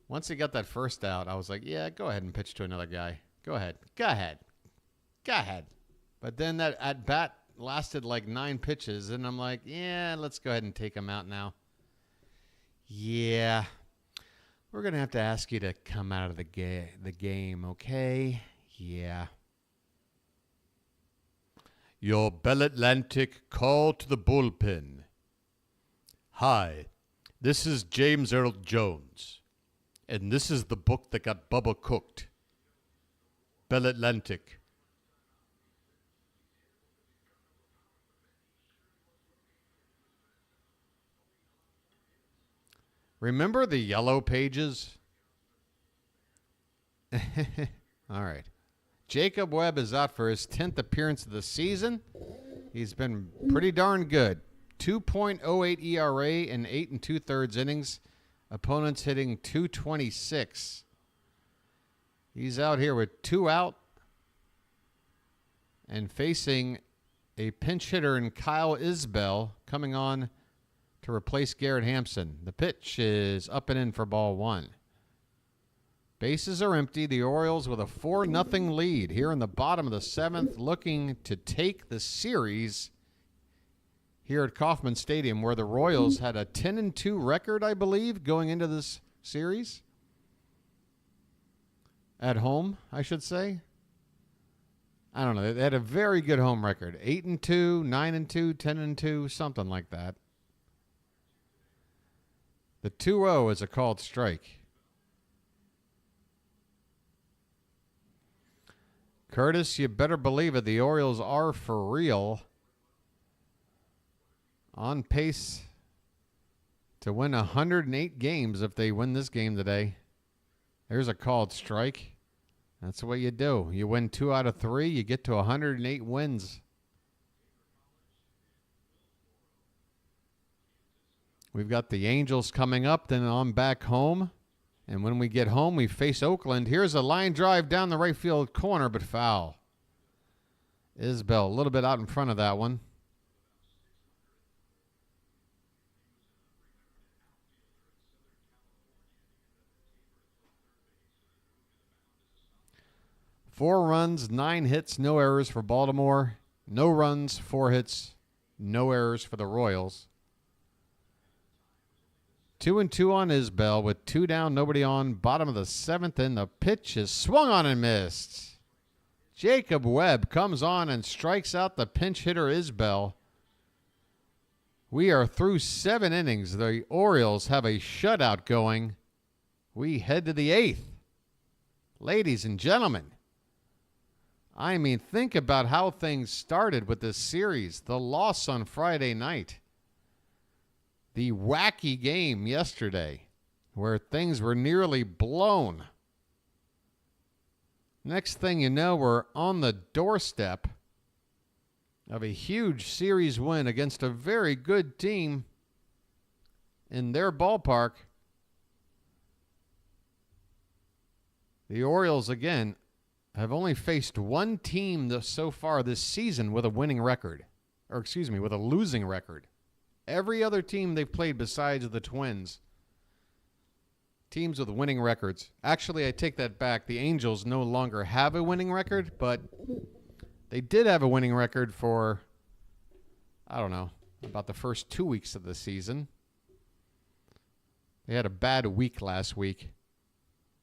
Once he got that first out, I was like, yeah, go ahead and pitch to another guy. Go ahead. But then that at-bat lasted like 9 pitches, and I'm like, yeah, let's go ahead and take him out now. Yeah, we're going to have to ask you to come out of the game, okay? Yeah. Your Bell Atlantic call to the bullpen. Hi, this is James Earl Jones, and this is the book that got Bubba cooked. Bell Atlantic. Remember the yellow pages? All right. Jacob Webb is out for his 10th appearance of the season. He's been pretty darn good. 2.08 ERA in 8 2/3 innings. Opponents hitting .226. He's out here with 2 out and facing a pinch hitter in Kyle Isbell coming on to replace Garrett Hampson. The pitch is up and in for ball 1. Bases are empty. The Orioles with a 4-0 lead here in the bottom of the 7th, looking to take the series here at Kauffman Stadium, where the Royals had a 10-2 record, I believe, going into this series. At home, I should say. I don't know. They had a very good home record. 8-2, 9-2, 10-2, something like that. The 2-0 is a called strike. Curtis, you better believe it. The Orioles are for real. On pace to win 108 games if they win this game today. There's a called strike. That's what you do. You win 2 out of 3, you get to 108 wins. We've got the Angels coming up, then on back home. And when we get home, we face Oakland. Here's a line drive down the right field corner, but foul. Isbell a little bit out in front of that one. Four runs, 9 hits, no errors for Baltimore. No runs, 4 hits, no errors for the Royals. 2-2 on Isbell with 2 down, nobody on. Bottom of the 7th, and the pitch is swung on and missed. Jacob Webb comes on and strikes out the pinch hitter Isbell. We are through 7 innings. The Orioles have a shutout going. We head to the 8th. Ladies and gentlemen, I mean, think about how things started with this series. The loss on Friday night. The wacky game yesterday where things were nearly blown. Next thing you know, we're on the doorstep of a huge series win against a very good team in their ballpark. The Orioles, again, have only faced one team so far this season with a winning record. Or, excuse me, with a losing record. Every other team they've played besides the Twins, teams with winning records. Actually, I take that back. The Angels no longer have a winning record, but they did have a winning record for, I don't know, about the first 2 weeks of the season. They had a bad week last week,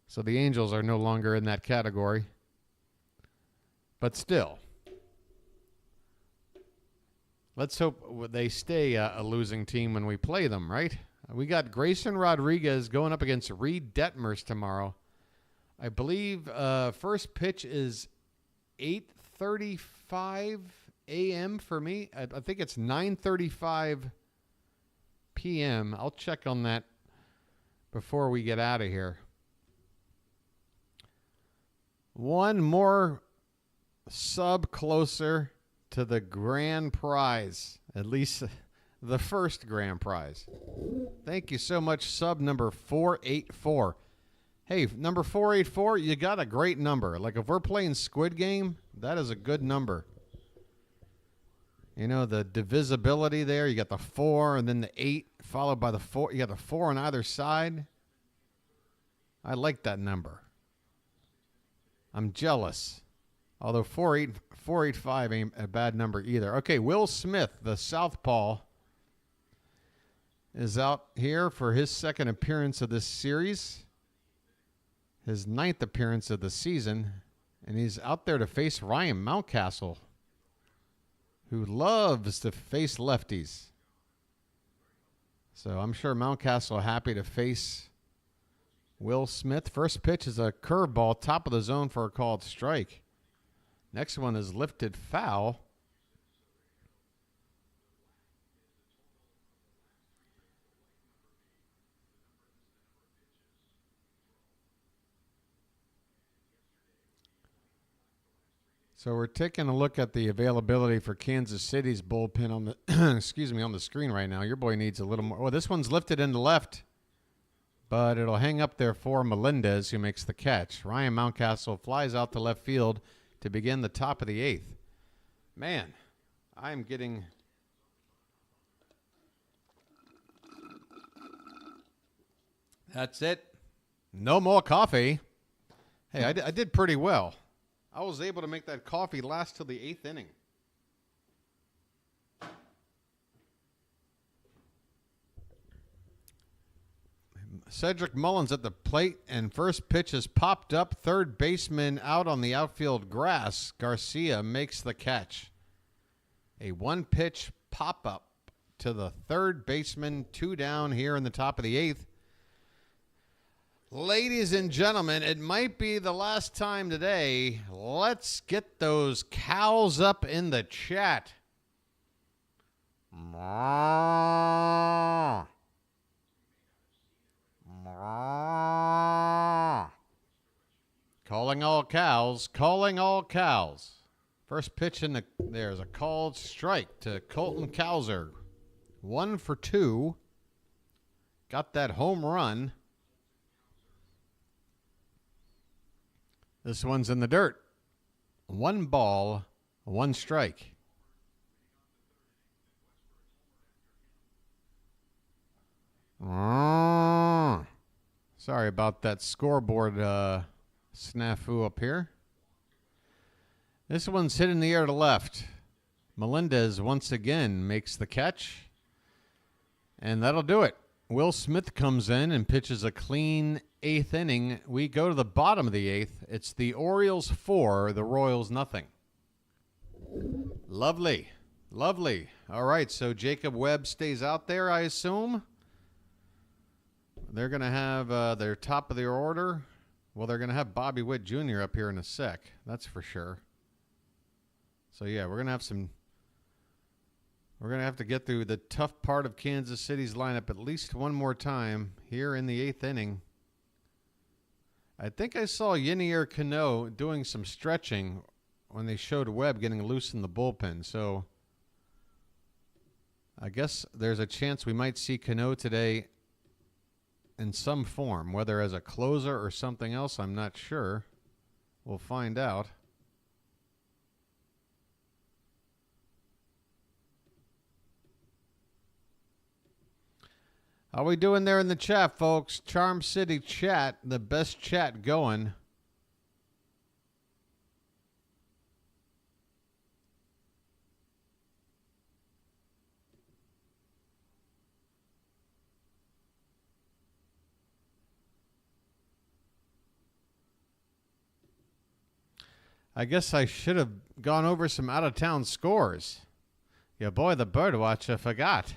so the Angels are no longer in that category. But still, let's hope they stay a losing team when we play them, right? We got Grayson Rodriguez going up against Reed Detmers tomorrow. I believe first pitch is 8:35 a.m. for me. I think it's 9:35 p.m. I'll check on that before we get out of here. One more sub closer to the grand prize, at least the first grand prize. Thank you so much, sub number 484. Hey, number 484, you got a great number. Like if we're playing Squid Game, that is a good number. You know, the divisibility there, you got the 4 and then the 8 followed by the 4. You got the 4 on either side. I like that number. I'm jealous. Although 485 ain't a bad number either. Okay, Will Smith, the southpaw, is out here for his second appearance of this series. His 9th appearance of the season. And he's out there to face Ryan Mountcastle, who loves to face lefties. So I'm sure Mountcastle happy to face Will Smith. First pitch is a curveball, top of the zone for a called strike. Next one is lifted foul. So we're taking a look at the availability for Kansas City's bullpen on the excuse me, on the screen right now. Your boy needs a little more. Well, this one's lifted into left, but it'll hang up there for Melendez, who makes the catch. Ryan Mountcastle flies out to left field to begin the top of the 8th. Man, I'm getting that's it. No more coffee. Hey, I did pretty well. I was able to make that coffee last till the 8th inning. Cedric Mullins at the plate, and first pitch is popped up. Third baseman out on the outfield grass. Garcia makes the catch. A one-pitch pop-up to the third baseman. 2 down here in the top of the 8th. Ladies and gentlemen, it might be the last time today. Let's get those cows up in the chat. Moo. Moo. Calling all cows. Calling all cows. First pitch in there's a called strike to Colton Cowser. 1 for 2. Got that home run. This one's in the dirt. 1 ball, 1 strike. Sorry about that scoreboard snafu up here. This one's hit in the air to left. Melendez once again makes the catch. And that'll do it. Will Smith comes in and pitches a clean 8th inning. We go to the bottom of the 8th. It's the Orioles 4, the Royals nothing. Lovely. Lovely. All right, so Jacob Webb stays out there, I assume. They're going to have their top of their order. Well, they're going to have Bobby Witt Jr. up here in a sec. That's for sure. So, yeah, we're going to have some... We're going to have to get through the tough part of Kansas City's lineup at least one more time here in the 8th inning. I think I saw Yenier Cano doing some stretching when they showed Webb getting loose in the bullpen. So I guess there's a chance we might see Cano today in some form, whether as a closer or something else, I'm not sure. We'll find out. How we doing there in the chat, folks? Charm City chat, the best chat going. I guess I should have gone over some out-of-town scores. Your boy, the BirdWatcher, forgot.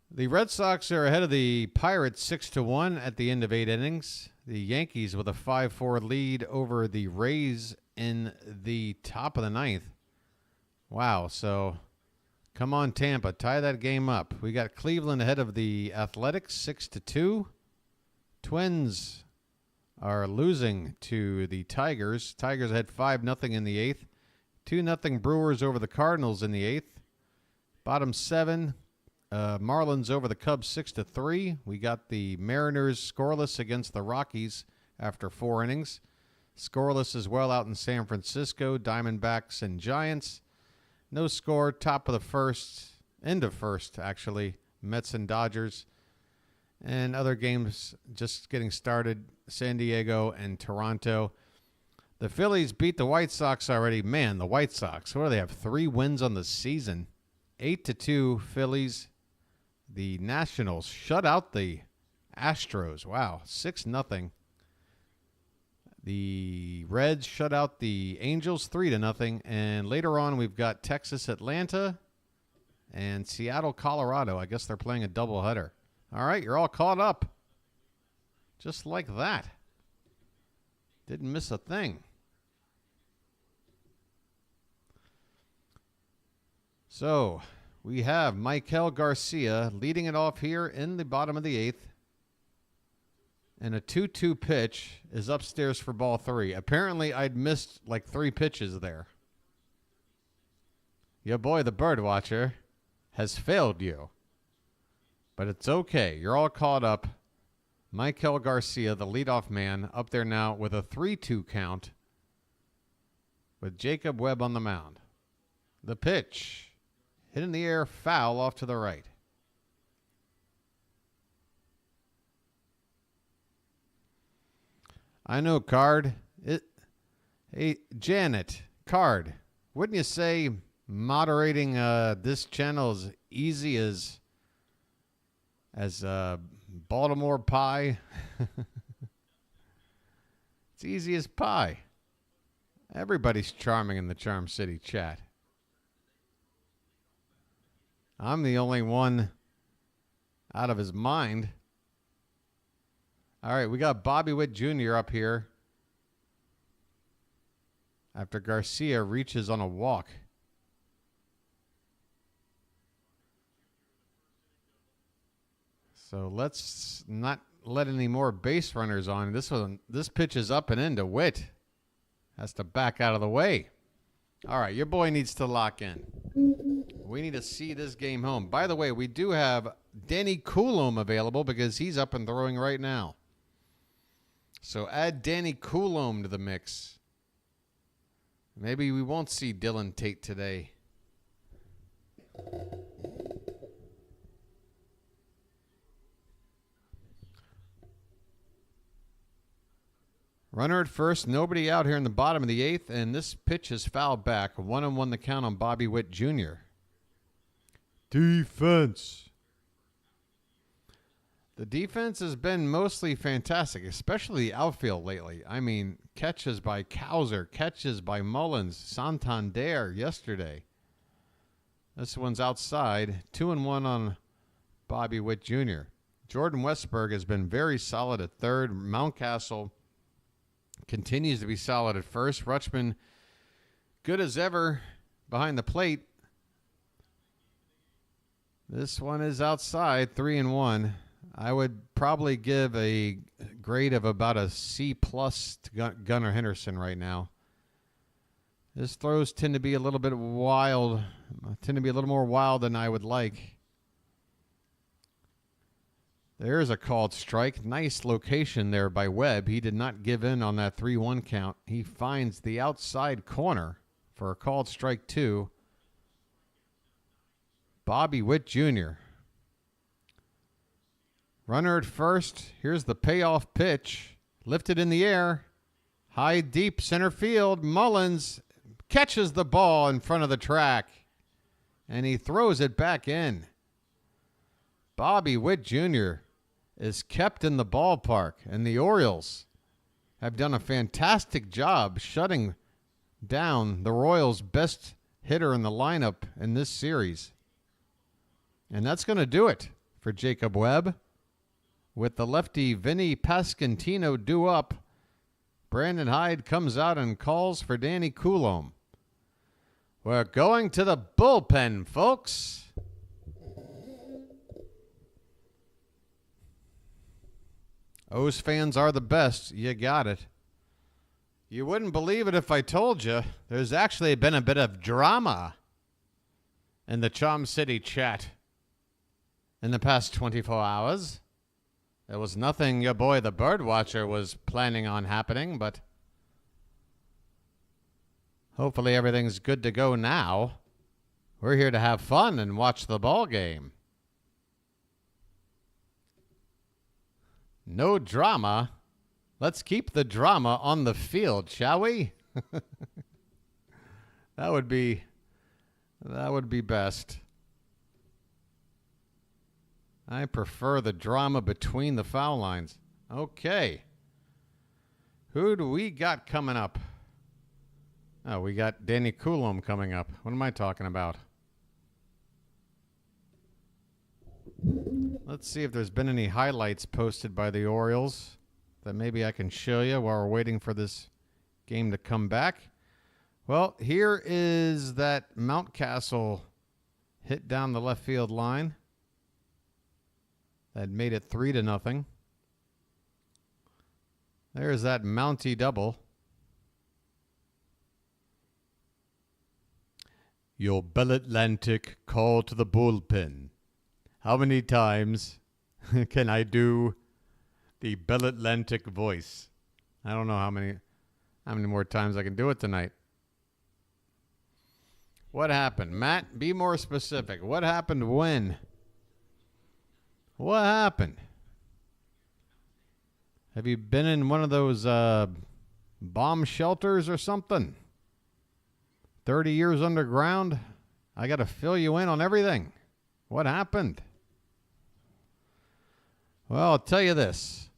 The Red Sox are ahead of the Pirates 6-1 at the end of 8 innings. The Yankees with a 5-4 lead over the Rays in the top of the 9th. Wow, so come on, Tampa, tie that game up. We got Cleveland ahead of the Athletics 6-2. Twins are losing to the Tigers. Tigers had 5-0 in the 8th. 2-0 Brewers over the Cardinals in the 8th. Bottom 7, Marlins over the Cubs 6-3. We got the Mariners scoreless against the Rockies after 4 innings. Scoreless as well out in San Francisco, Diamondbacks and Giants. No score, top of the first, end of first actually, Mets and Dodgers. And other games just getting started, San Diego and Toronto. The Phillies beat the White Sox already. Man, the White Sox, what do they have? 3 wins on the season. 8-2 Phillies. The Nationals shut out the Astros. Wow, 6-0. The Reds shut out the Angels 3-0. And later on, we've got Texas, Atlanta, and Seattle, Colorado. I guess they're playing a doubleheader. All right, you're all caught up. Just like that. Didn't miss a thing. So we have Michael Garcia leading it off here in the bottom of the 8th. And a 2-2 pitch is upstairs for ball 3. Apparently, I'd missed like 3 pitches there. Your boy, the BirdWatcher, has failed you. But it's okay. You're all caught up. Michael Garcia, the leadoff man, up there now with a 3-2 count with Jacob Webb on the mound. The pitch, hit in the air, foul off to the right. I know, Card. Hey, Janet, Card, wouldn't you say moderating this channel is easy as Baltimore pie? It's easy as pie. Everybody's charming in the Charm City chat. I'm the only one out of his mind. All right, we got Bobby Witt Jr. up here after Garcia reaches on a walk. So let's not let any more base runners on. This pitch is up and into Witt. Has to back out of the way. All right, your boy needs to lock in. We need to see this game home. By the way, we do have Danny Coulomb available because he's up and throwing right now. So add Danny Coulomb to the mix. Maybe we won't see Dylan Tate today. Runner at first, nobody out here in the bottom of the 8th, and this pitch is fouled back. 1-1 the count on Bobby Witt Jr. Defense. The defense has been mostly fantastic, especially the outfield lately. I mean, catches by Cowser, catches by Mullins, Santander yesterday. This one's outside. 2-1 on Bobby Witt Jr. Jordan Westberg has been very solid at third. Mountcastle continues to be solid at first. Rutschman, good as ever behind the plate. This one is outside, 3-1. I would probably give a grade of about a C+ to Gunnar Henderson right now. His throws tend to be a little bit wild, tend to be a little more wild than I would like. There's a called strike. Nice location there by Webb. He did not give in on that 3-1 count. He finds the outside corner for a called strike 2. Bobby Witt Jr. Runner at first. Here's the payoff pitch. Lifted in the air. High, deep center field. Mullins catches the ball in front of the track. And he throws it back in. Bobby Witt Jr. is kept in the ballpark. And the Orioles have done a fantastic job shutting down the Royals' best hitter in the lineup in this series. And that's going to do it for Jacob Webb. With the lefty Vinny Pasquantino due up, Brandon Hyde comes out and calls for Danny Coulombe. We're going to the bullpen, folks. O's fans are the best. You got it. You wouldn't believe it if I told you there's actually been a bit of drama in the Chom City chat in the past 24 hours. There was nothing your boy the BirdWatcher was planning on happening, but hopefully everything's good to go now. We're here to have fun and watch the ball game. No drama. Let's keep the drama on the field, shall we? That would be best. I prefer the drama between the foul lines. Okay. Who do we got coming up? Oh, we got Danny Coulombe coming up. What am I talking about? Let's see if there's been any highlights posted by the Orioles that maybe I can show you while we're waiting for this game to come back. Well, here is that Mountcastle hit down the left field line. That made it 3-0. There's that Mountie double. Your Bell Atlantic call to the bullpen. How many times can I do the Bell Atlantic voice? I don't know how many more times I can do it tonight. What happened? Matt, be more specific. What happened when? What happened? Have you been in one of those bomb shelters or something? 30 years underground? I got to fill you in on everything. What happened? Well, I'll tell you this.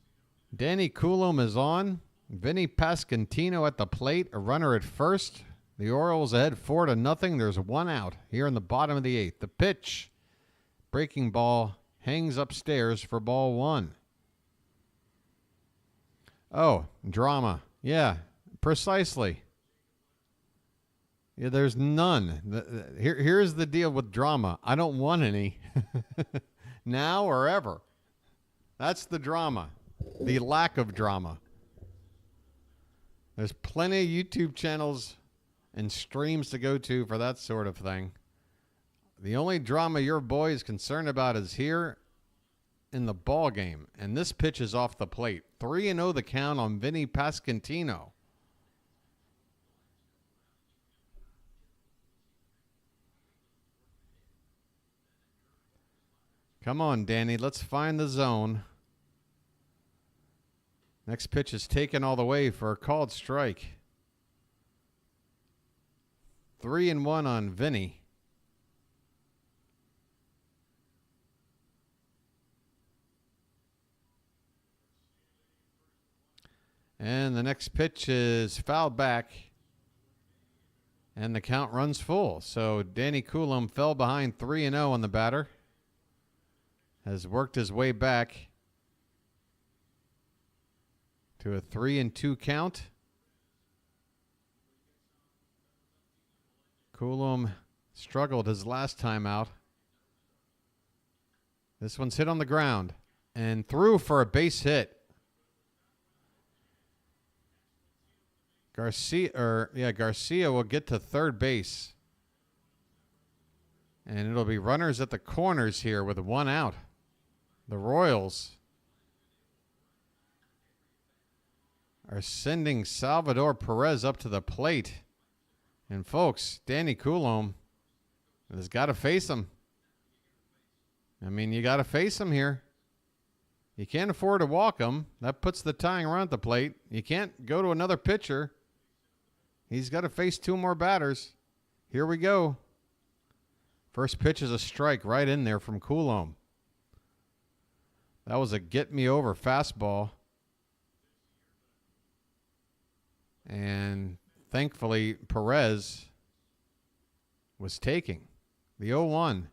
Danny Coulombe is on. Vinny Pasquantino at the plate. A runner at first. The Orioles ahead 4-0. There's one out here in the bottom of the eighth. The pitch. Breaking ball. Hangs upstairs for ball one. Oh, drama. Yeah, precisely. Yeah, there's none. Here's the deal with drama. I don't want any. Now or ever. That's the drama. The lack of drama. There's plenty of YouTube channels and streams to go to for that sort of thing. The only drama your boy is concerned about is here in the ball game. And this pitch is off the plate. 3-0 the count on Vinny Pasquantino. Come on, Danny. Let's find the zone. Next pitch is taken all the way for a called strike. 3-1 on Vinny. And the next pitch is fouled back. And the count runs full. So Danny Coulombe fell behind 3-0 on the batter. Has worked his way back to a 3-2 count. Coulombe struggled his last time out. This one's hit on the ground and threw for a base hit. Garcia will get to third base. And it'll be runners at the corners here with one out. The Royals are sending Salvador Perez up to the plate. And folks, Danny Coulombe has got to face him. I mean, you got to face him here. You can't afford to walk him. That puts the tying run at the plate. You can't go to another pitcher. He's got to face two more batters. Here we go. First pitch is a strike right in there from Coulombe. That was a get-me-over fastball. And thankfully, Perez was taking. The 0-1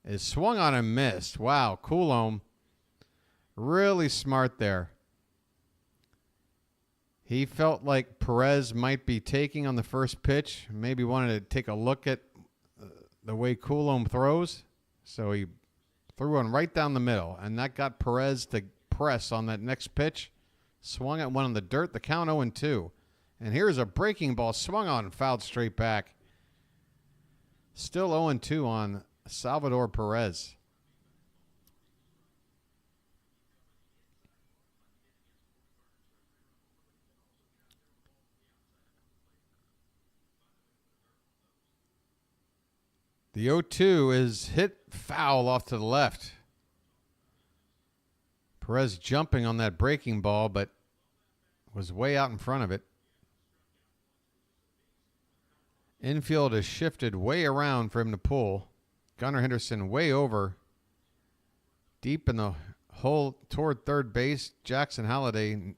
is swung on and missed. Wow, Coulomb really smart there. He felt like Perez might be taking on the first pitch. Maybe wanted to take a look at the way Coulomb throws. So he threw one right down the middle, and that got Perez to press on that next pitch. Swung at one in the dirt. The count 0-2. And here's a breaking ball swung on and fouled straight back. Still 0-2 on Salvador Perez. The 0-2 is hit foul off to the left. Perez jumping on that breaking ball, but was way out in front of it. Infield is shifted way around for him to pull. Gunnar Henderson way over. Deep in the hole toward third base. Jackson Halliday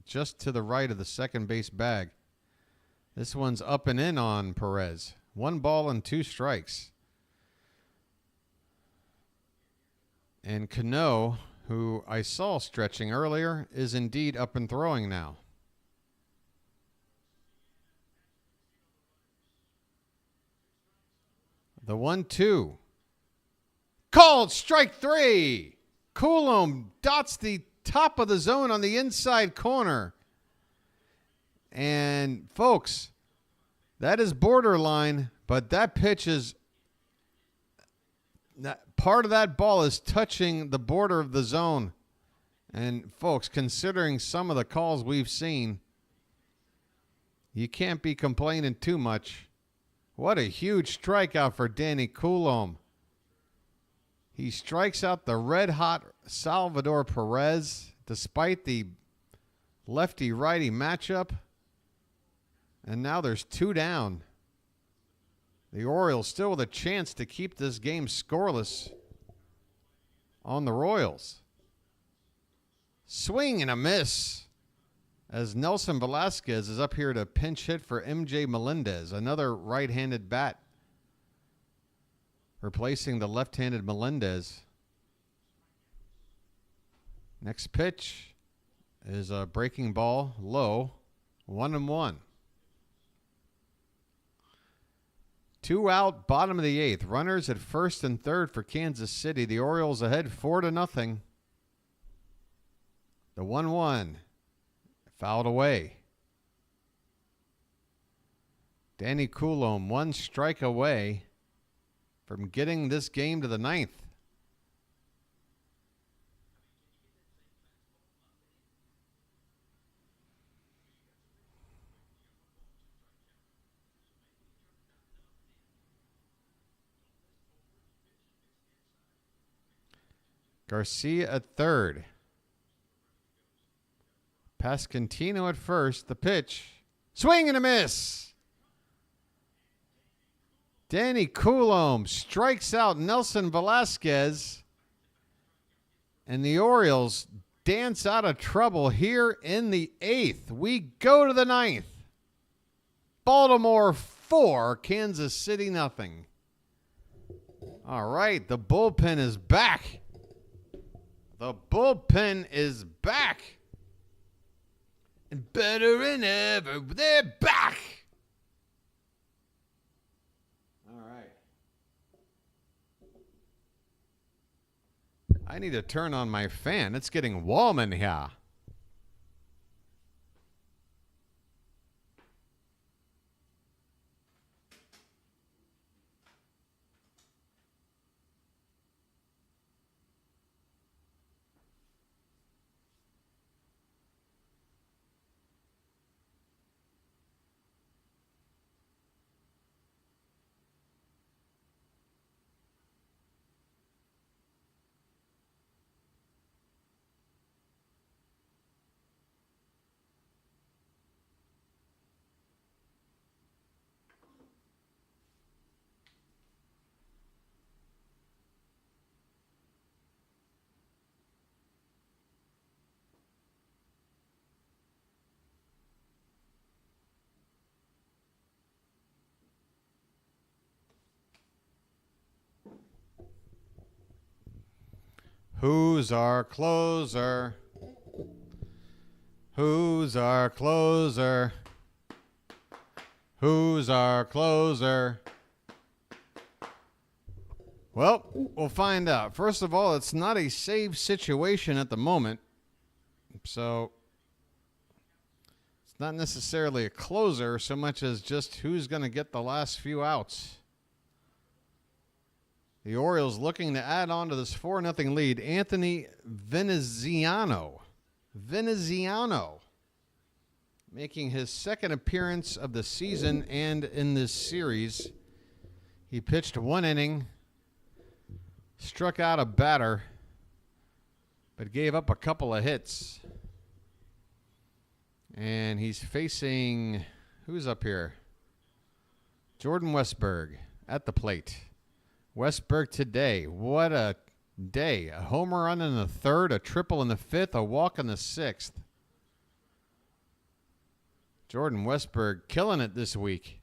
just to the right of the second base bag. This one's up and in on Perez. 1 ball and 2 strikes. And Cano, who I saw stretching earlier, is indeed up and throwing now. The 1-2. Called strike 3. Coulomb dots the top of the zone on the inside corner. And folks, that is borderline, but that pitch is part of that ball is touching the border of the zone. And folks, considering some of the calls we've seen, you can't be complaining too much. What a huge strikeout for Danny Coulomb. He strikes out the red-hot Salvador Perez despite the lefty-righty matchup. And now there's 2 down. The Orioles still with a chance to keep this game scoreless on the Royals. Swing and a miss as Nelson Velasquez is up here to pinch hit for MJ Melendez, another right-handed bat, replacing the left-handed Melendez. Next pitch is a breaking ball, low, 1-1. 2 out, bottom of the 8th. Runners at first and third for Kansas City. The Orioles ahead 4-0. The 1-1 fouled away. Danny Coulomb 1 strike away from getting this game to the 9th. Garcia at third. Pasquantino at first. The pitch. Swing and a miss. Danny Coulomb strikes out Nelson Velasquez. And the Orioles dance out of trouble here in the 8th. We go to the 9th. Baltimore 4, Kansas City nothing. All right, the bullpen is back. The bullpen is back. And better than ever, they're back. All right. I need to turn on my fan. It's getting warm in here. Who's our closer? Who's our closer? Who's our closer? Well, we'll find out. First of all, it's not a save situation at the moment. So it's not necessarily a closer so much as just who's going to get the last few outs. The Orioles looking to add on to this 4-0 lead. Anthony Veneziano making his second appearance of the season and in this series. He pitched 1 inning, struck out a batter, but gave up a couple of hits. And he's facing, who's up here? Jordan Westburg at the plate. Westburg today, what a day. A homer run in the 3rd, a triple in the 5th, a walk in the 6th. Jordan Westburg killing it this week.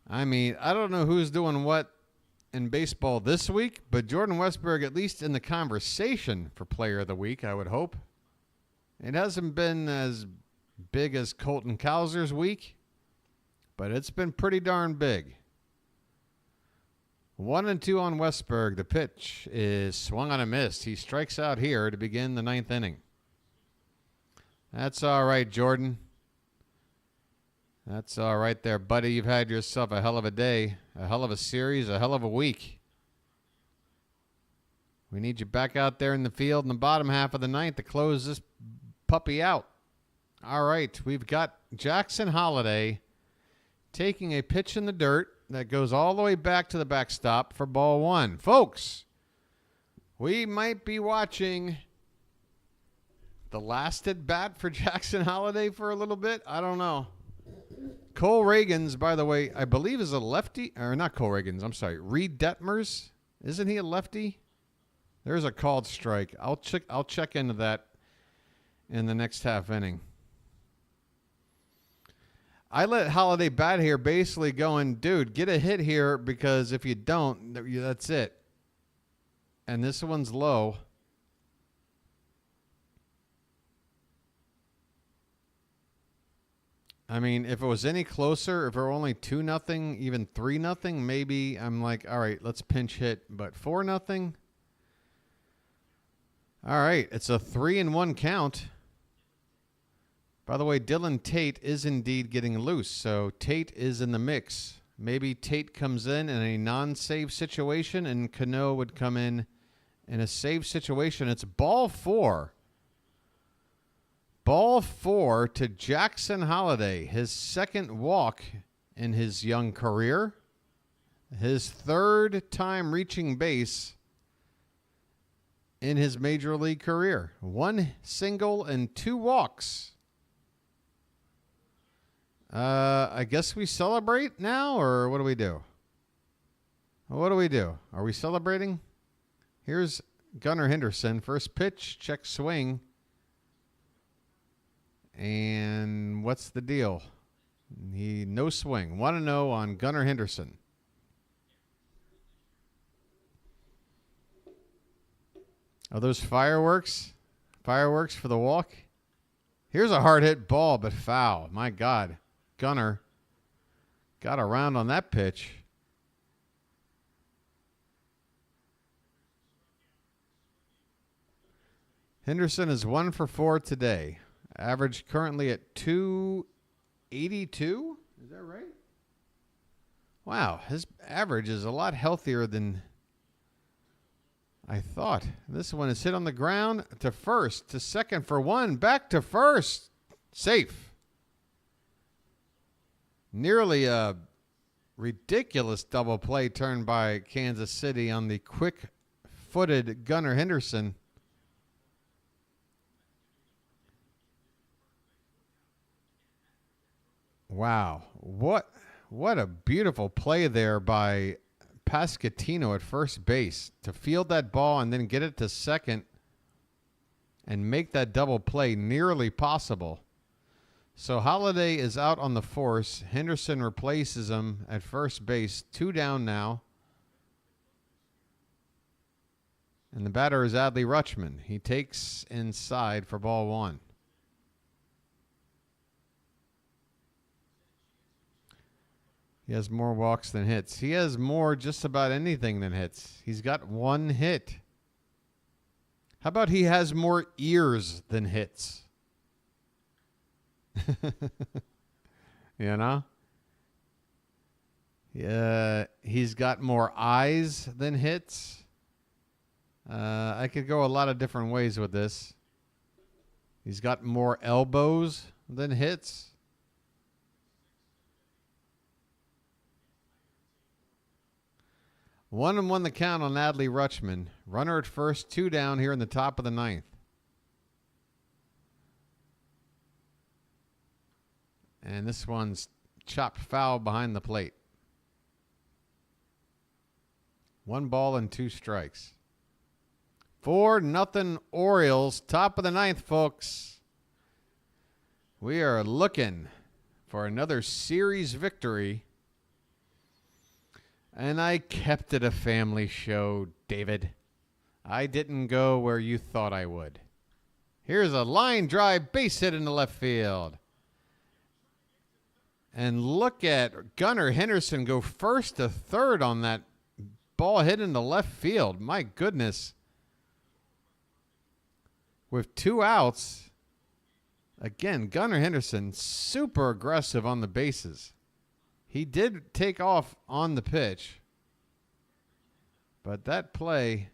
I mean, I don't know who's doing what in baseball this week, but Jordan Westburg at least in the conversation for Player of the Week, I would hope. It hasn't been as big as Colton Cowser's week, but it's been pretty darn big. 1-2 on Westburg. The pitch is swung on a miss. He strikes out here to begin the 9th inning. That's all right, Jordan. That's all right there, buddy. You've had yourself a hell of a day, a hell of a series, a hell of a week. We need you back out there in the field in the bottom half of the 9th to close this puppy out. All right, we've got Jackson Holliday taking a pitch in the dirt that goes all the way back to the backstop for ball 1. Folks, we might be watching the last at bat for Jackson Holliday for a little bit. I don't know. Cole Reagans, by the way, I believe is a lefty. Or not Cole Reagans, I'm sorry. Reed Detmers. Isn't he a lefty? There's a called strike. I'll check into that in the next half inning. I let Holliday bat here basically going, dude, get a hit here because if you don't, that's it. And this one's low. I mean, if it was any closer, if it were only 2-0, even 3-0, maybe I'm like, all right, let's pinch hit. But 4-0? All right, it's a 3-1 count. By the way, Dylan Tate is indeed getting loose, so Tate is in the mix. Maybe Tate comes in a non-save situation, and Cano would come in a save situation. It's ball 4. Ball 4 to Jackson Holliday, his second walk in his young career, his 3rd time reaching base in his major league career. 1 single and 2 walks. I guess we celebrate now, or what do we do? What do we do? Are we celebrating? Here's Gunnar Henderson. First pitch, check swing. And what's the deal? No swing. 1-0 on Gunnar Henderson. Are those fireworks? Fireworks for the walk? Here's a hard hit ball, but foul. My God. Gunnar got around on that pitch. Henderson is 1 for 4 today. Average currently at 282. Is that right? Wow, his average is a lot healthier than I thought. This one is hit on the ground to first, to second for 1, back to first. Safe. Nearly a ridiculous double play turned by Kansas City on the quick-footed Gunnar Henderson. Wow. What a beautiful play there by Pasquantino at first base to field that ball and then get it to second and make that double play nearly possible. So Holliday is out on the force. Henderson replaces him at first base. 2 down now. And the batter is Adley Rutschman. He takes inside for ball 1. He has more walks than hits. He has more just about anything than hits. He's got 1 hit. How about he has more ears than hits? You know? Yeah, he's got more eyes than hits. I could go a lot of different ways with this. He's got more elbows than hits. 1-1 the count on Adley Rutschman. Runner at first, 2 down here in the top of the 9th. And this one's chopped foul behind the plate. 1 ball and 2 strikes. 4-0 Orioles, top of the 9th, folks. We are looking for another series victory. And I kept it a family show, David. I didn't go where you thought I would. Here's a line drive base hit into left field. And look at Gunnar Henderson go first to third on that ball hit into left field. My goodness. With 2 outs, again, Gunnar Henderson super aggressive on the bases. He did take off on the pitch, but that play,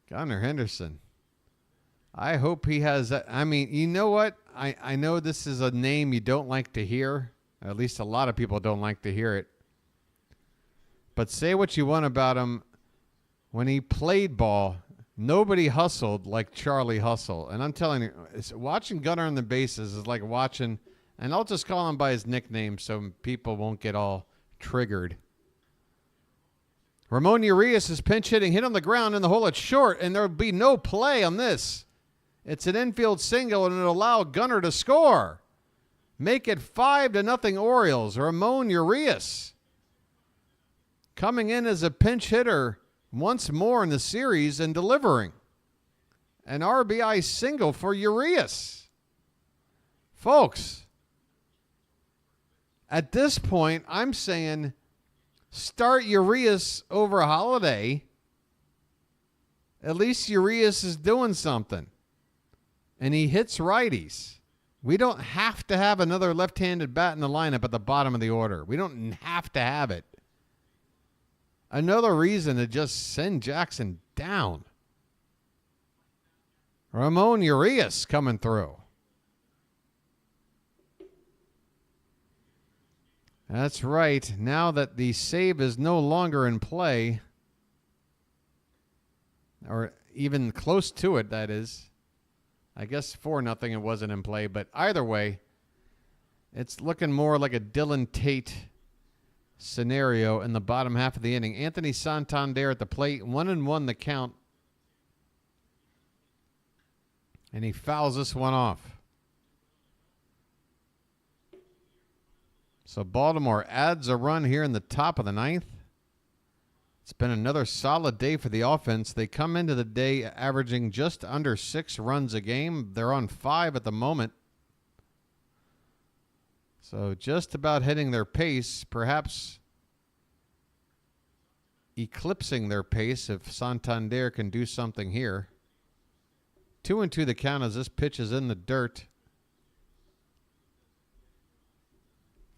Gunnar Henderson, I hope he has that. I mean, you know what? I know this is a name you don't like to hear. At least a lot of people don't like to hear it. But say what you want about him. When he played ball, nobody hustled like Charlie Hustle. And I'm telling you, watching Gunnar on the bases is like watching, and I'll just call him by his nickname so people won't get all triggered. Ramon Urias is pinch hitting, hit on the ground in the hole at short, and there'll be no play on this. It's an infield single, and it'll allow Gunnar to score. Make it 5-0 Orioles. Ramon Urias coming in as a pinch hitter once more in the series and delivering an RBI single for Urias. Folks, at this point, I'm saying start Urias over Holiday. At least Urias is doing something. And he hits righties. We don't have to have another left-handed bat in the lineup at the bottom of the order. We don't have to have it. Another reason to just send Jackson down. Ramon Urias coming through. That's right. Now that the save is no longer in play, or even close to it, that is. I guess 4-0 it wasn't in play, but either way, it's looking more like a Dylan Tate scenario in the bottom half of the inning. Anthony Santander at the plate, 1-1 the count. And he fouls this one off. So Baltimore adds a run here in the top of the 9th. It's been another solid day for the offense. They come into the day averaging just under 6 runs a game. They're on 5 at the moment. So just about hitting their pace, perhaps eclipsing their pace if Santander can do something here. 2-2 the count as this pitch is in the dirt.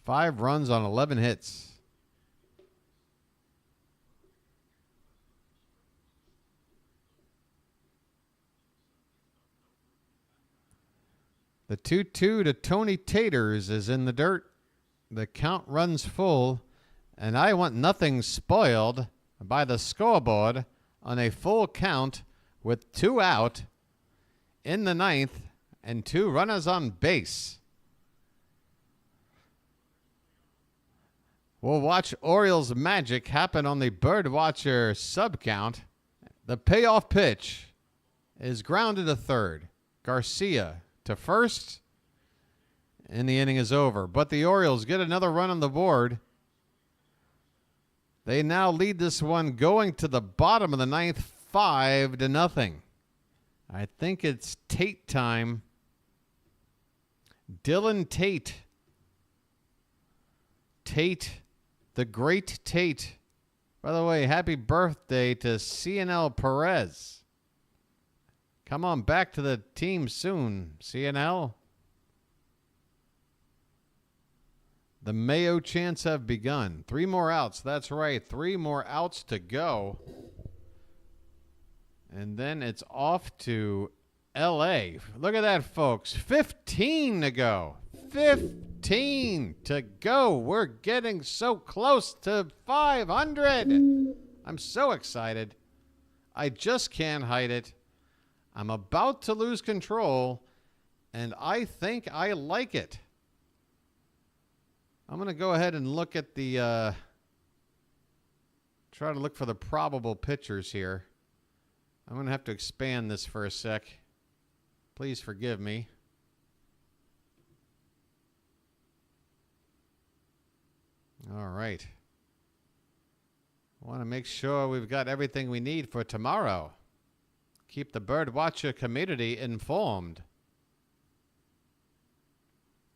5 runs on 11 hits. The 2-2 to Tony Taters is in the dirt. The count runs full, and I want nothing spoiled by the scoreboard on a full count with 2 out in the 9th and 2 runners on base. We'll watch Orioles magic happen on the BirdWatcher sub count. The payoff pitch is grounded to third. Garcia to first, and the inning is over. But the Orioles get another run on the board. They now lead this one going to the bottom of the ninth, 5-0. I think it's Tate time. Dylan Tate. Tate, the great Tate. By the way, happy birthday to CNL Perez. Come on back to the team soon, CNL. The Mayo chants have begun. 3 more outs. That's right. 3 more outs to go. And then it's off to L.A. Look at that, folks. 15 to go. 15 to go. We're getting so close to 500. I'm so excited. I just can't hide it. I'm about to lose control, and I think I like it. I'm going to go ahead and look at the, try to look for the probable pitchers here. I'm going to have to expand this for a sec. Please forgive me. All right. I want to make sure we've got everything we need for tomorrow. Keep the BirdWatcher community informed.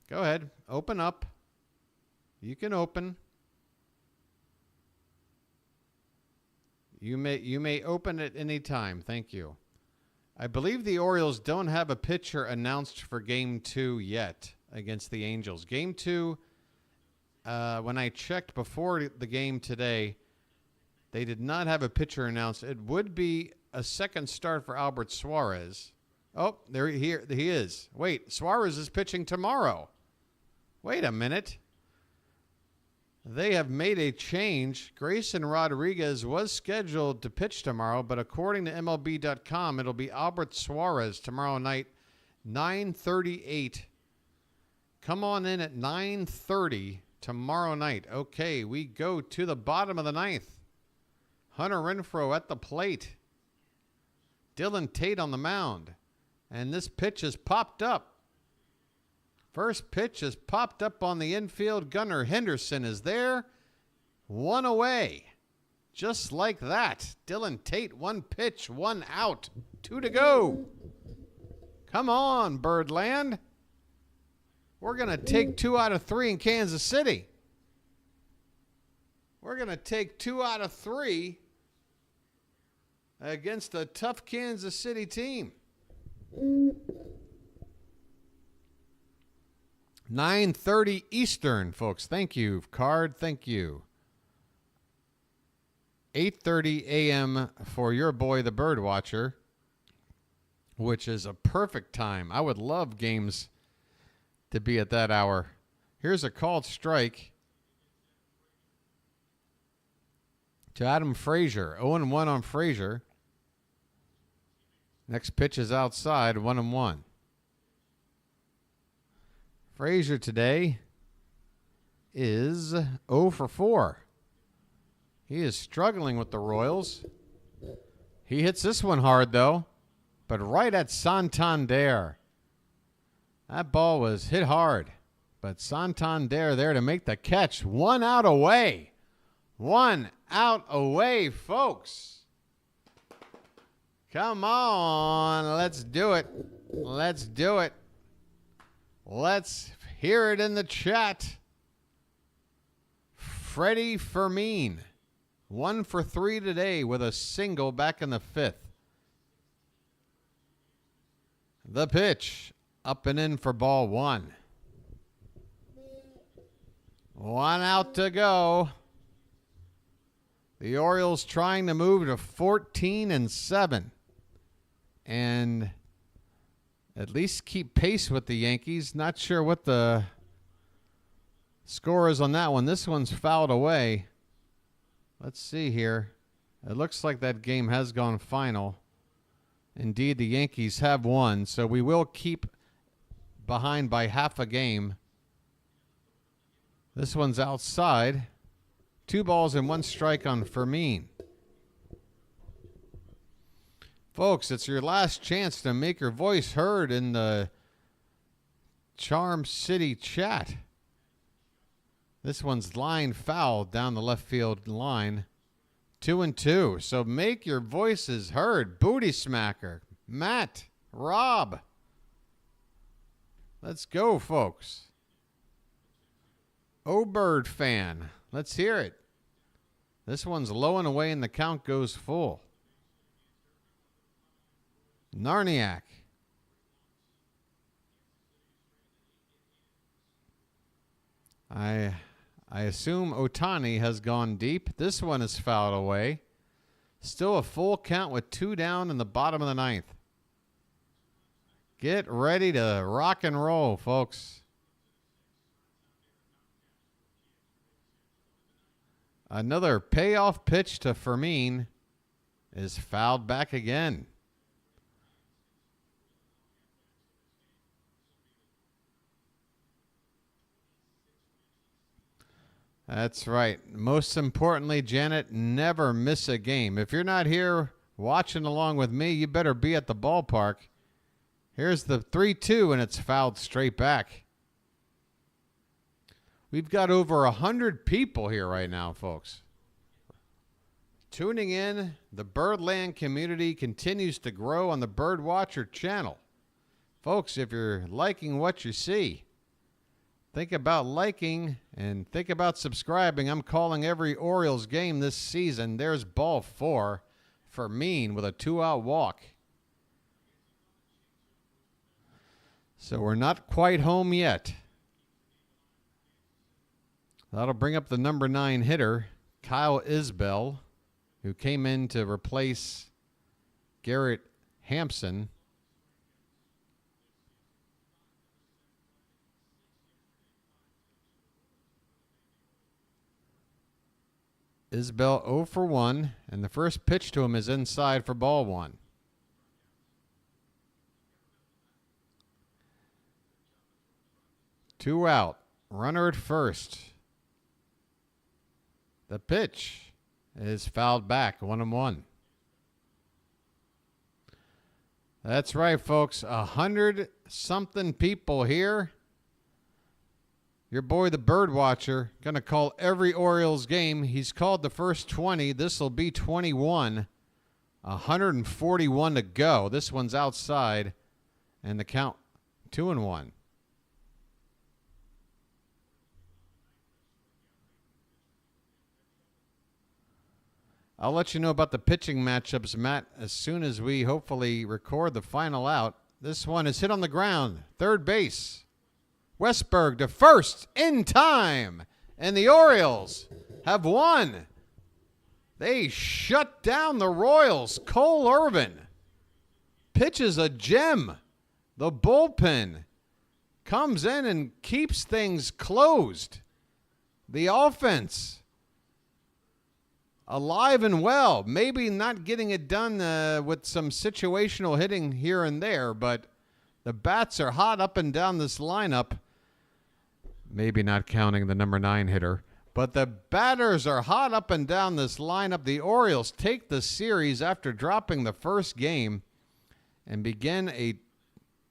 Go ahead. Open up. You can open. You may open at any time. Thank you. I believe the Orioles don't have a pitcher announced for Game 2 yet against the Angels. Game 2, when I checked before the game today, they did not have a pitcher announced. It would be a second start for Albert Suarez. Oh, there he is. Wait, Suarez is pitching tomorrow. Wait a minute. They have made a change. Grayson Rodriguez was scheduled to pitch tomorrow, but according to MLB.com, it'll be Albert Suarez tomorrow night, 9:38. Come on in at 9:30 tomorrow night. Okay, we go to the bottom of the ninth. Hunter Renfroe at the plate. Dylan Tate on the mound. And this pitch has popped up. First pitch has popped up on the infield. Gunnar Henderson is there. 1 away. Just like that. Dylan Tate, 1 pitch, 1 out. 2 to go. Come on, Birdland. We're going to take 2 out of 3 in Kansas City. We're going to take 2 out of 3 against a tough Kansas City team. 9:30 Eastern, folks. Thank you, Card. Thank you. 8:30 a.m. for your boy, the Birdwatcher, which is a perfect time. I would love games to be at that hour. Here's a called strike to Adam Frazier. 0-1 on Frazier. Next pitch is outside, 1-1. Frazier today is 0 for 4. He is struggling with the Royals. He hits this one hard, though, but right at Santander. That ball was hit hard, but Santander there to make the catch. 1 out away. 1 out away, folks. Come on, let's do it. Let's do it. Let's hear it in the chat. Freddie Fermin, 1 for 3 today with a single back in the 5th. The pitch, up and in for ball 1. 1 out to go. The Orioles trying to move to 14-7. And at least keep pace with the Yankees. Not sure what the score is on that one. This one's fouled away. Let's see here. It looks like that game has gone final. Indeed, the Yankees have won, so we will keep behind by half a game. This one's outside. 2 balls and 1 strike on Fermin. Folks, it's your last chance to make your voice heard in the Charm City chat. This one's line foul down the left field line. 2-2. So make your voices heard. Booty Smacker, Matt, Rob. Let's go, folks. Bird fan. Let's hear it. This one's low and away and the count goes full. Narniak. I assume Otani has gone deep. This one is fouled away. Still a full count with 2 down in the bottom of the 9th. Get ready to rock and roll, folks. Another payoff pitch to Fermin is fouled back again. That's right. Most importantly, Janet, never miss a game. If you're not here watching along with me, you better be at the ballpark. Here's the 3-2, and it's fouled straight back. We've got over 100 people here right now, folks. Tuning in, the Birdland community continues to grow on the BirdWatcher channel. Folks, if you're liking what you see, think about liking and think about subscribing. I'm calling every Orioles game this season. There's ball 4 for Mean with a 2-out walk. So we're not quite home yet. That'll bring up the number 9 hitter, Kyle Isbell, who came in to replace Garrett Hampson. Isbell 0 for 1, and the first pitch to him is inside for ball 1. Two out. Runner at first. The pitch is fouled back. 1-1. That's right, folks. 100-something people here. Your boy, the Birdwatcher, going to call every Orioles game. He's called the first 20. This will be 21. 141 to go. This one's outside, and the count 2-1. I'll let you know about the pitching matchups, Matt, as soon as we hopefully record the final out. This one is hit on the ground. Third base. Westberg to first in time. And the Orioles have won. They shut down the Royals. Cole Irvin pitches a gem. The bullpen comes in and keeps things closed. The offense alive and well. Maybe not getting it done with some situational hitting here and there, but the bats are hot up and down this lineup. Maybe not counting the number 9 hitter, but the batters are hot up and down this lineup. The Orioles take the series after dropping the first game and begin a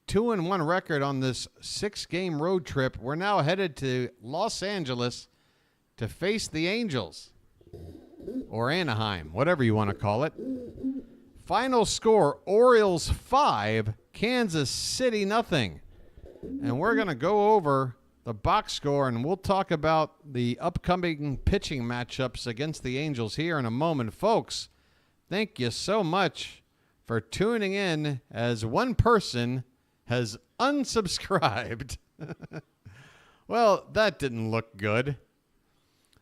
2-1 record on this 6-game road trip. We're now headed to Los Angeles to face the Angels. Or Anaheim, whatever you want to call it. Final score, Orioles 5, Kansas City nothing. And we're going to go over the box score, and we'll talk about the upcoming pitching matchups against the Angels here in a moment. Folks, thank you so much for tuning in as one person has unsubscribed. Well, that didn't look good.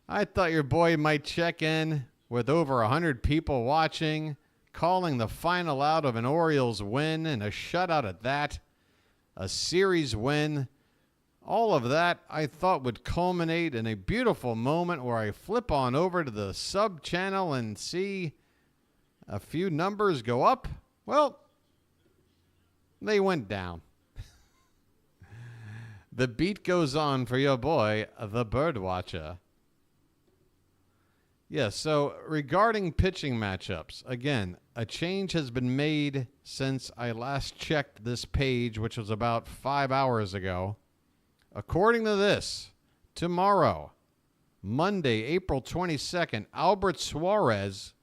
I thought your boy might check in with over 100 people watching, calling the final out of an Orioles win and a shutout at that, a series win. All of that I thought would culminate in a beautiful moment where I flip on over to the sub channel and see a few numbers go up. Well, they went down. The beat goes on for your boy, the Birdwatcher. Yes, so regarding pitching matchups, again, a change has been made since I last checked this page, which was about 5 hours ago. According to this, tomorrow, Monday, April 22nd, Albert Suarez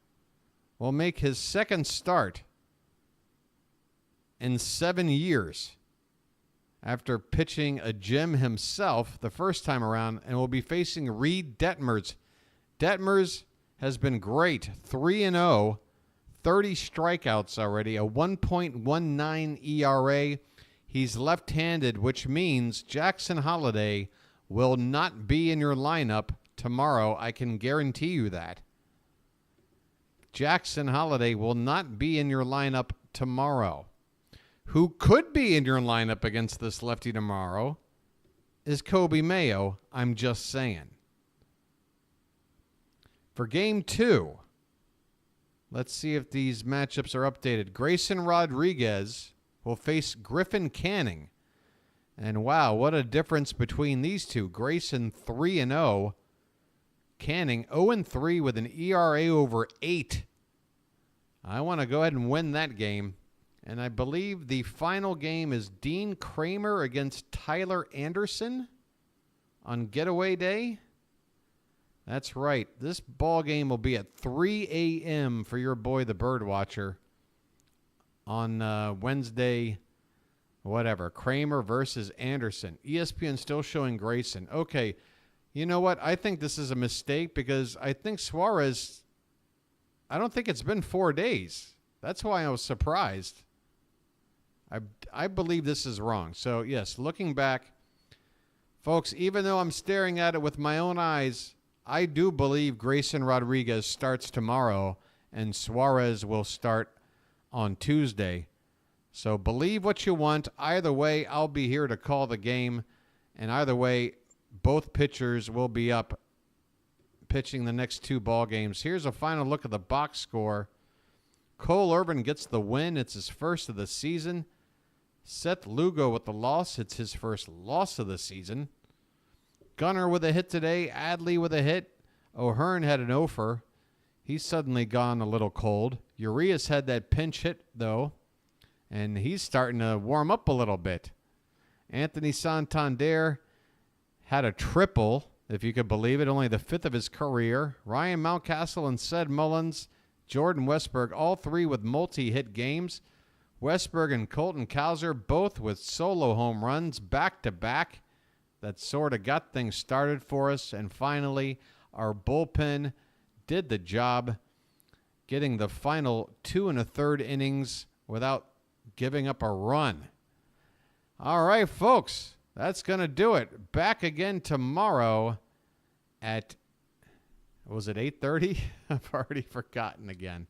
will make his second start in 7 years after pitching a gem himself the first time around, and will be facing Reed Detmers. Detmers has been great, 3-0, 30 strikeouts already, a 1.19 ERA. He's left-handed, which means Jackson Holliday will not be in your lineup tomorrow. I can guarantee you that. Jackson Holliday will not be in your lineup tomorrow. Who could be in your lineup against this lefty tomorrow is Kobe Mayo. I'm just saying. For game 2, let's see if these matchups are updated. Grayson Rodriguez will face Griffin Canning. And wow, what a difference between these two. Grayson 3-0. Canning 0-3 with an ERA over 8. I want to go ahead and win that game. And I believe the final game is Dean Kramer against Tyler Anderson on getaway day. That's right. This ball game will be at 3 a.m. for your boy, the BirdWatcher, on Wednesday, whatever. Kramer versus Anderson. ESPN still showing Grayson. Okay, you know what? I think this is a mistake because I think Suarez, I don't think it's been 4 days. That's why I was surprised. I believe this is wrong. So, yes, looking back, folks, even though I'm staring at it with my own eyes, I do believe Grayson Rodriguez starts tomorrow and Suarez will start on Tuesday. So believe what you want. Either way, I'll be here to call the game. And either way, both pitchers will be up pitching the next 2 ball games. Here's a final look at the box score. Cole Irvin gets the win. It's his first of the season. Seth Lugo with the loss. It's his first loss of the season. Gunnar with a hit today. Adley with a hit. O'Hearn had an offer. He's suddenly gone a little cold. Urias had that pinch hit, though, and he's starting to warm up a little bit. Anthony Santander had a triple, if you could believe it, only the 5th of his career. Ryan Mountcastle and Ced Mullins, Jordan Westberg, all 3 with multi-hit games. Westberg and Colton Cowser both with solo home runs back-to-back. That sort of got things started for us. And finally, our bullpen did the job, getting the final 2 1/3 innings without giving up a run. All right, folks, that's going to do it. Back again tomorrow at, was it 8:30? I've already forgotten again.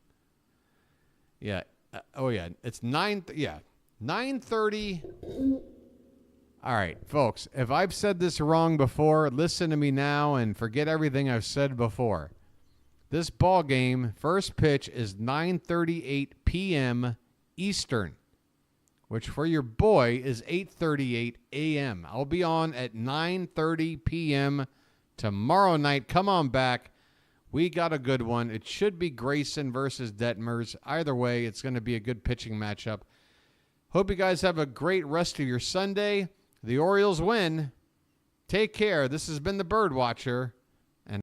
Yeah. It's 9:30. All right, folks, if I've said this wrong before, listen to me now and forget everything I've said before. This ball game, first pitch is 9:38 p.m. Eastern, which for your boy is 8:38 a.m. I'll be on at 9:30 p.m. tomorrow night. Come on back. We got a good one. It should be Grayson versus Detmers. Either way, it's going to be a good pitching matchup. Hope you guys have a great rest of your Sunday. The Orioles win. Take care. This has been the BirdWatcher.